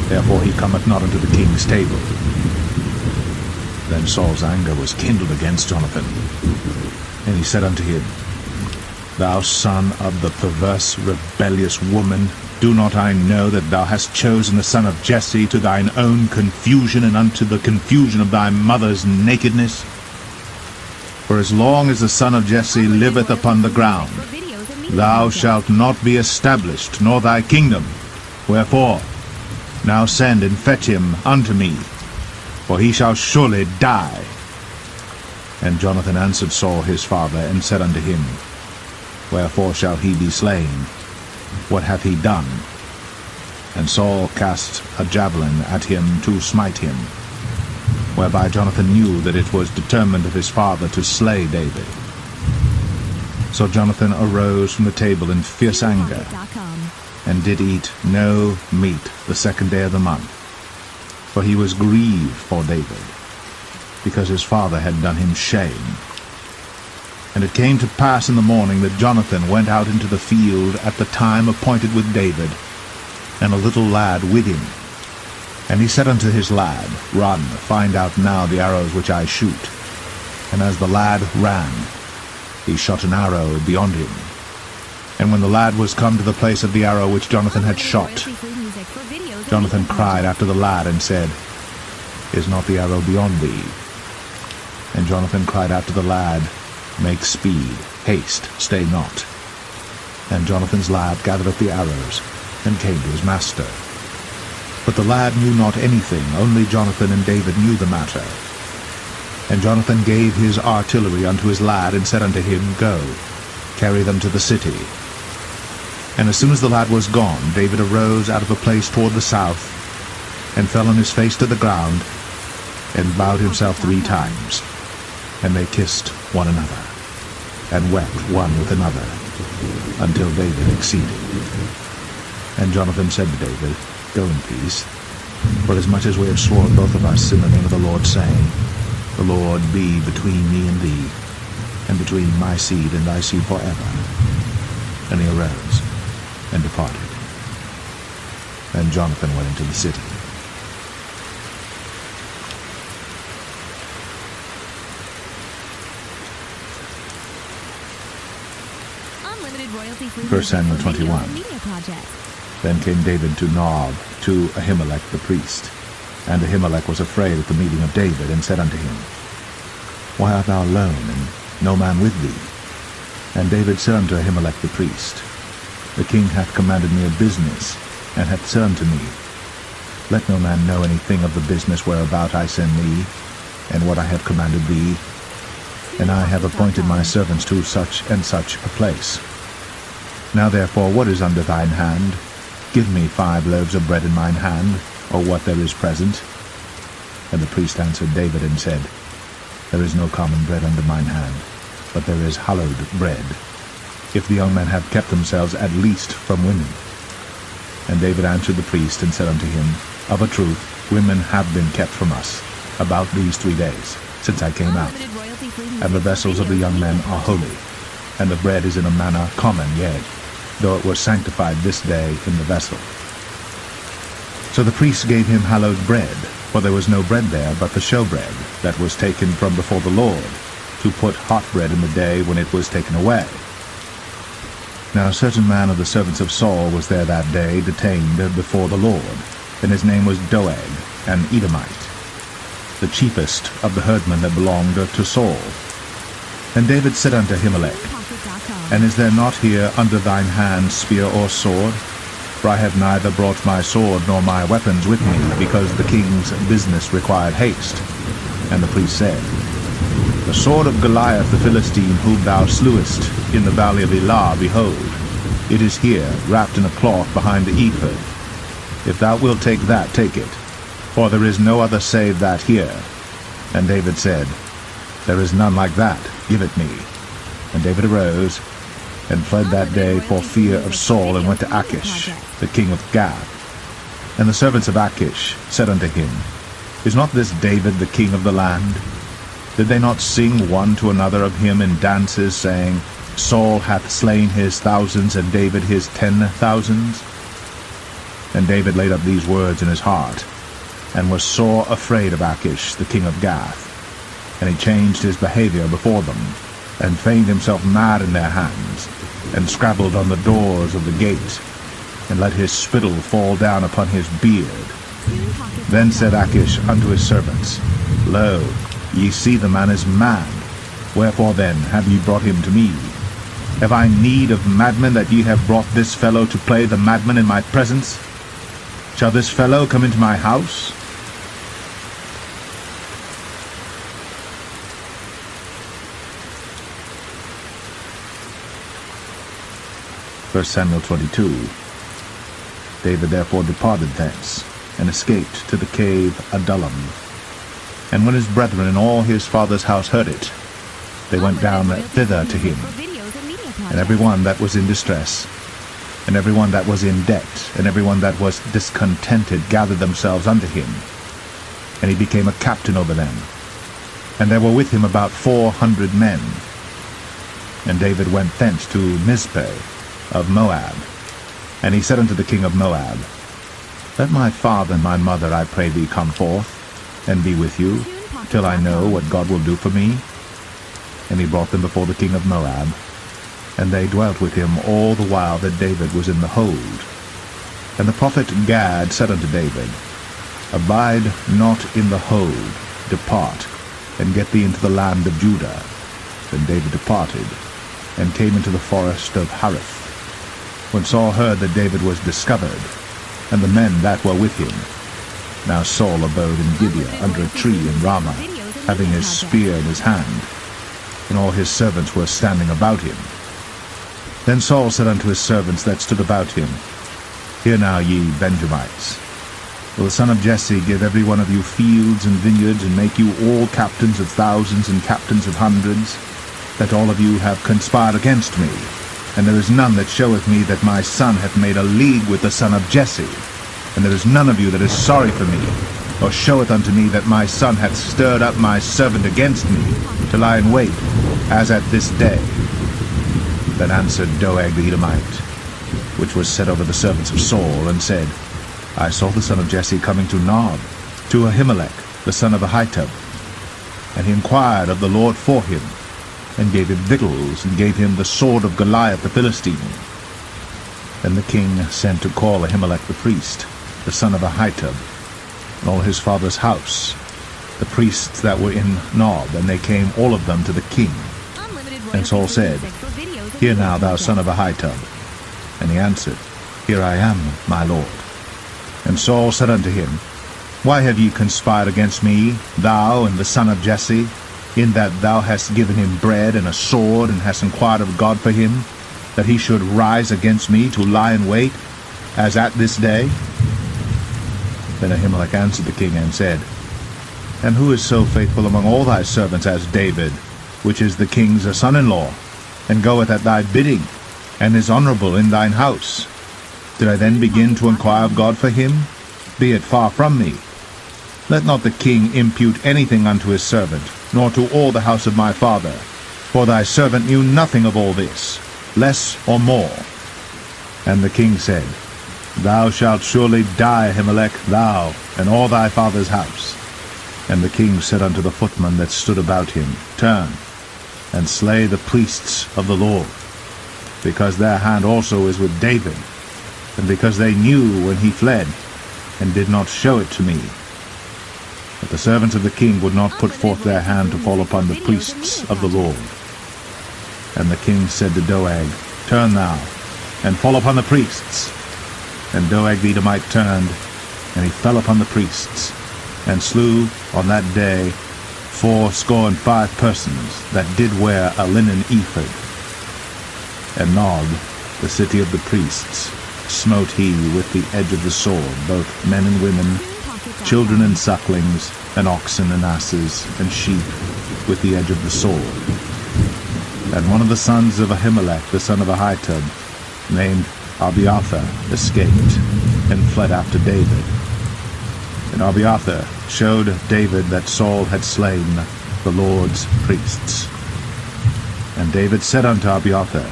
Therefore he cometh not unto the king's table. Then Saul's anger was kindled against Jonathan. And he said unto him, Thou son of the perverse, rebellious woman, do not I know that thou hast chosen the son of Jesse to thine own confusion, and unto the confusion of thy mother's nakedness? For as long as the son of Jesse liveth upon the ground, thou shalt not be established, nor thy kingdom. Wherefore, now send and fetch him unto me, for he shall surely die. And Jonathan answered Saul his father, and said unto him, Wherefore shall he be slain? What hath he done? And Saul cast a javelin at him to smite him, whereby Jonathan knew that it was determined of his father to slay David. So Jonathan arose from the table in fierce anger, and did eat no meat the 2nd day of the month, for he was grieved for David, because his father had done him shame. And it came to pass in the morning that Jonathan went out into the field at the time appointed with David, and a little lad with him. And he said unto his lad, Run, find out now the arrows which I shoot. And as the lad ran, he shot an arrow beyond him. And when the lad was come to the place of the arrow which Jonathan had shot, Jonathan cried after the lad, and said, Is not the arrow beyond thee? And Jonathan cried out to the lad, Make speed, haste, stay not. And Jonathan's lad gathered up the arrows, and came to his master. But the lad knew not anything, only Jonathan and David knew the matter. And Jonathan gave his artillery unto his lad, and said unto him, Go, carry them to the city. And as soon as the lad was gone, David arose out of a place toward the south, and fell on his face to the ground, and bowed himself 3 times. And they kissed one another, and wept one with another, until David exceeded. And Jonathan said to David, Go in peace, for as much as we have sworn both of us in the name of the Lord, saying, The Lord be between me and thee, and between my seed and thy seed forever. And he arose, and departed. And Jonathan went into the city. Unlimited royalty-free 1 Samuel music for video 21. and media projects. Then came David to Nob, to Ahimelech the priest. And Ahimelech was afraid at the meeting of David, and said unto him, Why art thou alone, and no man with thee? And David said unto Ahimelech the priest, The king hath commanded me a business, and hath said unto me, Let no man know anything of the business whereabout I send thee, and what I have commanded thee. And I have appointed my servants to such and such a place. Now therefore, what is under thine hand? Give me 5 loaves of bread in mine hand, or what there is present. And the priest answered David and said, There is no common bread under mine hand, but there is hallowed bread, if the young men have kept themselves at least from women. And David answered the priest and said unto him, Of a truth, women have been kept from us about these 3 days, since I came out. And the vessels of the young men are holy, and the bread is in a manner common, yea, though it was sanctified this day in the vessel. So the priests gave him hallowed bread, for there was no bread there but the showbread that was taken from before the Lord, to put hot bread in the day when it was taken away. Now a certain man of the servants of Saul was there that day, detained before the Lord, and his name was Doeg, an Edomite, the chiefest of the herdmen that belonged to Saul. And David said unto Ahimelech, And is there not here under thine hand spear or sword? For I have neither brought my sword nor my weapons with me, because the king's business required haste. And the priest said, The sword of Goliath the Philistine, whom thou slewest in the valley of Elah, behold, it is here, wrapped in a cloth behind the ephod. If thou wilt take that, take it, for there is no other save that here. And David said, There is none like that, give it me. And David arose, and fled that day for fear of Saul, and went to Achish, the king of Gath. And the servants of Achish said unto him, Is not this David the king of the land? Did they not sing one to another of him in dances, saying, Saul hath slain his thousands, and David his 10,000s? And David laid up these words in his heart, and was sore afraid of Achish, the king of Gath. And he changed his behavior before them, and feigned himself mad in their hands, and scrabbled on the doors of the gate, and let his spittle fall down upon his beard. Then said Achish unto his servants, Lo, ye see the man is mad. Wherefore then have ye brought him to me? Have I need of madmen, that ye have brought this fellow to play the madman in my presence? Shall this fellow come into my house? 1 Samuel 22. David therefore departed thence, and escaped to the cave Adullam. And when his brethren and all his father's house heard it, they went down thither to him, and every one that was in distress, and every one that was in debt, and every one that was discontented gathered themselves unto him, and he became a captain over them. And there were with him about 400 men. And David went thence to Mizpeh of Moab. And he said unto the king of Moab, Let my father and my mother, I pray thee, come forth, and be with you, till I know what God will do for me. And he brought them before the king of Moab, and they dwelt with him all the while that David was in the hold. And the prophet Gad said unto David, Abide not in the hold, depart, and get thee into the land of Judah. Then David departed, and came into the forest of Hareth. When Saul heard that David was discovered, and the men that were with him. Now Saul abode in Gibeah under a tree in Ramah, having his spear in his hand, and all his servants were standing about him. Then Saul said unto his servants that stood about him, Hear now, ye Benjamites, will the son of Jesse give every one of you fields and vineyards, and make you all captains of thousands and captains of hundreds, that all of you have conspired against me? And there is none that showeth me that my son hath made a league with the son of Jesse. And there is none of you that is sorry for me, or showeth unto me that my son hath stirred up my servant against me, to lie in wait, as at this day. Then answered Doeg the Edomite, which was set over the servants of Saul, and said, I saw the son of Jesse coming to Nob, to Ahimelech, the son of Ahitub. And he inquired of the Lord for him, and gave him victuals, and gave him the sword of Goliath the Philistine. Then the king sent to call Ahimelech the priest, the son of Ahitub, and all his father's house, the priests that were in Nob, and they came all of them to the king. And Saul said, Hear now, thou son of Ahitub. And he answered, Here I am, my lord. And Saul said unto him, Why have ye conspired against me, thou and the son of Jesse, in that thou hast given him bread and a sword, and hast inquired of God for him, that he should rise against me to lie in wait, as at this day? Then Ahimelech answered the king, and said, And who is so faithful among all thy servants as David, which is the king's son-in-law, and goeth at thy bidding, and is honorable in thine house? Did I then begin to inquire of God for him? Be it far from me. Let not the king impute anything unto his servant, nor to all the house of my father. For thy servant knew nothing of all this, less or more. And the king said, Thou shalt surely die, Ahimelech, thou, and all thy father's house. And the king said unto the footmen that stood about him, Turn, and slay the priests of the Lord, because their hand also is with David, and because they knew when he fled, and did not show it to me. But the servants of the king would not put forth their hand to fall upon the priests of the Lord. And the king said to Doeg, Turn thou, and fall upon the priests. And Doeg the Edomite turned, and he fell upon the priests, and slew on that day 75 persons that did wear a linen ephod. And Nob, the city of the priests, smote he with the edge of the sword, both men and women, children and sucklings, and oxen and asses, and sheep, with the edge of the sword. And one of the sons of Ahimelech, the son of Ahitub, named Abiathar, escaped, and fled after David. And Abiathar showed David that Saul had slain the Lord's priests. And David said unto Abiathar,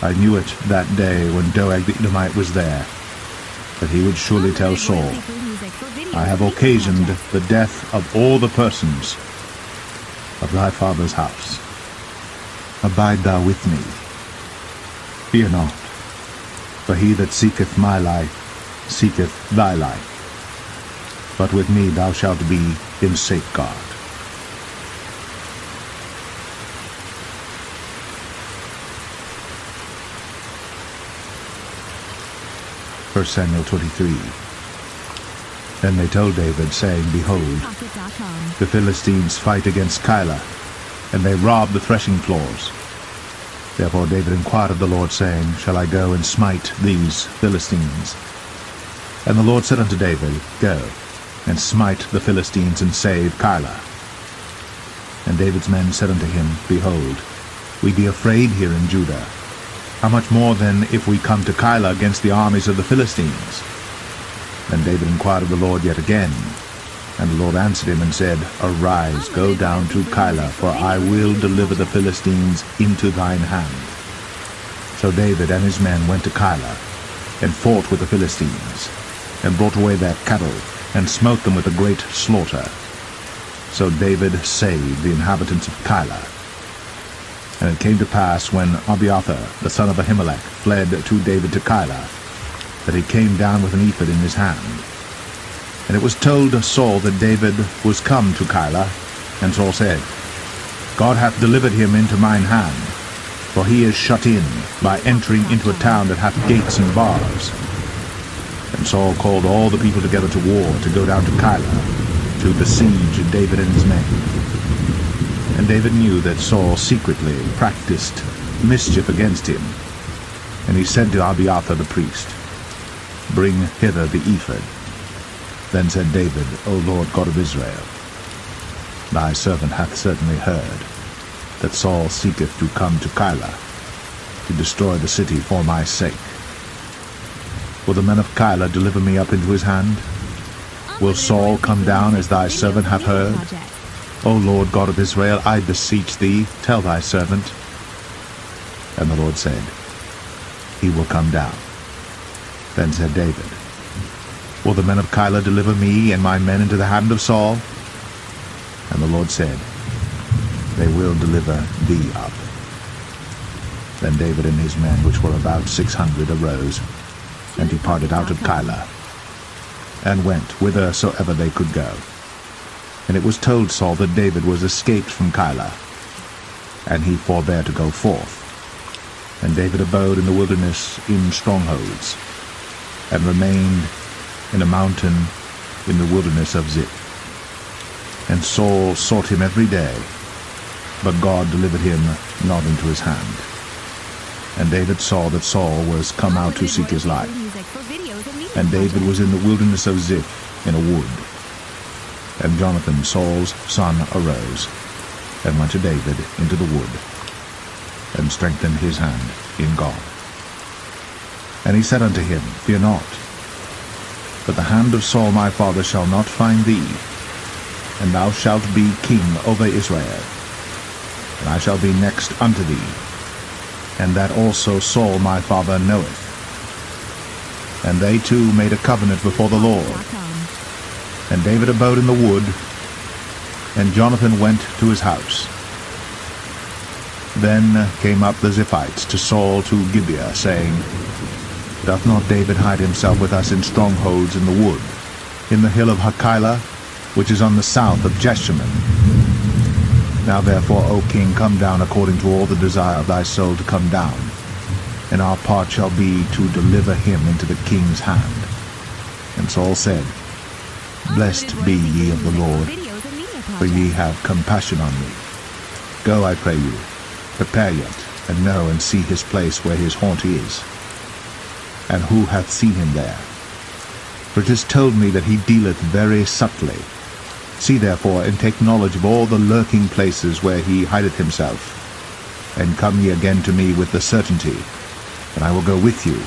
I knew it that day when Doeg the Edomite was there, that he would surely tell Saul, I have occasioned the death of all the persons of thy father's house. Abide thou with me. Fear not, for he that seeketh my life seeketh thy life. But with me thou shalt be in safeguard. 1 Samuel 23. Then they told David, saying, Behold, the Philistines fight against Keilah, and they rob the threshing floors. Therefore David inquired of the Lord, saying, Shall I go and smite these Philistines? And the Lord said unto David, Go, and smite the Philistines, and save Keilah. And David's men said unto him, Behold, we be afraid here in Judah. How much more then if we come to Keilah against the armies of the Philistines? Then David inquired of the Lord yet again. And the Lord answered him and said, Arise, go down to Keilah, for I will deliver the Philistines into thine hand. So David and his men went to Keilah, and fought with the Philistines, and brought away their cattle, and smote them with a great slaughter. So David saved the inhabitants of Keilah. And it came to pass, when Abiathar, the son of Ahimelech, fled to David to Keilah, that he came down with an ephod in his hand. And it was told Saul that David was come to Keilah, And Saul said, God hath delivered him into mine hand, for he is shut in by entering into a town that hath gates and bars. And Saul called all the people together to war, to go down to Keilah, to besiege David and his men. And David knew that Saul secretly practiced mischief against him. And he said to Abiathar the priest, Bring hither the ephod. Then said David, O Lord God of Israel, thy servant hath certainly heard that Saul seeketh to come to Keilah, to destroy the city for my sake. Will the men of Keilah deliver me up into his hand? Will Saul come down as thy servant hath heard? O Lord God of Israel, I beseech thee, tell thy servant. And the Lord said, He will come down. Then said David, Will the men of Keilah deliver me and my men into the hand of Saul? And the Lord said, They will deliver thee up. Then David and his men, which were about 600, arose, and departed out of Keilah, and went whithersoever they could go. And it was told Saul that David was escaped from Keilah, and he forbare to go forth. And David abode in the wilderness in strongholds, and remained in a mountain in the wilderness of Ziph. And Saul sought him every day, but God delivered him not into his hand. And David saw that Saul was come out to seek his life. And David was in the wilderness of Ziph in a wood. And Jonathan, Saul's son, arose, and went to David into the wood, and strengthened his hand in God. And he said unto him, Fear not, but the hand of Saul my father shall not find thee, and thou shalt be king over Israel, and I shall be next unto thee, and that also Saul my father knoweth. And they two made a covenant before the Lord. And David abode in the wood, and Jonathan went to his house. Then came up the Ziphites to Saul to Gibeah, saying, Doth not David hide himself with us in strongholds in the wood, in the hill of Hachilah, which is on the south of Jeshimon? Now therefore, O king, come down according to all the desire of thy soul to come down, and our part shall be to deliver him into the king's hand. And Saul said, Blessed be ye of the Lord, for ye have compassion on me. Go, I pray you, prepare yet, and know and see his place where his haunt is, and who hath seen him there. For it is told me that he dealeth very subtly. See therefore, and take knowledge of all the lurking places where he hideth himself, and come ye again to me with the certainty, and I will go with you.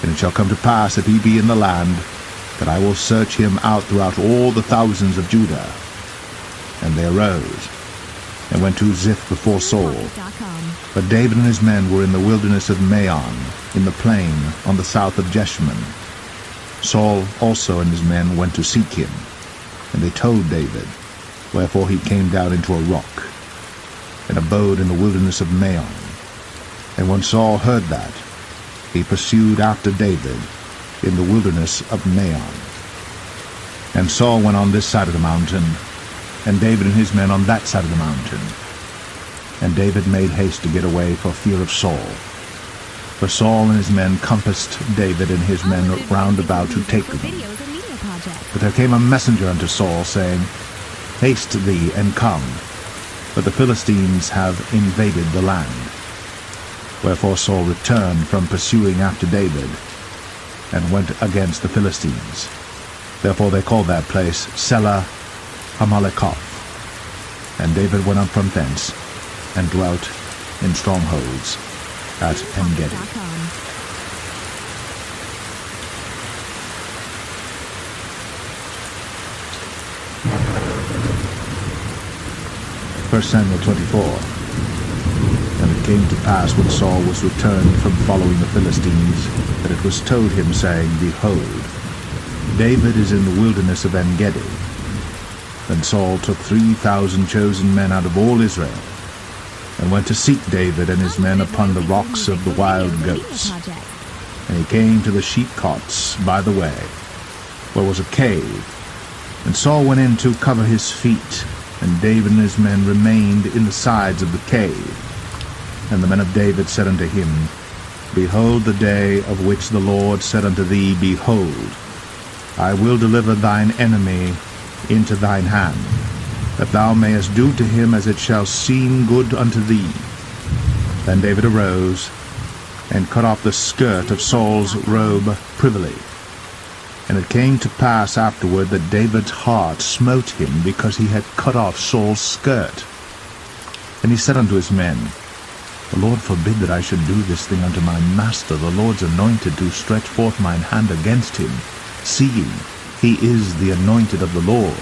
And it shall come to pass, if he be in the land, that I will search him out throughout all the thousands of Judah. And they arose, and went to Ziph before Saul. But David and his men were in the wilderness of Maon, in the plain on the south of Jeshimon. Saul also and his men went to seek him, and they told David, wherefore he came down into a rock, and abode in the wilderness of Maon. And when Saul heard that, he pursued after David in the wilderness of Maon. And Saul went on this side of the mountain, and David and his men on that side of the mountain. And David made haste to get away for fear of Saul. For Saul and his men compassed David and his men round about to take them. But there came a messenger unto Saul, saying, Haste thee, and come, for the Philistines have invaded the land. Wherefore Saul returned from pursuing after David, and went against the Philistines. Therefore they called that place Selah Hamaleketh. And David went up from thence, and dwelt in strongholds at En-gedi. 1 Samuel 24. And it came to pass, when Saul was returned from following the Philistines, that it was told him, saying, Behold, David is in the wilderness of En-gedi. Then Saul took 3,000 chosen men out of all Israel, and went to seek David and his men upon the rocks of the wild goats. And he came to the sheepcotes by the way, where was a cave. And Saul went in to cover his feet, And David and his men remained in the sides of the cave. And the men of David said unto him, Behold the day of which the Lord said unto thee, Behold, I will deliver thine enemy into thine hand, that thou mayest do to him as it shall seem good unto thee. Then David arose, and cut off the skirt of Saul's robe privily. And it came to pass afterward that David's heart smote him, because he had cut off Saul's skirt. And he said unto his men, The Lord forbid that I should do this thing unto my master, the Lord's anointed, to stretch forth mine hand against him, seeing he is the anointed of the Lord.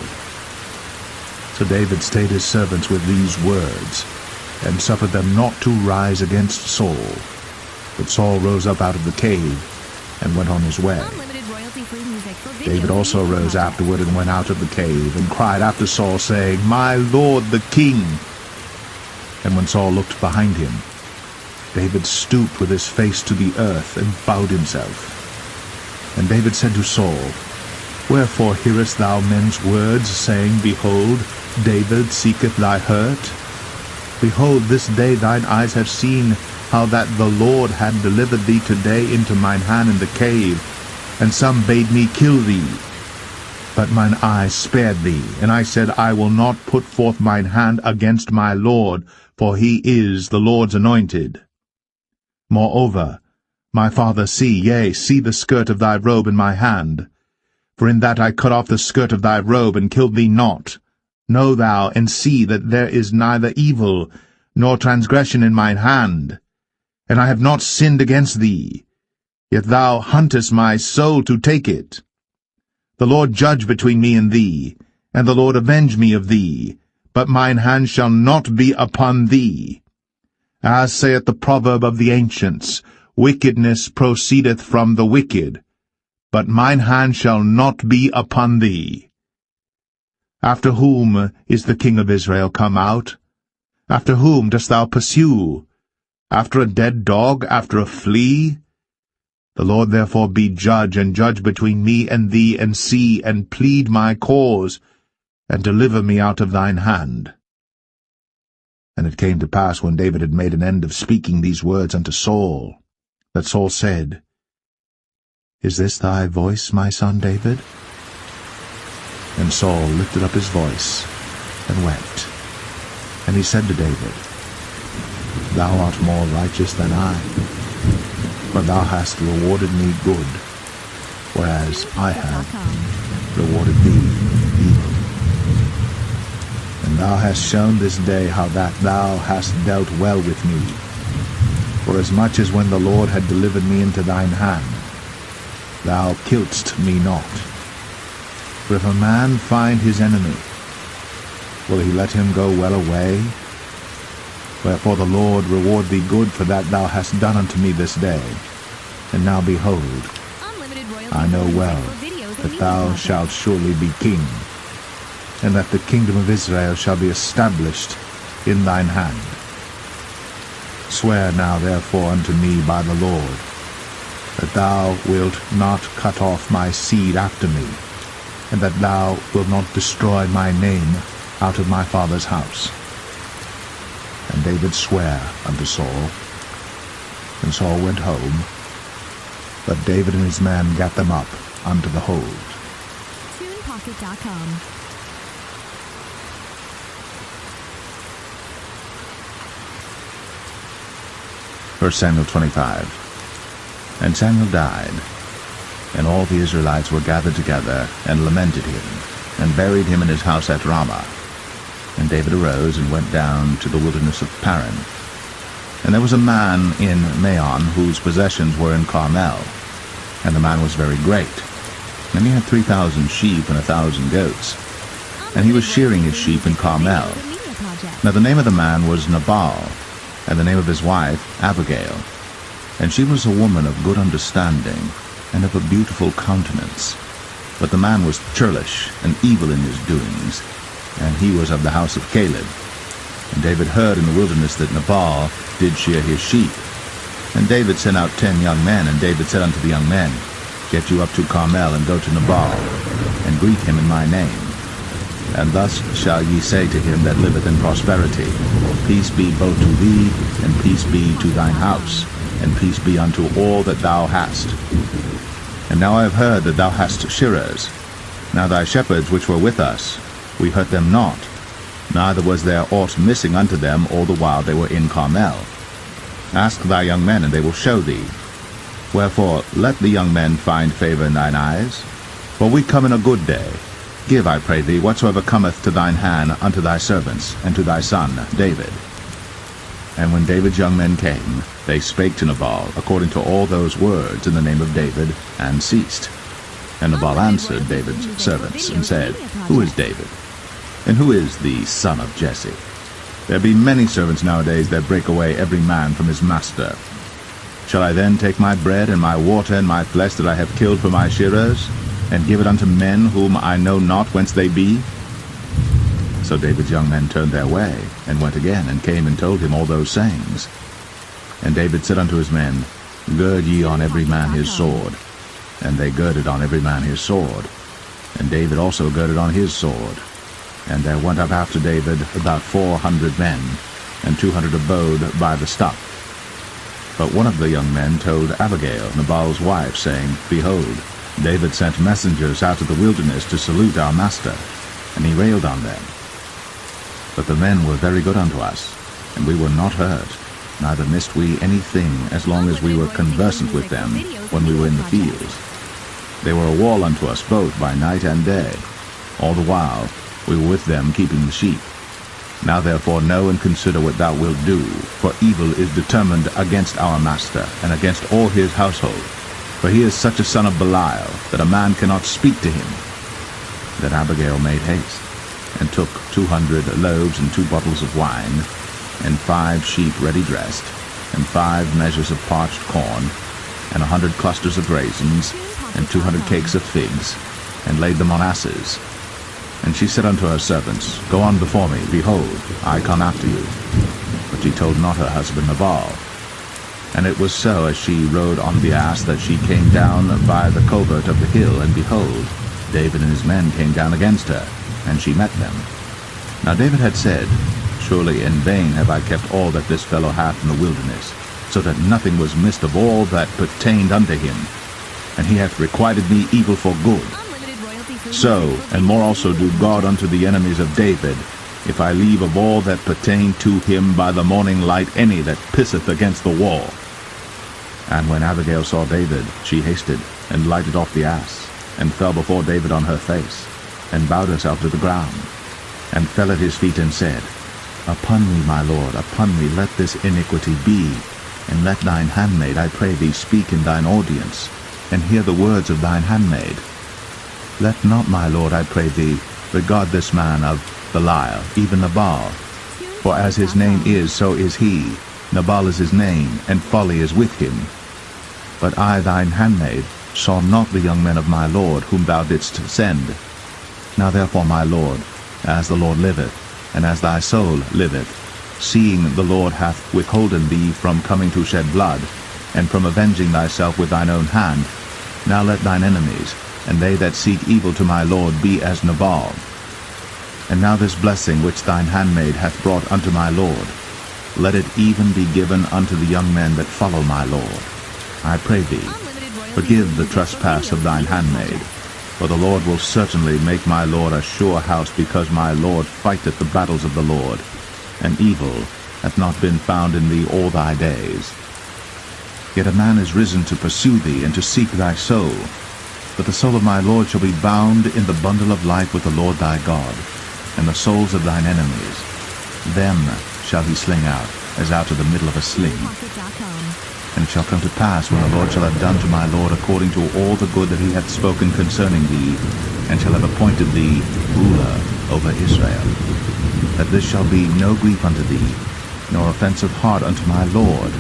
So David stayed his servants with these words, and suffered them not to rise against Saul. But Saul rose up out of the cave, and went on his way. David also rose afterward, and went out of the cave, and cried after Saul, saying, My Lord the king. And when Saul looked behind him, David stooped with his face to the earth, and bowed himself. And David said to Saul, Wherefore hearest thou men's words, saying, Behold, David seeketh thy hurt? Behold, this day thine eyes have seen how that the Lord had delivered thee today into mine hand in the cave, and some bade me kill thee. But mine eyes spared thee, and I said, I will not put forth mine hand against my Lord, for he is the Lord's anointed. Moreover, my father, see the skirt of thy robe in my hand. For in that I cut off the skirt of thy robe, and killed thee not. Know thou, and see that there is neither evil nor transgression in mine hand. And I have not sinned against thee, yet thou huntest my soul to take it. The Lord judge between me and thee, and the Lord avenge me of thee, but mine hand shall not be upon thee. As saith the proverb of the ancients, Wickedness proceedeth from the wicked, but mine hand shall not be upon thee. After whom is the king of Israel come out? After whom dost thou pursue? After a dead dog, after a flea? The Lord therefore be judge, and judge between me and thee, and see, and plead my cause, and deliver me out of thine hand. And it came to pass, when David had made an end of speaking these words unto Saul, that Saul said, Is this thy voice, my son David? And Saul lifted up his voice, and wept. And he said to David, Thou art more righteous than I, for thou hast rewarded me good, whereas I have rewarded thee evil. And thou hast shown this day how that thou hast dealt well with me, forasmuch as when the Lord had delivered me into thine hand, thou killedst me not. For if a man find his enemy, will he let him go well away? Wherefore the Lord reward thee good for that thou hast done unto me this day. And now behold, I know well that thou shalt surely be king, and that the kingdom of Israel shall be established in thine hand. Swear now therefore unto me by the Lord, that thou wilt not cut off my seed after me, and that thou wilt not destroy my name out of my father's house. And David sware unto Saul. And Saul went home, but David and his men gat them up unto the hold. TunePocket.com. 1 Samuel 25. And Samuel died, and all the Israelites were gathered together, and lamented him, and buried him in his house at Ramah. And David arose, and went down to the wilderness of Paran. And there was a man in Maon, whose possessions were in Carmel, and the man was very great. And he had 3,000 sheep and 1,000 goats. And he was shearing his sheep in Carmel. Now the name of the man was Nabal, and the name of his wife Abigail. And she was a woman of good understanding, and of a beautiful countenance. But the man was churlish, and evil in his doings, and he was of the house of Caleb. And David heard in the wilderness that Nabal did shear his sheep. And David sent out 10 young men, and David said unto the young men, Get you up to Carmel, and go to Nabal, and greet him in my name. And thus shall ye say to him that liveth in prosperity, Peace be both to thee, and peace be to thine house, and peace be unto all that thou hast. And now I have heard that thou hast shearers. Now thy shepherds which were with us, we hurt them not, neither was there aught missing unto them all the while they were in Carmel. Ask thy young men, and they will show thee. Wherefore let the young men find favor in thine eyes, for we come in a good day. Give, I pray thee, whatsoever cometh to thine hand unto thy servants, and to thy son David. And when David's young men came, they spake to Nabal according to all those words in the name of David, and ceased. And Nabal answered David's servants, and said, Who is David? And who is the son of Jesse? There be many servants nowadays that break away every man from his master. Shall I then take my bread and my water and my flesh that I have killed for my shearers, and give it unto men whom I know not whence they be? So David's young men turned their way, and went again, and came and told him all those sayings. And David said unto his men, Gird ye on every man his sword. And they girded on every man his sword. And David also girded on his sword. And there went up after David about 400 men, and 200 abode by the stuff. But one of the young men told Abigail, Nabal's wife, saying, Behold, David sent messengers out of the wilderness to salute our master, and he railed on them. But the men were very good unto us, and we were not hurt, neither missed we anything as long as we were conversant with them when we were in the fields. They were a wall unto us both by night and day. All the while we were with them keeping the sheep. Now therefore know and consider what thou wilt do, for evil is determined against our master, and against all his household. For he is such a son of Belial, that a man cannot speak to him. Then Abigail made haste, and took 200 loaves and 2 bottles of wine, and 5 sheep ready dressed, and 5 measures of parched corn, and 100 clusters of raisins, and 200 cakes of figs, and laid them on asses. And she said unto her servants, Go on before me, behold, I come after you. But she told not her husband Nabal. And it was so, as she rode on the ass, that she came down by the covert of the hill, and behold, David and his men came down against her, and she met them. Now David had said, Surely in vain have I kept all that this fellow hath in the wilderness, so that nothing was missed of all that pertained unto him. And he hath requited me evil for good. So, and more also do God unto the enemies of David, if I leave of all that pertain to him by the morning light any that pisseth against the wall. And when Abigail saw David, she hasted, and lighted off the ass, and fell before David on her face, and bowed herself to the ground, and fell at his feet, and said, Upon me, my lord, upon me let this iniquity be, and let thine handmaid, I pray thee, speak in thine audience, and hear the words of thine handmaid. Let not, my lord, I pray thee, regard this man of Belial, even Nabal. For as his name is, so is he. Nabal is his name, and folly is with him. But I, thine handmaid, saw not the young men of my lord, whom thou didst send. Now therefore, my lord, as the Lord liveth, and as thy soul liveth, seeing the Lord hath withholden thee from coming to shed blood, and from avenging thyself with thine own hand, now let thine enemies, and they that seek evil to my lord, be as Nabal. And now this blessing which thine handmaid hath brought unto my lord, let it even be given unto the young men that follow my lord. I pray thee, forgive the trespass of thine handmaid, for the Lord will certainly make my lord a sure house, because my lord fighteth the battles of the Lord, and evil hath not been found in thee all thy days. Yet a man is risen to pursue thee, and to seek thy soul. But the soul of my lord shall be bound in the bundle of life with the Lord thy God, and the souls of thine enemies, them shall he sling out, as out of the middle of a sling. And it shall come to pass, when the Lord shall have done to my lord according to all the good that he hath spoken concerning thee, and shall have appointed thee ruler over Israel, that this shall be no grief unto thee, nor offense of heart unto my lord,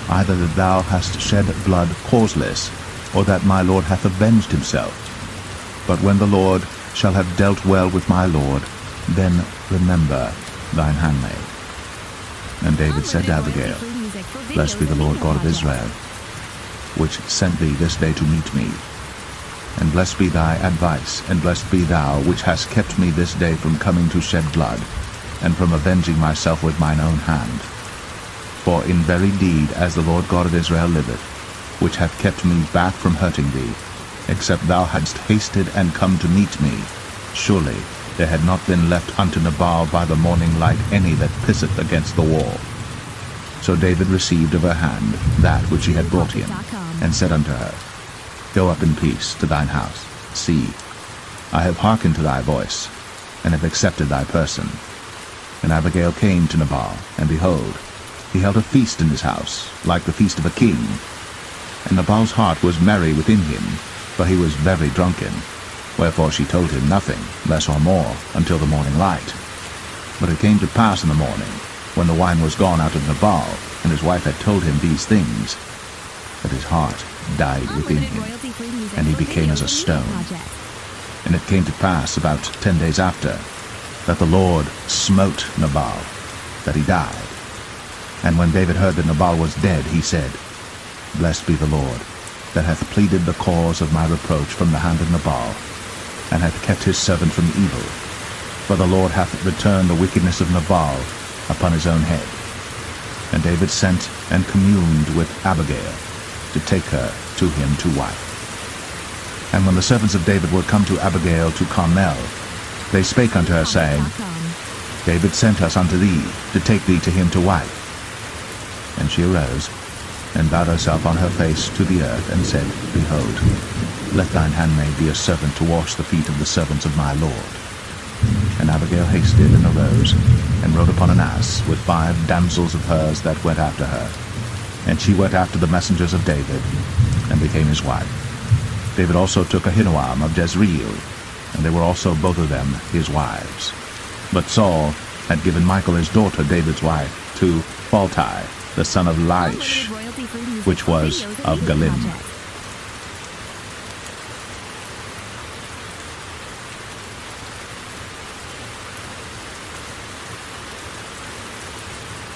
either that thou hast shed blood causeless, or that my lord hath avenged himself. But when the Lord shall have dealt well with my lord, then remember thine handmaid. And David said to Abigail, Blessed be the Lord God of Israel, which sent thee this day to meet me. And blessed be thy advice, and blessed be thou, which hast kept me this day from coming to shed blood, and from avenging myself with mine own hand. For in very deed, as the Lord God of Israel liveth, which hath kept me back from hurting thee, except thou hadst hasted and come to meet me, surely there had not been left unto Nabal by the morning light any that pisseth against the wall. So David received of her hand that which he had brought him, and said unto her, Go up in peace to thine house. See, I have hearkened to thy voice, and have accepted thy person. And Abigail came to Nabal, and behold, he held a feast in his house, like the feast of a king. And Nabal's heart was merry within him, for he was very drunken. Wherefore she told him nothing, less or more, until the morning light. But it came to pass in the morning, when the wine was gone out of Nabal, and his wife had told him these things, that his heart died within him, and he became as a stone. And it came to pass about 10 days after, that the Lord smote Nabal, that he died. And when David heard that Nabal was dead, he said, Blessed be the Lord, that hath pleaded the cause of my reproach from the hand of Nabal, and hath kept his servant from evil. For the Lord hath returned the wickedness of Nabal upon his own head. And David sent and communed with Abigail, to take her to him to wife. And when the servants of David were come to Abigail to Carmel, they spake unto her, saying, David sent us unto thee, to take thee to him to wife. And she arose, and bowed herself on her face to the earth, and said, Behold, let thine handmaid be a servant to wash the feet of the servants of my lord. And Abigail hasted, and arose, and rode upon an ass, with 5 damsels of hers that went after her. And she went after the messengers of David, and became his wife. David also took Ahinoam of Jezreel, and they were also both of them his wives. But Saul had given Michal his daughter, David's wife, to Phalti, the son of Laish, which was of Galim.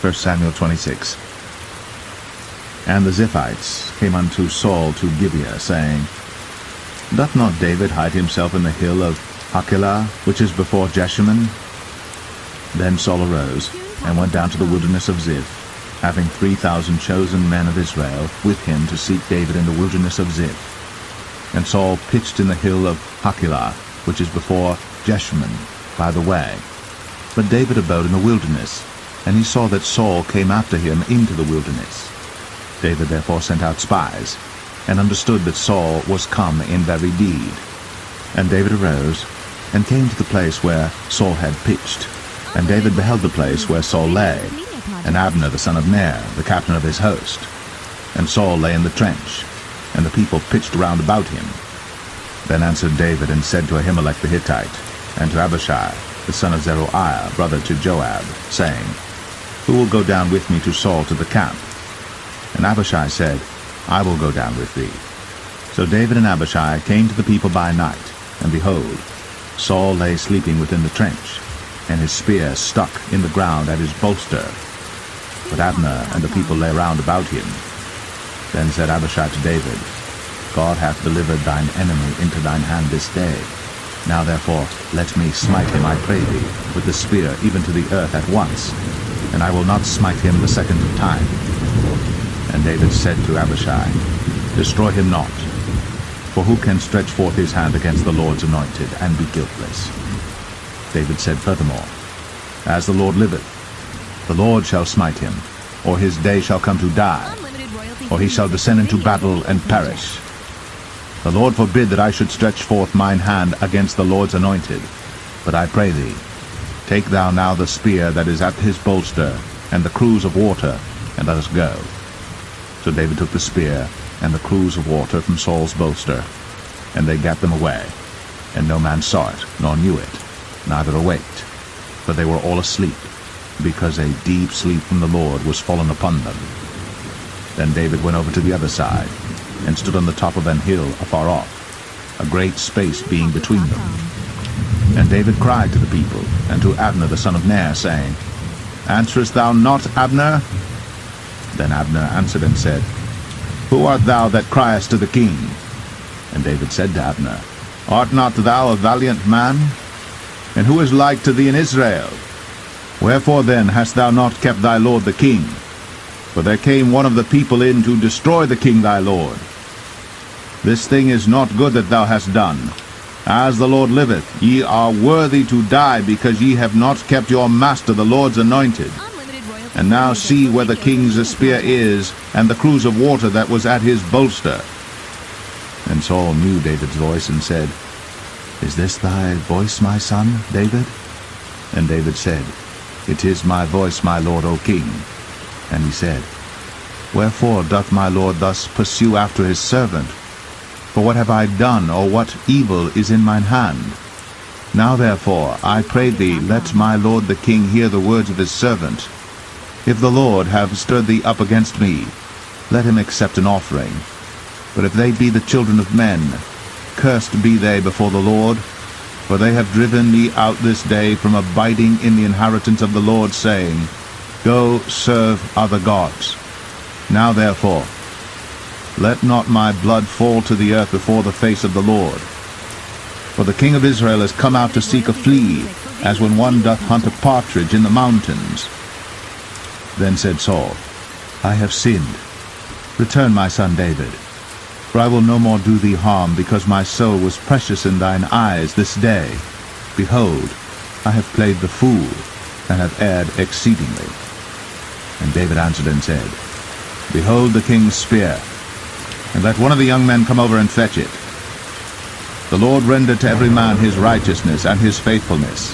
1 Samuel 26. And the Ziphites came unto Saul to Gibeah, saying, Doth not David hide himself in the hill of Hachilah, which is before Jeshimon? Then Saul arose, and went down to the wilderness of Ziph, having 3,000 chosen men of Israel with him to seek David in the wilderness of Ziph. And Saul pitched in the hill of Hachilah, which is before Jeshimon, by the way. But David abode in the wilderness, and he saw that Saul came after him into the wilderness. David therefore sent out spies, and understood that Saul was come in very deed. And David arose, and came to the place where Saul had pitched. And David beheld the place where Saul lay, and Abner the son of Ner, the captain of his host. And Saul lay in the trench, and the people pitched round about him. Then answered David, and said to Ahimelech the Hittite, and to Abishai, the son of Zeruiah, brother to Joab, saying, Who will go down with me to Saul to the camp? And Abishai said, I will go down with thee. So David and Abishai came to the people by night, and behold, Saul lay sleeping within the trench, and his spear stuck in the ground at his bolster. But Abner and the people lay round about him. Then said Abishai to David, God hath delivered thine enemy into thine hand this day. Now therefore let me smite him, I pray thee, with the spear even to the earth at once, and I will not smite him the second time. And David said to Abishai, Destroy him not, for who can stretch forth his hand against the Lord's anointed, and be guiltless? David said furthermore, As the Lord liveth, the Lord shall smite him, or his day shall come to die, or he shall descend into battle and perish. The Lord forbid that I should stretch forth mine hand against the Lord's anointed. But I pray thee, take thou now the spear that is at his bolster, and the cruse of water, and let us go. So David took the spear and the cruse of water from Saul's bolster, and they gat them away. And no man saw it, nor knew it, neither awaked, for they were all asleep, because a deep sleep from the Lord was fallen upon them. Then David went over to the other side, and stood on the top of an hill afar off, a great space being between them. And David cried to the people, and to Abner the son of Ner, saying, Answerest thou not, Abner? Then Abner answered and said, Who art thou that criest to the king? And David said to Abner, Art not thou a valiant man? And who is like to thee in Israel? Wherefore then hast thou not kept thy lord the king? For there came one of the people in to destroy the king thy lord. This thing is not good that thou hast done. As the Lord liveth, ye are worthy to die, because ye have not kept your master the Lord's anointed. And now see where the king's spear is, and the cruse of water that was at his bolster. And Saul knew David's voice, and said, Is this thy voice, my son, David? And David said, It is my voice, my lord, O king. And he said, Wherefore doth my lord thus pursue after his servant? For what have I done, or what evil is in mine hand? Now therefore, I pray thee, let my lord the king hear the words of his servant. If the Lord have stirred thee up against me, let him accept an offering. But if they be the children of men, cursed be they before the Lord, for they have driven me out this day from abiding in the inheritance of the Lord, saying, Go serve other gods. Now therefore, let not my blood fall to the earth before the face of the Lord. For the king of Israel is come out to seek a flea, as when one doth hunt a partridge in the mountains. Then said Saul, I have sinned. Return, my son David. For I will no more do thee harm, because my soul was precious in thine eyes this day. Behold, I have played the fool, and have erred exceedingly. And David answered and said, Behold the king's spear, and let one of the young men come over and fetch it. The Lord render to every man his righteousness and his faithfulness.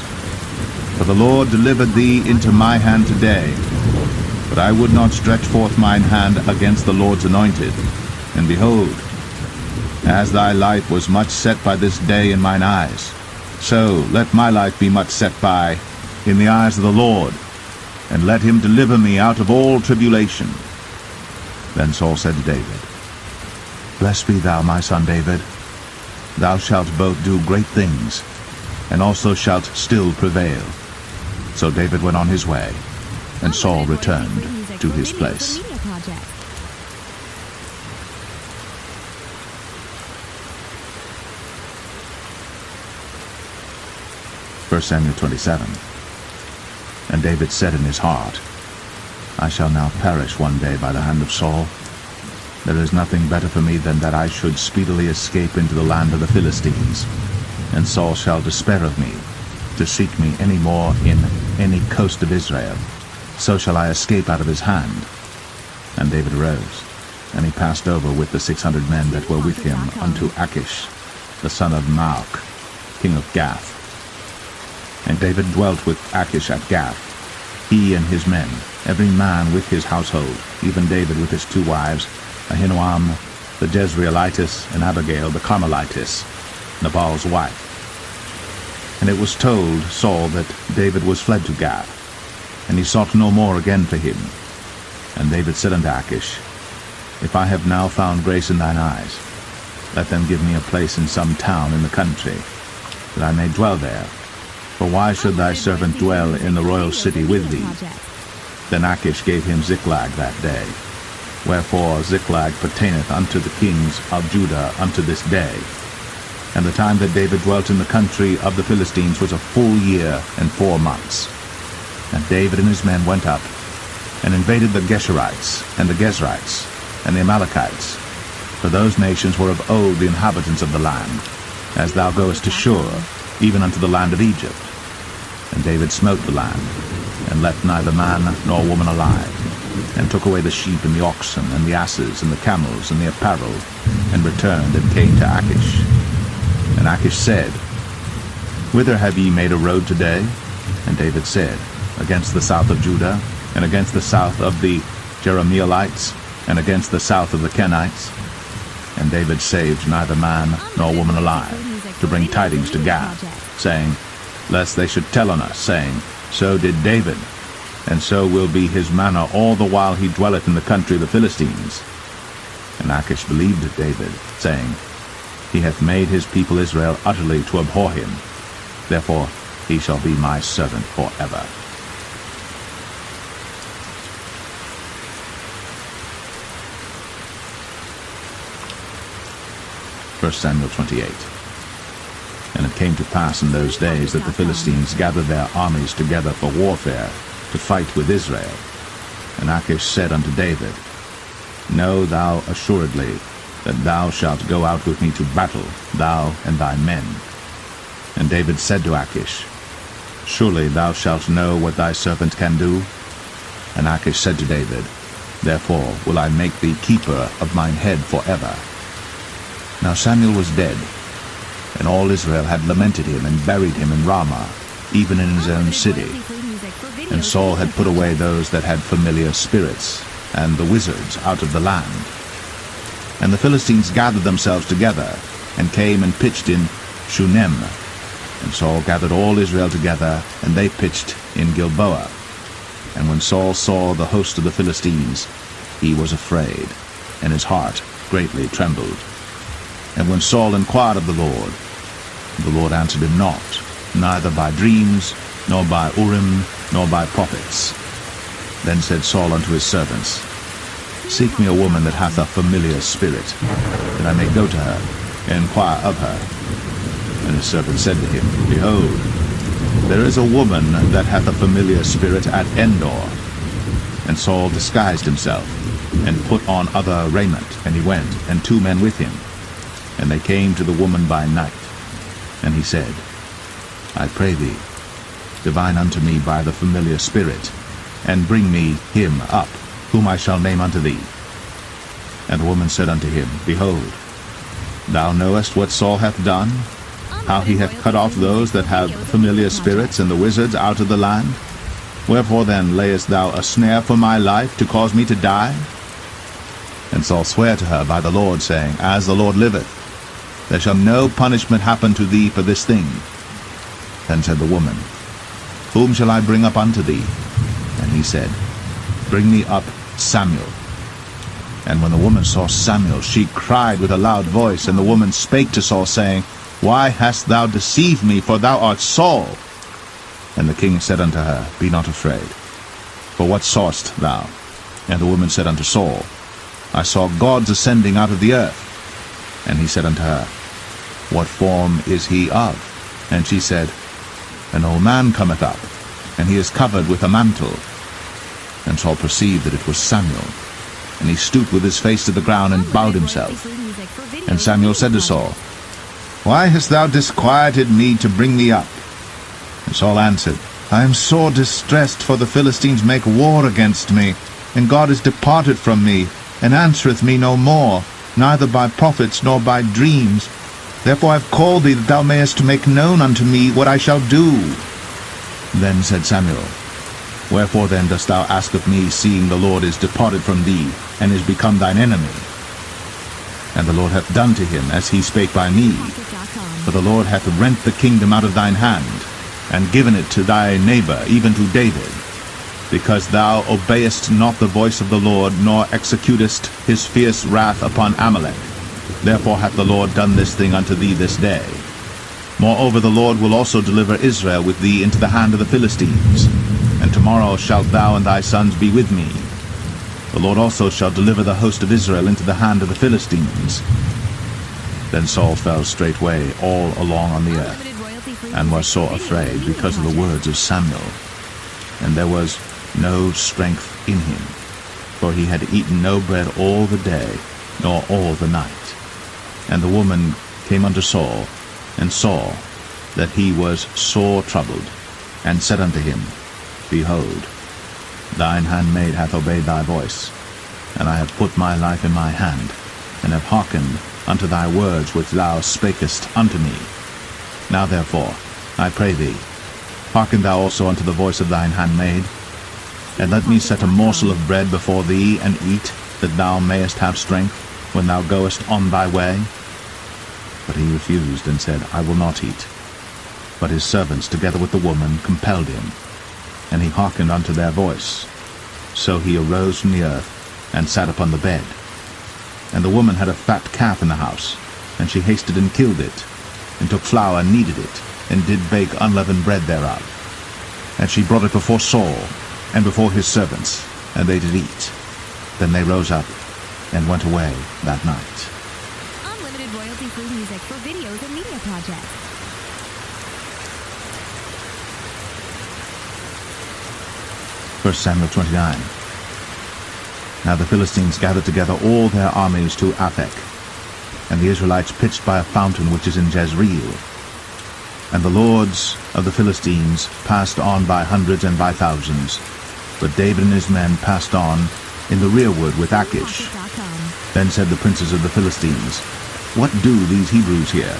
For the Lord delivered thee into my hand today. But I would not stretch forth mine hand against the Lord's anointed. And behold, as thy life was much set by this day in mine eyes, so let my life be much set by in the eyes of the Lord, and let him deliver me out of all tribulation. Then Saul said to David, Blessed be thou, my son David. Thou shalt both do great things, and also shalt still prevail. So David went on his way, and Saul returned to his place. 1 Samuel 27. And David said in his heart, I shall now perish one day by the hand of Saul. There is nothing better for me than that I should speedily escape into the land of the Philistines, and Saul shall despair of me, to seek me any more in any coast of Israel. So shall I escape out of his hand. And David arose, and he passed over with the 600 men that were with him unto Achish, the son of Maoch, king of Gath. And David dwelt with Achish at Gath, he and his men, every man with his household, even David with his 2 wives, Ahinoam the Jezreelitess, and Abigail the Carmelitess, Nabal's wife. And it was told Saul that David was fled to Gath, and he sought no more again for him. And David said unto Achish, If I have now found grace in thine eyes, let them give me a place in some town in the country, that I may dwell there. For why should thy servant dwell in the royal city with thee? Then Achish gave him Ziklag that day. Wherefore Ziklag pertaineth unto the kings of Judah unto this day. And the time that David dwelt in the country of the Philistines was a full year and 4 months. And David and his men went up, and invaded the Geshurites, and the Gezrites, and the Amalekites. For those nations were of old the inhabitants of the land, as thou goest to Shur, even unto the land of Egypt. And David smote the land, and left neither man nor woman alive, and took away the sheep and the oxen, and the asses, and the camels, and the apparel, and returned and came to Achish. And Achish said, Whither have ye made a road today? And David said, Against the south of Judah, and against the south of the Jerahmeelites, and against the south of the Kenites. And David saved neither man nor woman alive, to bring tidings to Gath, saying, Lest they should tell on us, saying, So did David, and so will be his manner all the while he dwelleth in the country of the Philistines. And Achish believed David, saying, He hath made his people Israel utterly to abhor him. Therefore he shall be my servant forever. 1 Samuel 28. And it came to pass in those days that the Philistines gathered their armies together for warfare, to fight with Israel. And Achish said unto David, Know thou assuredly that thou shalt go out with me to battle, thou and thy men. And David said to Achish, Surely thou shalt know what thy servant can do. And Achish said to David, Therefore will I make thee keeper of mine head forever. Now Samuel was dead, and all Israel had lamented him and buried him in Ramah, even in his own city. And Saul had put away those that had familiar spirits, and the wizards out of the land. And the Philistines gathered themselves together, and came and pitched in Shunem. And Saul gathered all Israel together, and they pitched in Gilboa. And when Saul saw the host of the Philistines, he was afraid, and his heart greatly trembled. And when Saul inquired of the Lord answered him not, neither by dreams, nor by Urim, nor by prophets. Then said Saul unto his servants, Seek me a woman that hath a familiar spirit, that I may go to her, and inquire of her. And his servant said to him, Behold, there is a woman that hath a familiar spirit at Endor. And Saul disguised himself, and put on other raiment, and he went, and 2 men with him. And they came to the woman by night. And he said, I pray thee, divine unto me by the familiar spirit, and bring me him up, whom I shall name unto thee. And the woman said unto him, Behold, thou knowest what Saul hath done, how he hath cut off those that have familiar spirits and the wizards out of the land. Wherefore then layest thou a snare for my life, to cause me to die? And Saul sware to her by the Lord, saying, As the Lord liveth, there shall no punishment happen to thee for this thing. Then said the woman, Whom shall I bring up unto thee? And he said, Bring me up Samuel. And when the woman saw Samuel, she cried with a loud voice. And the woman spake to Saul, saying, Why hast thou deceived me? For thou art Saul. And the king said unto her, Be not afraid. For what sawest thou? And the woman said unto Saul, I saw gods ascending out of the earth. And he said unto her, What form is he of? And she said, An old man cometh up, and he is covered with a mantle. And Saul perceived that it was Samuel. And he stooped with his face to the ground, and bowed himself. And Samuel said to Saul, Why hast thou disquieted me to bring me up? And Saul answered, I am sore distressed, for the Philistines make war against me, and God is departed from me, and answereth me no more, neither by prophets nor by dreams. Therefore I have called thee, that thou mayest make known unto me what I shall do. Then said Samuel, Wherefore then dost thou ask of me, seeing the Lord is departed from thee, and is become thine enemy? And the Lord hath done to him as he spake by me. For the Lord hath rent the kingdom out of thine hand, and given it to thy neighbor, even to David, because thou obeyest not the voice of the Lord, nor executest his fierce wrath upon Amalek. Therefore hath the Lord done this thing unto thee this day. Moreover, the Lord will also deliver Israel with thee into the hand of the Philistines. And tomorrow shalt thou and thy sons be with me. The Lord also shall deliver the host of Israel into the hand of the Philistines. Then Saul fell straightway all along on the earth, and was sore afraid because of the words of Samuel. And there was no strength in him, for he had eaten no bread all the day, nor all the night. And the woman came unto Saul, and saw that he was sore troubled, and said unto him, Behold, thine handmaid hath obeyed thy voice, and I have put my life in my hand, and have hearkened unto thy words which thou spakest unto me. Now therefore, I pray thee, hearken thou also unto the voice of thine handmaid, and let me set a morsel of bread before thee, and eat, that thou mayest have strength when thou goest on thy way. But he refused, and said, I will not eat. But his servants, together with the woman, compelled him, and he hearkened unto their voice. So he arose from the earth, and sat upon the bed. And the woman had a fat calf in the house, and she hasted and killed it, and took flour and kneaded it, and did bake unleavened bread thereof. And she brought it before Saul, and before his servants, and they did eat. Then they rose up, and went away that night. royalty-free music for videos and media projects. 1 Samuel 29. Now the Philistines gathered together all their armies to Aphek, and the Israelites pitched by a fountain which is in Jezreel. And the lords of the Philistines passed on by hundreds and by thousands, but David and his men passed on in the rearward with Achish. Then said the princes of the Philistines, What do these Hebrews here?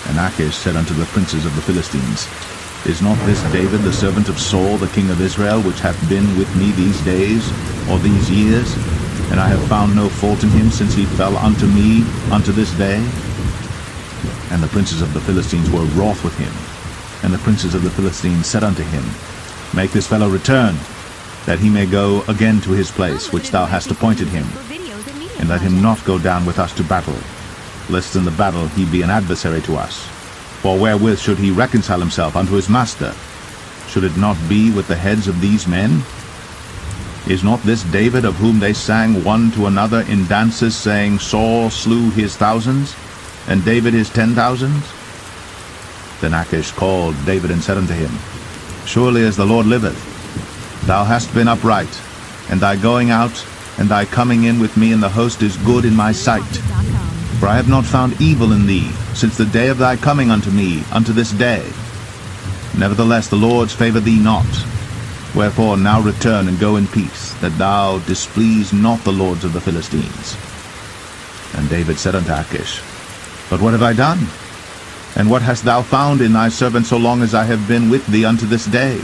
And Achish said unto the princes of the Philistines, Is not this David the servant of Saul the king of Israel, which hath been with me these days, or these years? And I have found no fault in him since he fell unto me unto this day. And the princes of the Philistines were wroth with him. And the princes of the Philistines said unto him, Make this fellow return, that he may go again to his place which thou hast appointed him, and let him not go down with us to battle, lest in the battle he be an adversary to us. For wherewith should he reconcile himself unto his master? Should it not be with the heads of these men? Is not this David, of whom they sang one to another in dances, saying, Saul slew his thousands, and David his 10,000s? Then Achish called David and said unto him, Surely as the Lord liveth, thou hast been upright, and thy going out and thy coming in with me in the host is good in my sight. For I have not found evil in thee since the day of thy coming unto me unto this day. Nevertheless the Lord's favour thee not. Wherefore now return and go in peace, that thou displease not the lords of the Philistines. And David said unto Achish, But what have I done? And what hast thou found in thy servant so long as I have been with thee unto this day,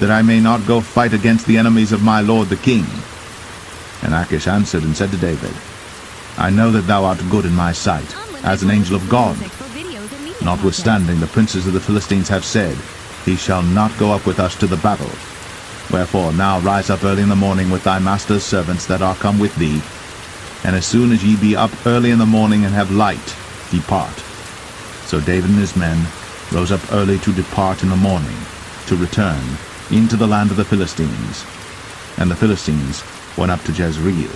that I may not go fight against the enemies of my lord the king? And Achish answered and said to David, I know that thou art good in my sight, as an angel of God. Notwithstanding, the princes of the Philistines have said, He shall not go up with us to the battle. Wherefore now rise up early in the morning with thy master's servants that are come with thee, and as soon as ye be up early in the morning and have light, depart. So David and his men rose up early to depart in the morning, to return into the land of the Philistines. And the Philistines went up to Jezreel.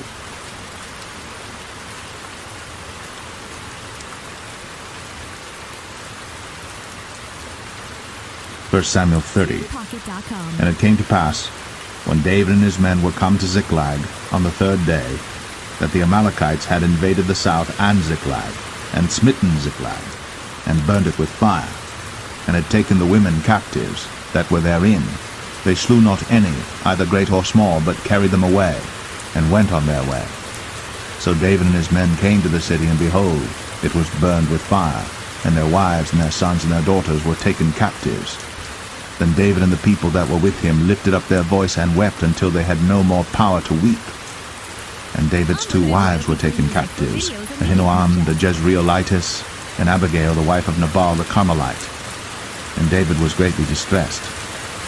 First Samuel 30. And it came to pass, when David and his men were come to Ziklag on the third day, that the Amalekites had invaded the south and Ziklag, and smitten Ziklag, and burned it with fire, and had taken the women captives that were therein. They slew not any, either great or small, but carried them away, and went on their way. So David and his men came to the city, and behold, it was burned with fire, and their wives and their sons and their daughters were taken captives. Then David and the people that were with him lifted up their voice and wept until they had no more power to weep. And David's 2 wives were taken captives, Ahinoam the Jezreelitess, and Abigail the wife of Nabal the Carmelite. And David was greatly distressed.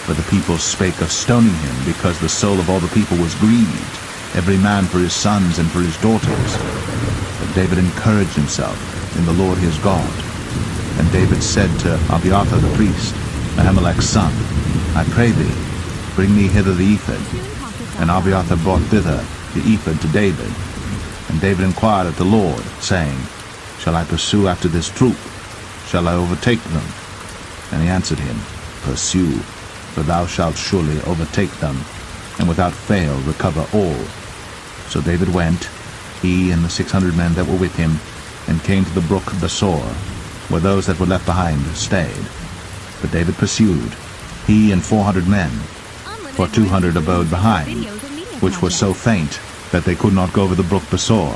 For the people spake of stoning him, because the soul of all the people was grieved, every man for his sons and for his daughters. But David encouraged himself in the Lord his God. And David said to Abiathar the priest, Ahimelech's son, I pray thee, bring me hither the ephod. And Abiathar brought thither the ephod to David. And David inquired of the Lord, saying, Shall I pursue after this troop? Shall I overtake them? And he answered him, Pursue, for thou shalt surely overtake them, and without fail recover all. So David went, he and the 600 men that were with him, and came to the brook Besor, where those that were left behind stayed. But David pursued, he and 400 men, for 200 abode behind, which were so faint that they could not go over the brook Besor.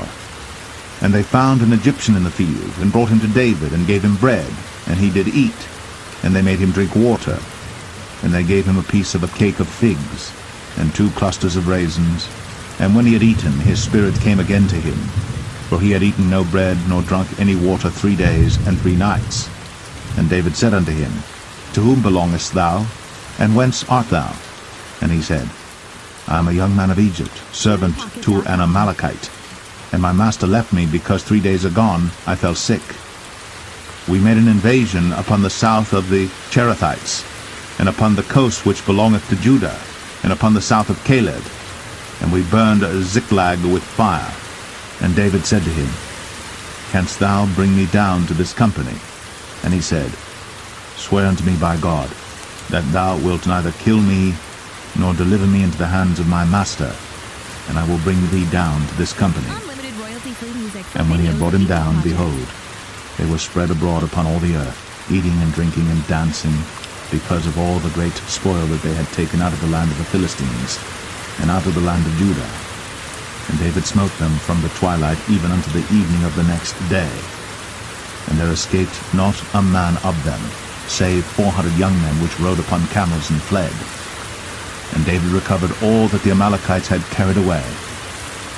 And they found an Egyptian in the field, and brought him to David, and gave him bread, and he did eat. And they made him drink water. And they gave him a piece of a cake of figs, and 2 clusters of raisins. And when he had eaten, his spirit came again to him, for he had eaten no bread, nor drunk any water 3 days and 3 nights. And David said unto him, To whom belongest thou, and whence art thou? And he said, I am a young man of Egypt, servant to an Amalekite, and my master left me, because 3 days agone I fell sick. We made an invasion upon the south of the Cherethites, and upon the coast which belongeth to Judah, and upon the south of Caleb, and we burned Ziklag with fire. And David said to him, canst thou bring me down to this company? And he said, Swear unto me by God, that thou wilt neither kill me, nor deliver me into the hands of my master, and I will bring thee down to this company. Unlimited royalty-free music for And when he had videos brought and him media down, projects. behold, they were spread abroad upon all the earth, eating and drinking and dancing, because of all the great spoil that they had taken out of the land of the Philistines, and out of the land of Judah. And David smote them from the twilight even unto the evening of the next day. And there escaped not a man of them, save 400 young men which rode upon camels and fled. And David recovered all that the Amalekites had carried away.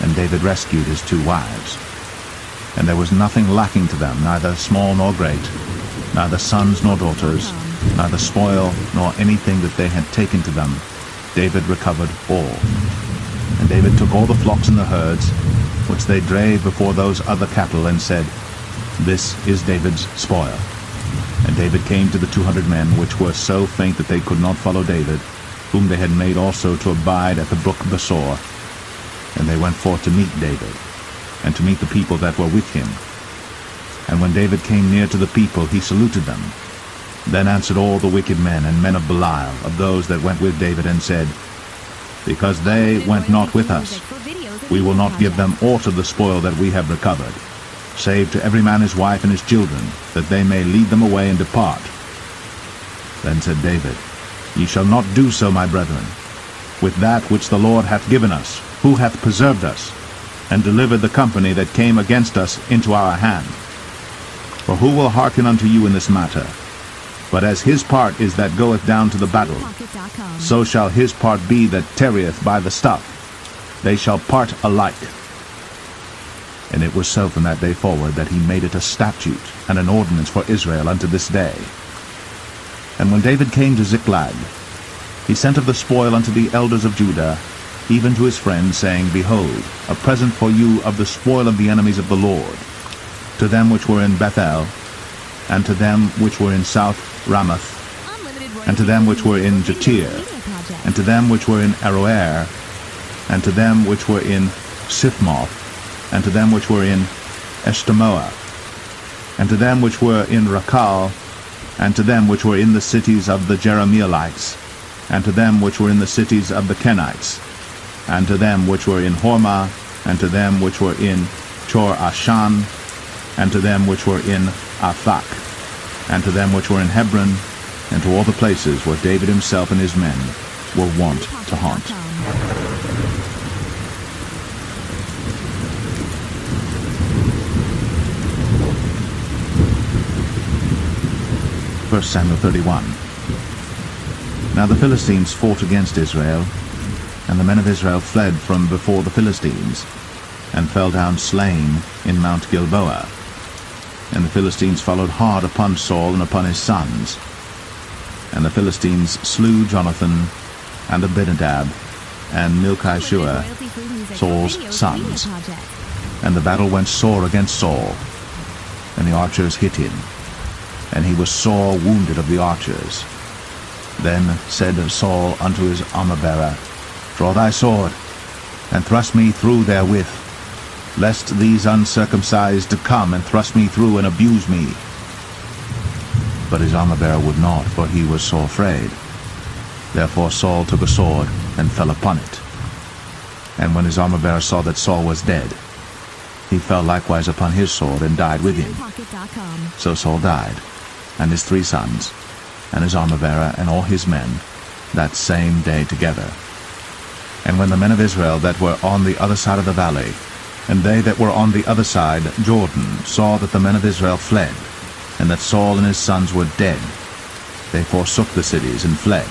And David rescued his 2 wives. And there was nothing lacking to them, neither small nor great, neither sons nor daughters, neither spoil nor anything that they had taken to them. David recovered all. And David took all the flocks and the herds, which they drave before those other cattle, and said, This is David's spoil. And David came to the 200 men, which were so faint that they could not follow David, whom they had made also to abide at the brook Besor. And they went forth to meet David, and to meet the people that were with him. And when David came near to the people, he saluted them. Then answered all the wicked men and men of Belial, of those that went with David, and said, Because they went not with us, we will not give them aught of the spoil that we have recovered, save to every man his wife and his children, that they may lead them away and depart. Then said David, Ye shall not do so, my brethren, with that which the Lord hath given us, who hath preserved us, and delivered the company that came against us into our hand. For who will hearken unto you in this matter? But as his part is that goeth down to the battle, so shall his part be that tarrieth by the stuff. They shall part alike. And it was so from that day forward that he made it a statute and an ordinance for Israel unto this day. And when David came to Ziklag, he sent of the spoil unto the elders of Judah, even to his friends, saying, Behold, a present for you of the spoil of the enemies of the Lord, to them which were in Bethel, and to them which were in South Ramoth, and to them which were in Jatir, and to them which were in Aroer, and to them which were in Sifmoth, and to them which were in Eshtemoa, and to them which were in Rakal, and to them which were in the cities of the Jerahmeelites, and to them which were in the cities of the Kenites, and to them which were in Hormah, and to them which were in Chor-Ashan, and to them which were in Athak, and to them which were in Hebron, and to all the places where David himself and his men were wont to haunt. 1 Samuel 31. Now the Philistines fought against Israel, and the men of Israel fled from before the Philistines, and fell down slain in Mount Gilboa. And the Philistines followed hard upon Saul and upon his sons. And the Philistines slew Jonathan, and Abinadab, and Malchishua, Saul's sons. And the battle went sore against Saul, and the archers hit him, and he was sore wounded of the archers. Then said Saul unto his armor-bearer, Draw thy sword, and thrust me through therewith, lest these uncircumcised come and thrust me through and abuse me. But his armor-bearer would not, for he was sore afraid. Therefore Saul took a sword and fell upon it. And when his armor-bearer saw that Saul was dead, he fell likewise upon his sword and died with him. So Saul died, and his 3 sons, and his armor-bearer, and all his men, that same day together. And when the men of Israel that were on the other side of the valley, and they that were on the other side, Jordan, saw that the men of Israel fled, and that Saul and his sons were dead, they forsook the cities and fled.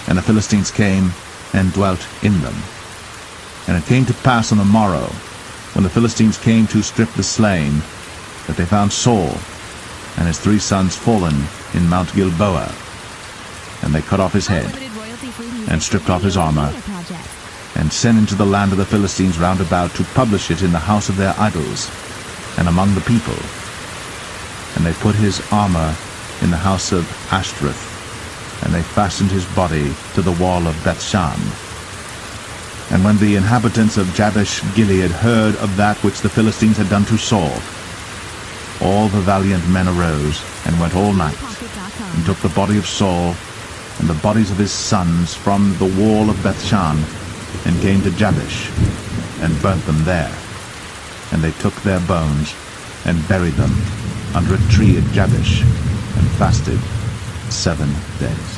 And the Philistines came and dwelt in them. And it came to pass on the morrow, when the Philistines came to strip the slain, that they found Saul and his 3 sons fallen in Mount Gilboa. And they cut off his head, and stripped off his armor, and sent into the land of the Philistines round about to publish it in the house of their idols, and among the people. And they put his armor in the house of Ashtoreth, and they fastened his body to the wall of Bethshan. And when the inhabitants of Jabesh Gilead heard of that which the Philistines had done to Saul, all the valiant men arose, and went all night, and took the body of Saul, and the bodies of his sons from the wall of Bethshan, and came to Jabesh, and burnt them there. And they took their bones, and buried them under a tree at Jabesh, and fasted 7 days.